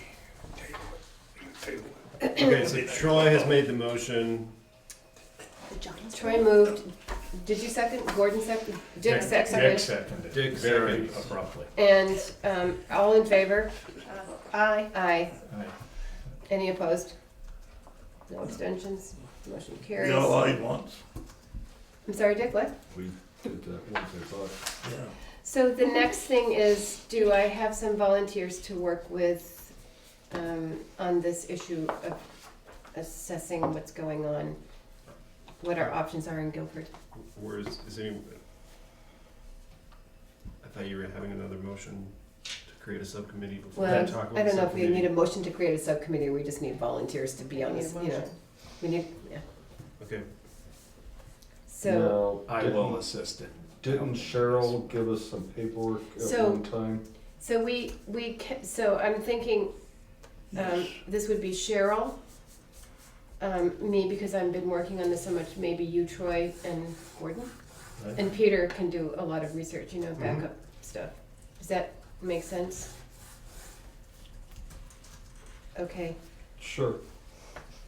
table it. Okay, so Troy has made the motion. Troy moved. Did you second? Gordon seconded? Dick seconded. Dick seconded. Dick Very seconded. abruptly. And all in favor? Aye. Aye. Aye. Any opposed? No abstentions? Motion carries. We all lied once. I'm sorry, Dick, what? We did that once, I thought. Yeah. So the next thing is, do I have some volunteers to work with on this issue of assessing what's going on, what our options are in Guilford? Where is any, I thought you were having another motion to create a subcommittee before Well, we talk about I don't know if we subcommittee? need a motion to create a subcommittee, or we just need volunteers to be on this, you know. We need, yeah. Okay. So, Now, I will assist it. didn't Cheryl give us some paperwork at So- one time? so so I'm thinking, this would be Cheryl, me, because I've been working on this so much, maybe you, Troy, and Gordon. Right. And Peter can do a lot of research, you know, backup stuff. Does that make sense? Okay, Sure.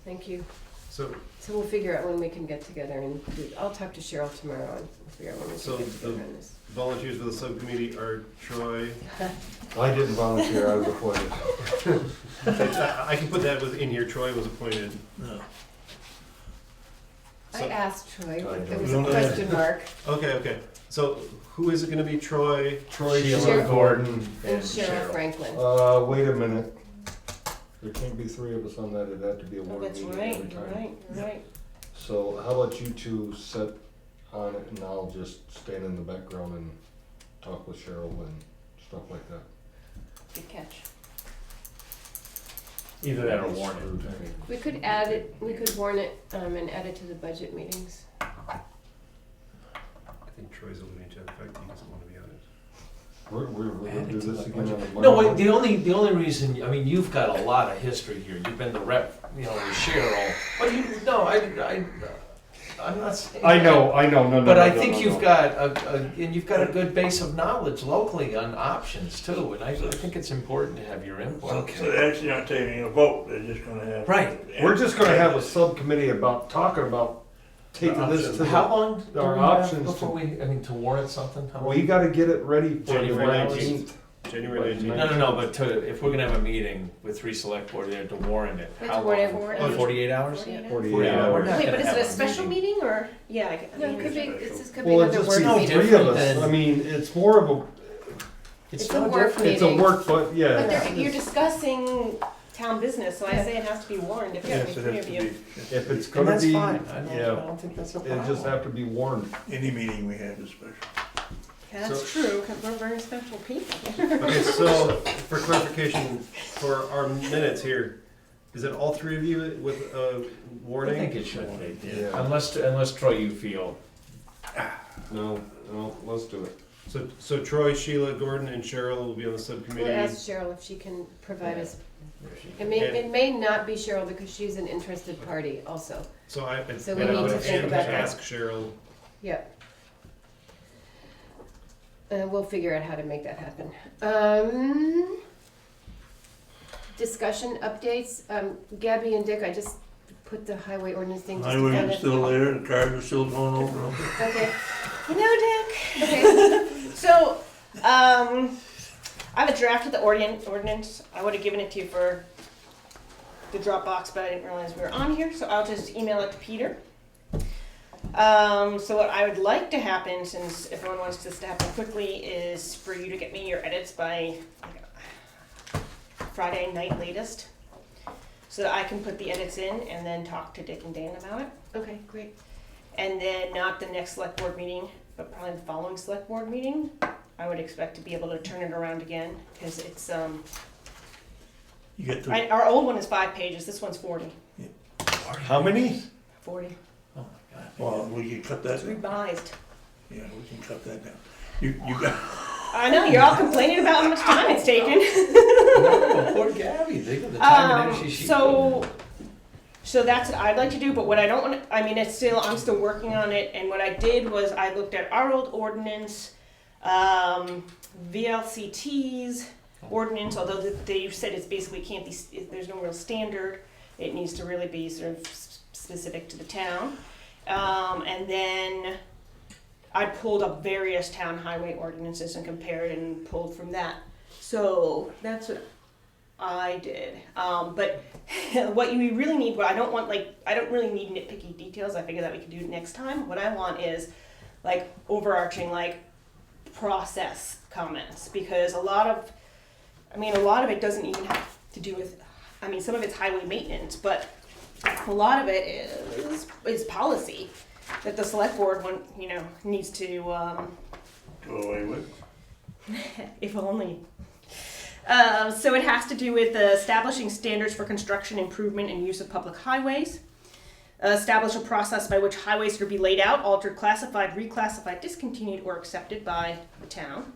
thank you. So, So we'll figure out when we can get together and do, I'll talk to Cheryl tomorrow and figure out when we So can get together on this. volunteers for the subcommittee are Troy. I didn't volunteer, I was appointed. I can put that in here, Troy was appointed. No. I asked Troy, I there don't was a know. question mark, Okay. So who is it gonna be? Troy? Sheila Sheila Gordon, Gordon, and Cheryl Franklin. wait a minute. There can't be three of us on that, it'd have to be a Oh, board that's meeting right, every you're time. right, you're right. So how about you two sit on it and I'll just stand in the background and talk with Cheryl and stuff like that. Good catch. Either that or warn it. We could add it, we could warn it, and add it to the budget meetings. I think Troy's alluding to the fact that he doesn't wanna be on it. We're gonna do this again on the budget. No, wait, the only reason, I mean, you've got a lot of history here, you've been the rep, you know, with Cheryl, but I'm not saying. I know, no. But I think you've got and you've got a good base of knowledge locally on options too, and I think it's important to have your input. So they actually aren't taking a vote, they're just gonna have. Right. We're just gonna have a subcommittee about, talking about taking this to How the, long do our we have options before to warrant something? How long? we gotta get it ready for the January 19th. January 19th. No, but if we're gonna have a meeting with 3 select board there to warrant it, We have how to warn it long? 48 48 hours? 48 Yeah, we're hours. not Wait, gonna but is have it a special meeting or, yeah, I No, it could be, this could be Well, another it's work just no the meeting. three of different us, than- I mean, it's more of a, It's no a work different. it's a meeting. work, but yeah. But you're discussing town business, so I say it has to be warned if Yes, there's it three has of to you. be, If it's And gonna that's be, fine, I yeah, don't think that's a it problem. just have to be warned. any meeting we have is special. That's true, because we're very special people. Okay, so for clarification, for our minutes here, is it all three of you with I warning? think it should be, Yeah. unless Troy, you feel. No, let's do it. So Troy, Sheila, Gordon, and Cheryl will be on the We'll subcommittee. ask Cheryl if she can provide us. It may not be Cheryl because she's an interested party also. So I, So and we I need would to think about that. ask Cheryl. Yep. We'll figure out how to make that happen. Discussion updates, Gabby and Dick, I just put the highway ordinance thing just to Highway kind is of. still there, the cars are still going over them. Okay, You know, Dick. okay. So, I have a draft of the ordinance. I would have given it to you for the Dropbox, but I didn't realize we were on here, so I'll just email it to Peter. So what I would like to happen, since everyone wants this to happen quickly, is for you to get me your edits by Friday night latest, so that I can put the edits in and then talk to Dick and Dan about it. Okay, great. And then not the next select board meeting, but probably the following select board meeting, I would expect to be able to turn it around again, because it's, You get the, our old one is 5 pages, this one's 40. How many? 40. Oh my God. well, we can cut that It's down. revised. Yeah, we can cut that down. You got, I know, you're all complaining about how much time it's taken. No, poor Gabby, think of the time and energy she put in. So that's what I'd like to do, but what I don't want to, I mean, I'm still working on it, and what I did was I looked at our old ordinance, VLCT's ordinance, although they said it's basically can't be, there's no real standard, it needs to really be sort of specific to the town. And then I pulled up various town highway ordinances and compared and pulled from that. So that's what I did. But what you really need, what I don't want, I don't really need nitpicky details. I figure that we can do it next time. What I want is overarching, process comments, because a lot of it doesn't even have to do with, some of it's highway maintenance, but a lot of it is policy that the select board needs to go away with. if only. So it has to do with establishing standards for construction, improvement, and use of public highways. Establish a process by which highways are to be laid out, altered, classified, reclassified, discontinued, or accepted by the town.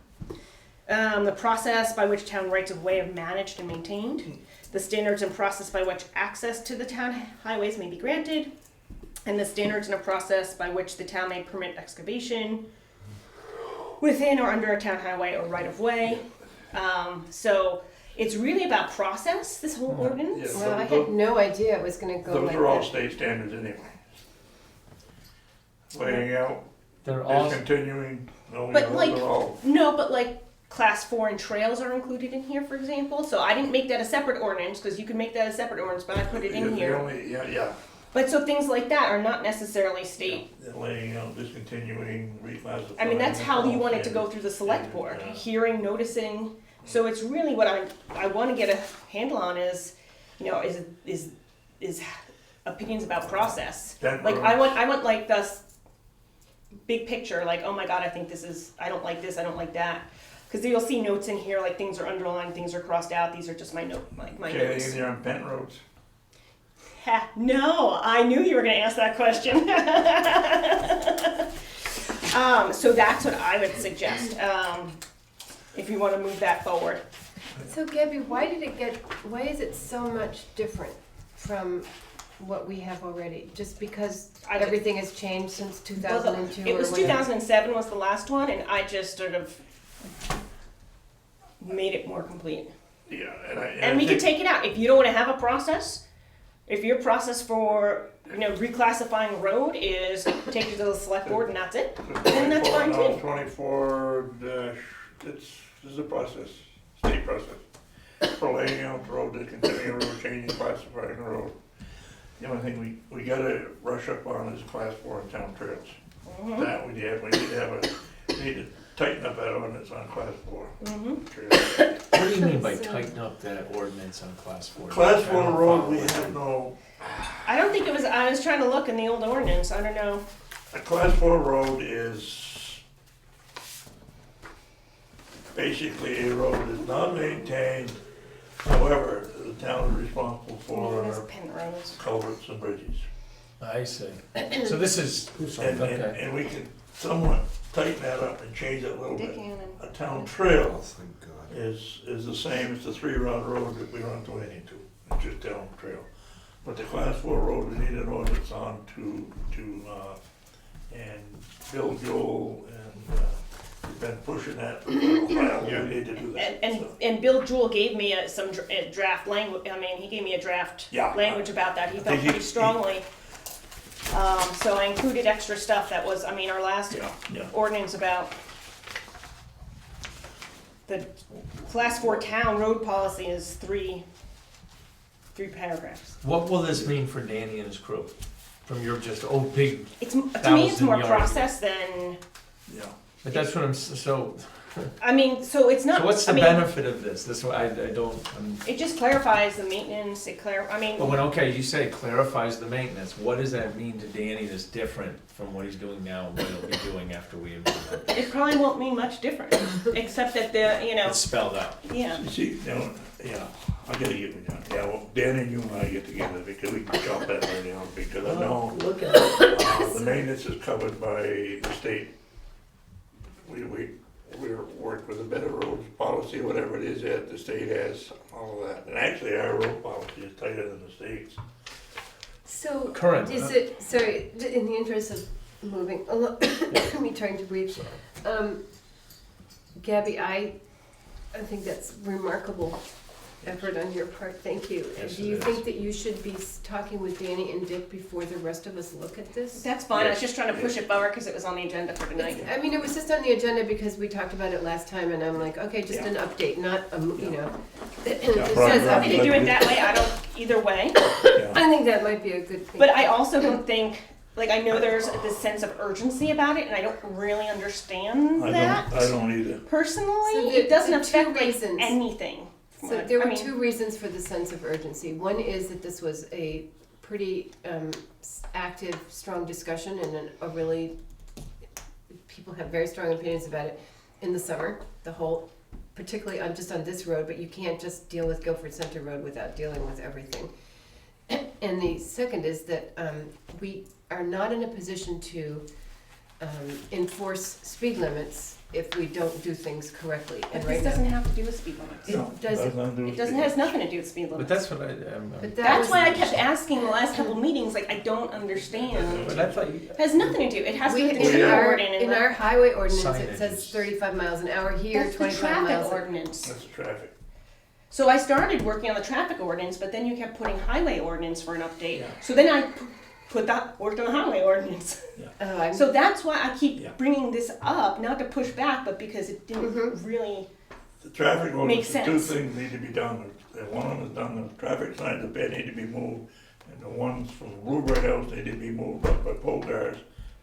The process by which town rights of way are managed and maintained. The standards and process by which access to the town highways may be granted. And the standards and a process by which the town may permit excavation within or under a town highway or right of way. So it's really about process, this whole ordinance. Well, I had no idea it was gonna go like Those are all that. state standards anyway. Laying out, They're all, discontinuing, no, But those like, are all. no, but like class 4 and trails are included in here, for example. So I didn't make that a separate ordinance, because you can make that a separate ordinance, but I put it in here. Yeah, But so things like that are not necessarily state. laying out, discontinuing, reclassifying. I mean, that's how you want it to go through the select board, hearing, noticing. So it's really what I want to get a handle on is, you know, is opinions about process. Like I want like this big picture, like, oh my God, I think I don't like this, I don't like that. Because you'll see notes in here, like things are underlined, things are crossed out, these are just my notes. Okay, they're on Bent roads. Ha, no, I knew you were going to ask that question. So that's what I would suggest, if you want to move that forward. So Gabby, why is it so much different from what we have already? Just because everything has changed since 2002 It was or whatever? 2007 was the last one, and I just sort of made it more complete. Yeah, and we could take it out. If you don't want to have a process, if your process for, you know, reclassifying a road is take it to the select board and that's it, then that's fine too. 24 dash, this is a process, state process. For laying out the road, discontinuing a road, changing, classifying a road. The only thing we gotta rush up on is class 4 and town trails. That we need to tighten up that ordinance on class 4. what do you mean by tighten up that ordinance on class 4? Class 4 road, we have no, I don't think it was, I was trying to look in the old ordinance, I don't know. a class 4 road is basically a road that's not maintained. However, the town is responsible for culverts and bridges. I see. So this is, And we can somewhat tighten that up and change it a little bit. A town trail is the same as the 3-route road that we run to anything to. It's just town trail. But the class 4 road, we need an ordinance on and Bill Joel and we've been pushing that for a while. We need to do that. And Bill Jewell gave me some draft language. I mean, he gave me a draft language about that. He felt pretty strongly. So I included extra stuff that was, I mean, our last ordinance about the class 4 town road policy is three paragraphs. what will this mean for Danny and his crew? From your just, big To me, it's more 1,000-yard process than. Yeah. But that's what so. I mean, so it's not. So what's the I mean, benefit of this? This I don't. It just clarifies the maintenance. I mean. But you say clarifies the maintenance. What does that mean to Danny that's different from what he's doing now and what he'll be doing after we implement it? It probably won't mean much different, except that It's spelled out. Yeah. You see, I gotta get with you. Yeah, well, Dan and you and I get together because we can chop that right down because I know the maintenance is covered by the state. We work with a better roads policy, whatever it is that the state has, all of that. And actually, our road policy is tighter than the state's. So, Current, is it, sorry, in the interest of moving, me trying to breathe. Gabby, I think that's remarkable effort on your part, thank you. Yes, Do you it think is. that you should be talking with Danny and Dick before the rest of us look at this? That's fine. I was just trying to push it forward because it was on the agenda for tonight. I mean, it was just on the agenda because we talked about it last time, and I'm like, okay, just an update, not, you know. It says If you do update. it that way, I don't, either way. I think that might be a good thing. But I also don't think, like, I know there's this sense of urgency about it, and I don't really understand that. I don't either. personally. So It doesn't the two affect like, reasons. anything. So there were two reasons for the sense of urgency. One is that this was a pretty active, strong discussion and a really, people have very strong opinions about it in the summer. The whole particularly just on this road, but you can't just deal with Guilford Center Road without dealing with everything. And the second is that we are not in a position to enforce speed limits if we don't do things correctly. But And this right doesn't now, have to do with speed limits. it doesn't. It doesn't, has nothing to do with speed But limits. that's what But that That's was- why I kept asking the last couple of meetings, like, I don't understand. But I thought It has nothing to do, it has to do with the In tree our, warden and in the, our highway ordinance, Signage it says is- 35 miles an hour here, that's the 25 traffic miles. ordinance. That's traffic. So I started working on the traffic ordinance, but then you kept putting highway ordinance for an update. Yeah. So then I worked on the highway ordinance. Oh, I'm, So that's why I keep Yeah. bringing this up, not to push back, but because it didn't really, The traffic ordinance, Makes the two sense. things need to be done. One of them is done, the traffic signs up there need to be moved, and the ones from the Bluebird House need to be moved up by pole cars.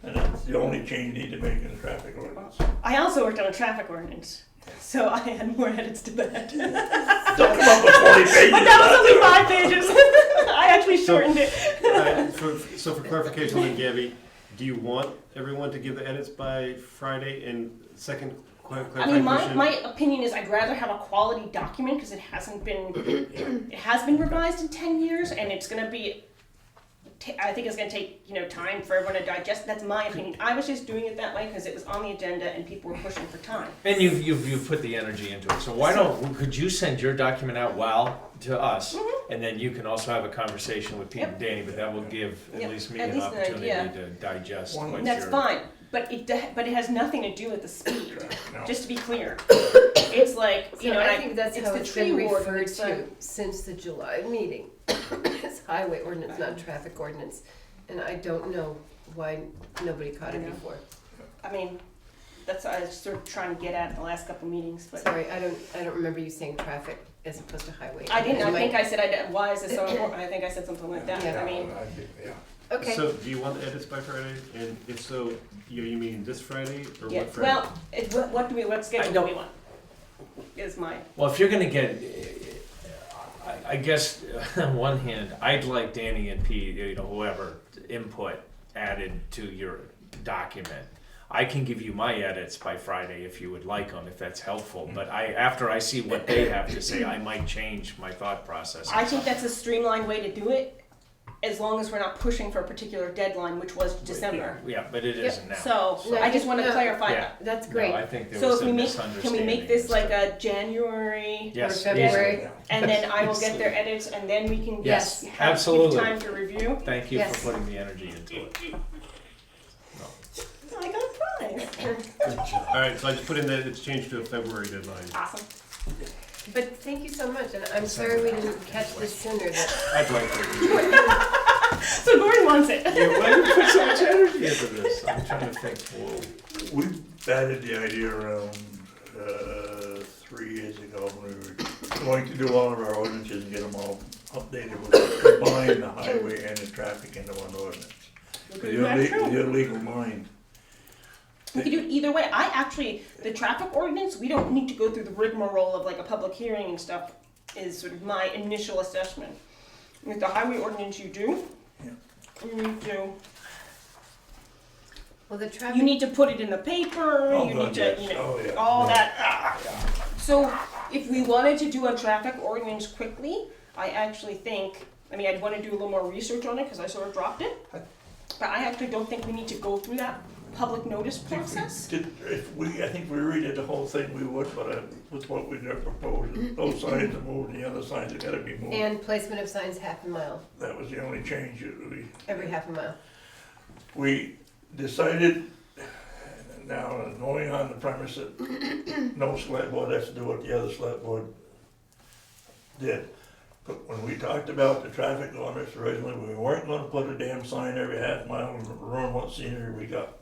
And that's the only change you need to make in the traffic ordinance. I also worked on a traffic ordinance. So I had more edits to that. Don't come up with 40 pages. But that was only 5 pages. I actually shortened it. So for clarification then, Gabby, do you want everyone to give the edits by Friday? And second I clarifying mean, question? my opinion is I'd rather have a quality document because it has been revised in 10 years, and it's going to be, I think it's going to take, time for everyone to digest. That's my opinion. I was just doing it that way because it was on the agenda and people were pushing for time. And you've put the energy into it, so could you send your document out to us? And then you can also have a conversation with Pete and Danny, but that will give at Yep. least me At an least an opportunity idea. to digest One- what That's you're. fine, but it has nothing to do with the speed. No. Just to be clear, it's like so I think that's how the it's tree been warden, referred it's like- to since the July meeting. It's highway ordinance, not traffic ordinance. And I don't know why nobody caught it Yeah. before. I mean, that's what I was sort of trying to get at in the last couple meetings, but Sorry, I don't remember you saying traffic as opposed to highway. I didn't. I It think might- I said why is this so important? I think I said something like that. Yeah. I mean, Okay. So do you want the edits by Friday? And if so, you mean this Friday or yeah. what Friday? Well, what schedule do we want? Is my Well, if you're gonna get, I guess, on one hand, I'd like Danny and Pete, whoever, input added to your document. I can give you my edits by Friday if you would like them, if that's helpful, but after I see what they have to say, I might change my thought process. I think that's a streamlined way to do it, as long as we're not pushing for a particular deadline, which was December. Yeah, but it isn't now. So No, I just want to no. clarify Yeah. that. That's No, great. I think there So was if a can we misunderstanding. make this like a January Yes, or February? easily. and then I will get their edits and then we can Yes, give absolutely. time to review. Thank you Yes. for putting the energy into it. I got a prize. All right, so I just put in that it's changed to a February deadline. Awesome. But thank you so much, and I'm sorry we didn't catch this sooner. I'd like to. So Gordon wants it. Why do you put so much energy into this? I'm trying to think. Whoa. We batted the idea around 3 years ago when we were going to do all of our ordinances and get them all updated. We combine the highway and the traffic into one ordinance. The illegal mind. We could do it either way. The traffic ordinance, we don't need to go through the rigmarole of like a public hearing and stuff, is sort of my initial assessment. With the highway ordinance you do, you need to, Well, the traffic. you need to put it in the paper, Oh, you God, need to, yes. all Yeah. that. So if we wanted to do a traffic ordinance quickly, I actually think, I'd want to do a little more research on it because I sort of dropped it. But I actually don't think we need to go through that public notice process. I think if we redid the whole thing, we would, but with what we got proposed, those signs are moved, and the other signs have gotta be moved. And placement of signs half a mile, That was the only change that every half a mile. we decided, now going on the premise that no select board has to do what the other select board did. But when we talked about the traffic ordinance originally, we weren't gonna put a damn sign every half mile and ruin what scenery we got.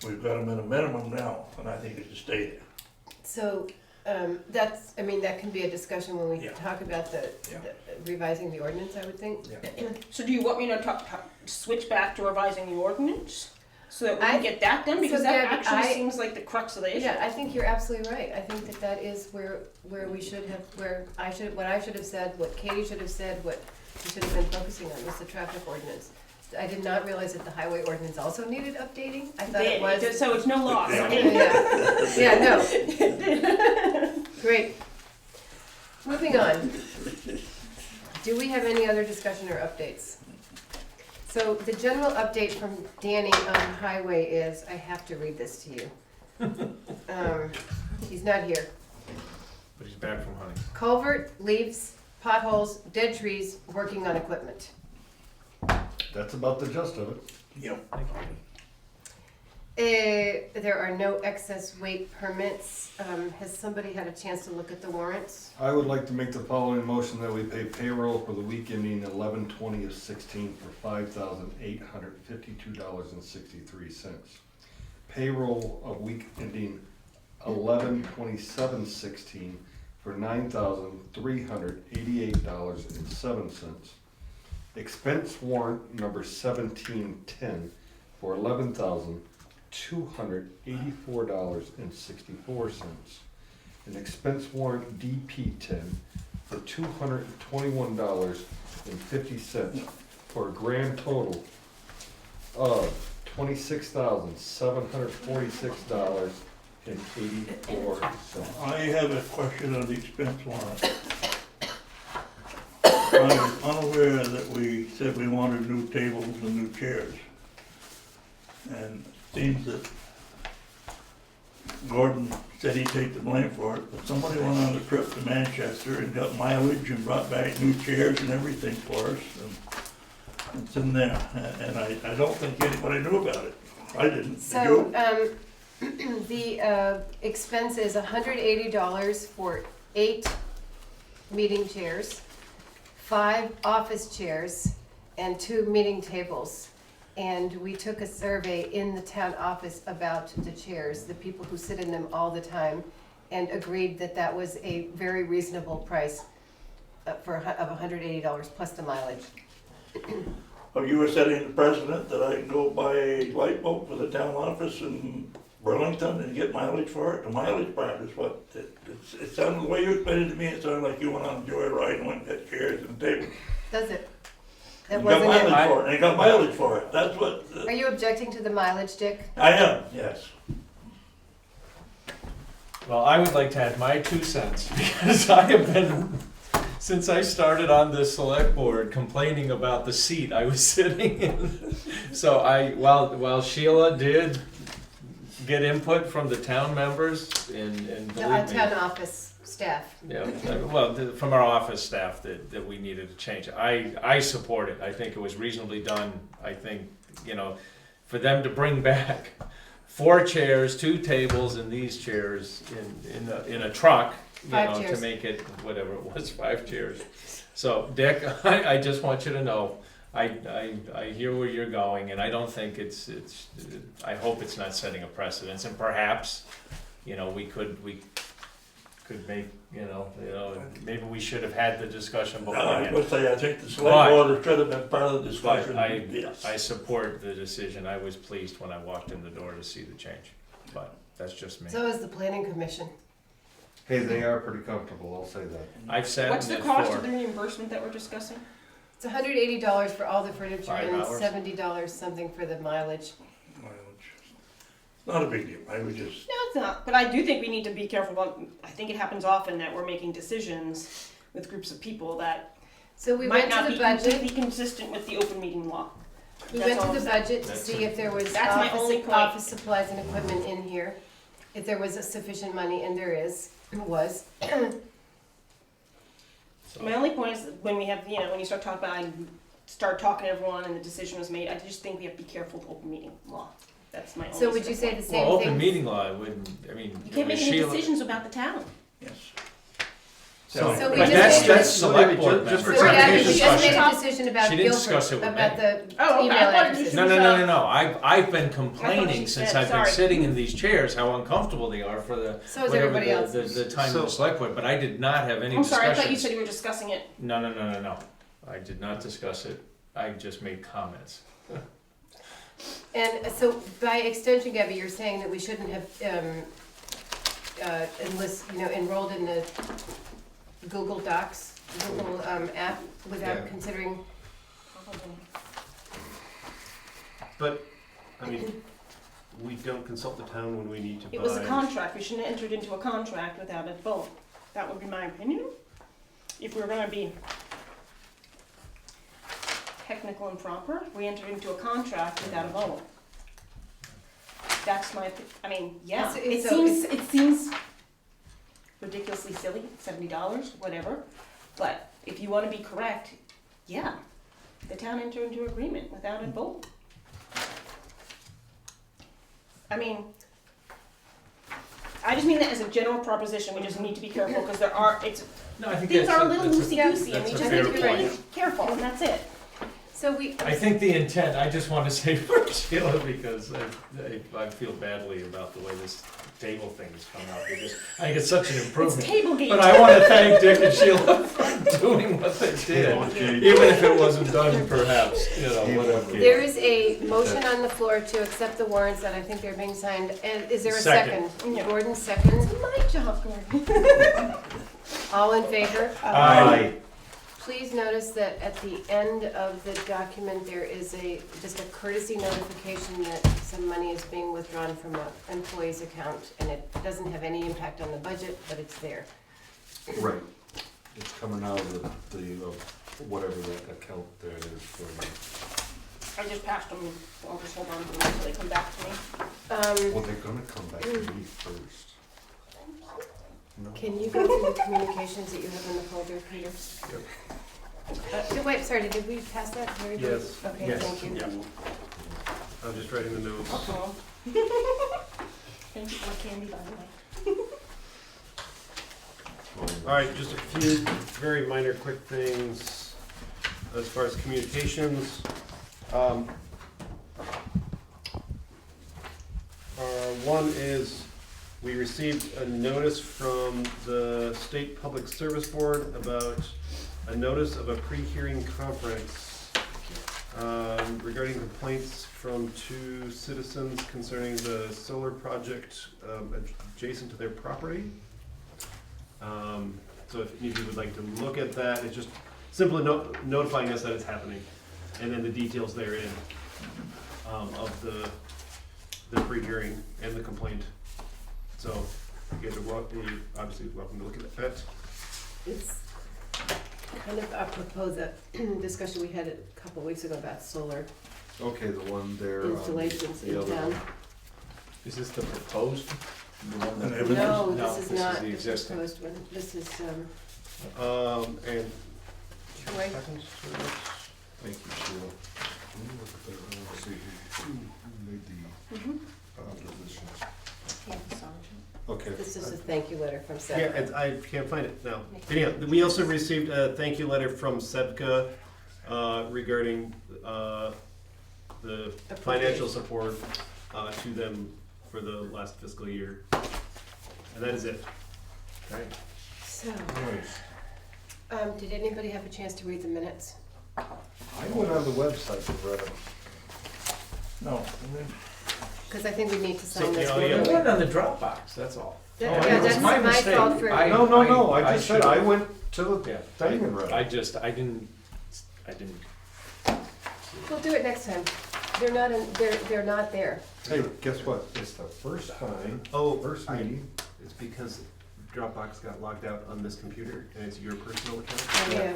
We've got them at a minimum now, and I think it should stay there. So, that can be a discussion when we Yeah. talk about the revising the ordinance, I would think. So do you want me to switch back to revising the ordinance? So that we can I- get that done, because so that Gabby, actually I- seems like the crux of the issue. Yeah, I think you're absolutely right. I think that is where we should have, what I should have said, what Katie should have said, what we should have been focusing on was the traffic ordinance. I did not realize that the highway ordinance also needed updating. I thought it was. So it's no loss. Yeah, no. Great. Moving on. Do we have any other discussion or updates? So the general update from Danny on highway is, I have to read this to you. He's not here. But he's back from hunting. Culvert, leaves, potholes, dead trees, working on equipment. That's about the gist of it. Yep. There are no excess weight permits. Has somebody had a chance to look at the warrants? I would like to make the following motion that we pay payroll for the week ending 11/20/16 for $5,852.63. Payroll of week ending 11/27/16 for $9,388.07. Expense warrant number 1710 for $11,284.64. An expense warrant DP10 for $221.50 for a grand total of $26,746.84. I have a question on the expense warrant. I'm unaware that we said we wanted new tables and new chairs. And it seems that Gordon said he'd take the blame for it, but somebody went on a trip to Manchester and got mileage and brought back new chairs and everything for us. And it's in there, and I don't think anybody knew about it. I didn't. Did So, you? the expense is $180 for 8 meeting chairs, 5 office chairs, and 2 meeting tables. And we took a survey in the town office about the chairs, the people who sit in them all the time, and agreed that that was a very reasonable price of $180 plus the mileage. Oh, you were setting the precedent that I can go buy a light bulb for the town office in Burlington and get mileage for it? The mileage part is what, it sounded, the way you explained it to me, it sounded like you went on a joyride and went and got chairs and tables. Does it? That And got wasn't it. mileage for it, and you got mileage for it, that's what. Are you objecting to the mileage, Dick? I am, yes. Well, I would like to add my 2 cents, because I have been, since I started on this select board, complaining about the seat I was sitting in. So while Sheila did get input from the town members, and believe me. Town office staff. Yeah, well, from our office staff that we needed to change. I support it. I think it was reasonably done. I think, for them to bring back 4 chairs, 2 tables, and these chairs in a truck, 5 chairs. to make it whatever it was, 5 chairs. So, Dick, I just want you to know, I hear where you're going, and I don't think it's I hope it's not setting a precedence, and perhaps, we could make, maybe we should have had the discussion I beforehand. was gonna say, I think the select board should have been part of the But discussion, yes. I support the decision. I was pleased when I walked in the door to see the change, but that's just me. So is the planning commission. Hey, they are pretty comfortable, I'll say that. I've sat What's in the it cost for- of the reimbursement that we're discussing? It's $180 for all the furniture 5 and hours. $70 something for the mileage. Not a big deal, I would just, No, it's not. But I do think we need to be careful about, I think it happens often that we're making decisions with groups of people that So we might went not to be the budget. completely consistent with the open meeting law. We That's went all to I'm the saying. budget to That's see if there was That's my only point. office supplies and equipment in here. If there was a sufficient money, and there was. My only point is that when we have, when you start talking about, start talking to everyone and the decision was made, I just think we have to be careful with open meeting law. That's my only. So would you say the same Well, open thing? meeting law, I wouldn't, You can't make any Sheila- decisions about the town. yes. So we But just that's, made- that's select board Just for So members. Gabby, clarification, we just made a discussion. decision about She didn't Guilford, discuss it with about me. the Oh, okay. email I thought it addresses. was- No. I've been complaining she since said, I've been sorry. sitting in these chairs, how uncomfortable they are for the, So is whatever everybody else. the time of So- the select board, but I did not have any I'm sorry, I thought you discussions. said you were discussing it. No. I did not discuss it. I just made comments. And so by extension, Gabby, you're saying that we shouldn't have enrolled in the Google Docs, Google app without Yeah. considering. But, I mean, we don't consult the town when we need to buy. It was a contract, we shouldn't have entered into a contract without a vote. That would be my opinion. If we were gonna be technical and proper, we entered into a contract without a vote. That's my, I mean, yeah, it seems ridiculously silly, $70, whatever. But if you wanna be correct, yeah, the town entered into agreement without a vote. I mean, I just mean that as a general proposition, we just need to be careful, because there are, No, I think things that's are a little that's loosey-goosey, and we that's a just fair need to be point. really careful, and that's it. So we, I think the intent, I just want to say for Sheila, because I feel badly about the way this table thing has come out, because I think it's such an improvement. It's table game. But I want to thank Dick and Sheila for doing what they did, even if it wasn't done perhaps, you know, whatever. there is a motion on the floor to accept the warrants that I think they're being signed, and is there a second? Yeah. Gordon, second. It's my job, Gordon. All in favor? Aye. Please notice that at the end of the document, there is just a courtesy notification that some money is being withdrawn from an employee's account, and it doesn't have any impact on the budget, but it's there. Right. It's coming out of the whatever that account there is for. I just passed them, I'll just hold on to them until they come back to me. Well, they're gonna come back to me first. No. Can you go through the communications that you have in the folder, Peter? Yep. Wait, sorry, did we pass that? Very good. Yes. Okay, Yes. thank you. Yeah. I'm just writing the notes. Uh-oh. Thank you for candy, by the way. All right, just a few very minor, quick things as far as communications. One is, we received a notice from the State Public Service Board about a notice of a pre-hearing conference regarding complaints from 2 citizens concerning the solar project adjacent to their property. So if any of you would like to look at that, it's just simply notifying us that it's happening, and then the details therein of the pre-hearing and the complaint. So you guys are obviously welcome to look at that. It's kind of apropos the discussion we had a couple weeks ago about solar Okay, the one there. installations in town. Is this the proposed? No, this is not the the existing. proposed one. This is, And Troy. Thank you, Sheila. Let me look at that, I wanna see who made the opposition. Okay. This is a thank you letter from yeah, Seth. I can't find it now. Anyhow, we also received a thank you letter from Septic regarding the financial support to them for the last fiscal year. And that is it. Okay. So, Nice. did anybody have a chance to read the minutes? I went on the website and read them. No. Because I think we need to So, sign this yeah, one. yeah. It went on the Dropbox, that's all. Yeah, Oh, yeah, it was that's my my mistake. fault for. No, I just said, should've- I went to the Yeah, thing and read I it. just, I didn't. We'll do it next time. They're not in, they're not there. Hey, guess what? It's the first time, first meeting. It's because Dropbox got logged out on this computer and it's your personal account. Oh, yeah.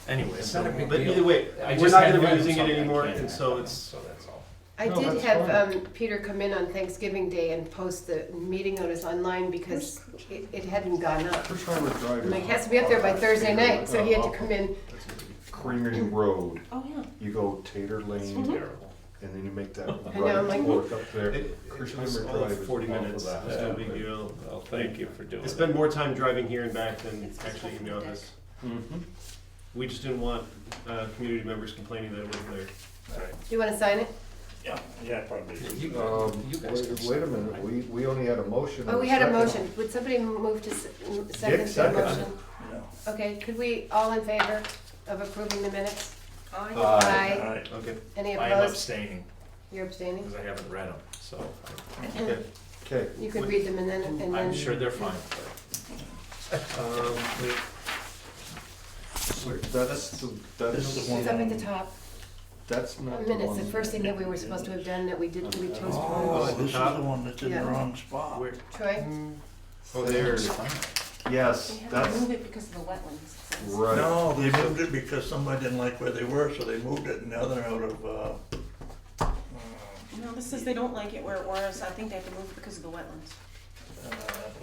Anyway, It's not a big but deal. either way, I we're just not had gonna be read using it something I anymore, can't and have so done, it's, So that's all. I No, did that's have fine. Peter come in on Thanksgiving Day and post the meeting notice online because it hadn't gone up. First time we're driving. I'm like, it has to be up there by Thursday night, so he had to come in. Creamery Road, Oh, yeah. you go Tater Lane, terrible. and then you make that know, I'm like, right fork up there. It was Christmas all Drive is 40 off of minutes, that. it's no big deal. Well, thank you for doing I it. spend more time driving here and back than actually in the office. Mm-hmm. We just didn't want community members complaining that it wasn't there. Do you want to sign it? Yeah, probably. You guys can Wait a minute, we only had a motion. Oh, and we had a second. motion. Would somebody move to second the seconded. motion? Okay, could we, all in favor of approving the minutes? Aye. Okay. Any I am opposed? abstaining, You're abstaining? because I haven't read them, so Okay, You could read them and then. I'm sure they're fine. so that's the one. It's up at the top. That's not the Minutes, one. the first thing that we were supposed to have done that we didn't, we postponed. Oh, at the this is top? the one that's in the Yeah. wrong spot. Where, Troy? oh, there's, yes, They had to that's, move it because of the wetlands. it says. Right. No, they moved it because somebody didn't like where they were, so they moved it, and now they're out of, No, this says they don't like it where it was, I think they have to move it because of the wetlands.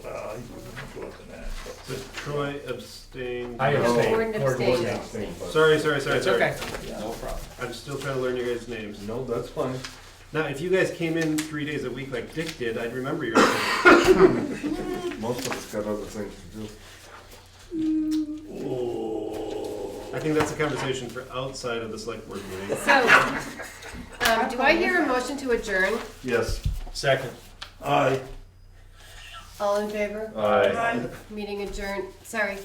well, he wouldn't go to that, but. so Troy abstained. I abstain. Gordon abstained. Sorry. It's okay. No problem. I'm still trying to learn your guys' names. No, that's fine. Now, if you guys came in 3 days a week like Dick did, I'd remember your names. Most of us got other things to do. I think that's a conversation for outside of the select board meeting. So, do I hear a motion to adjourn? Yes. Second. Aye. All in favor? Aye. Meeting adjourned. Sorry.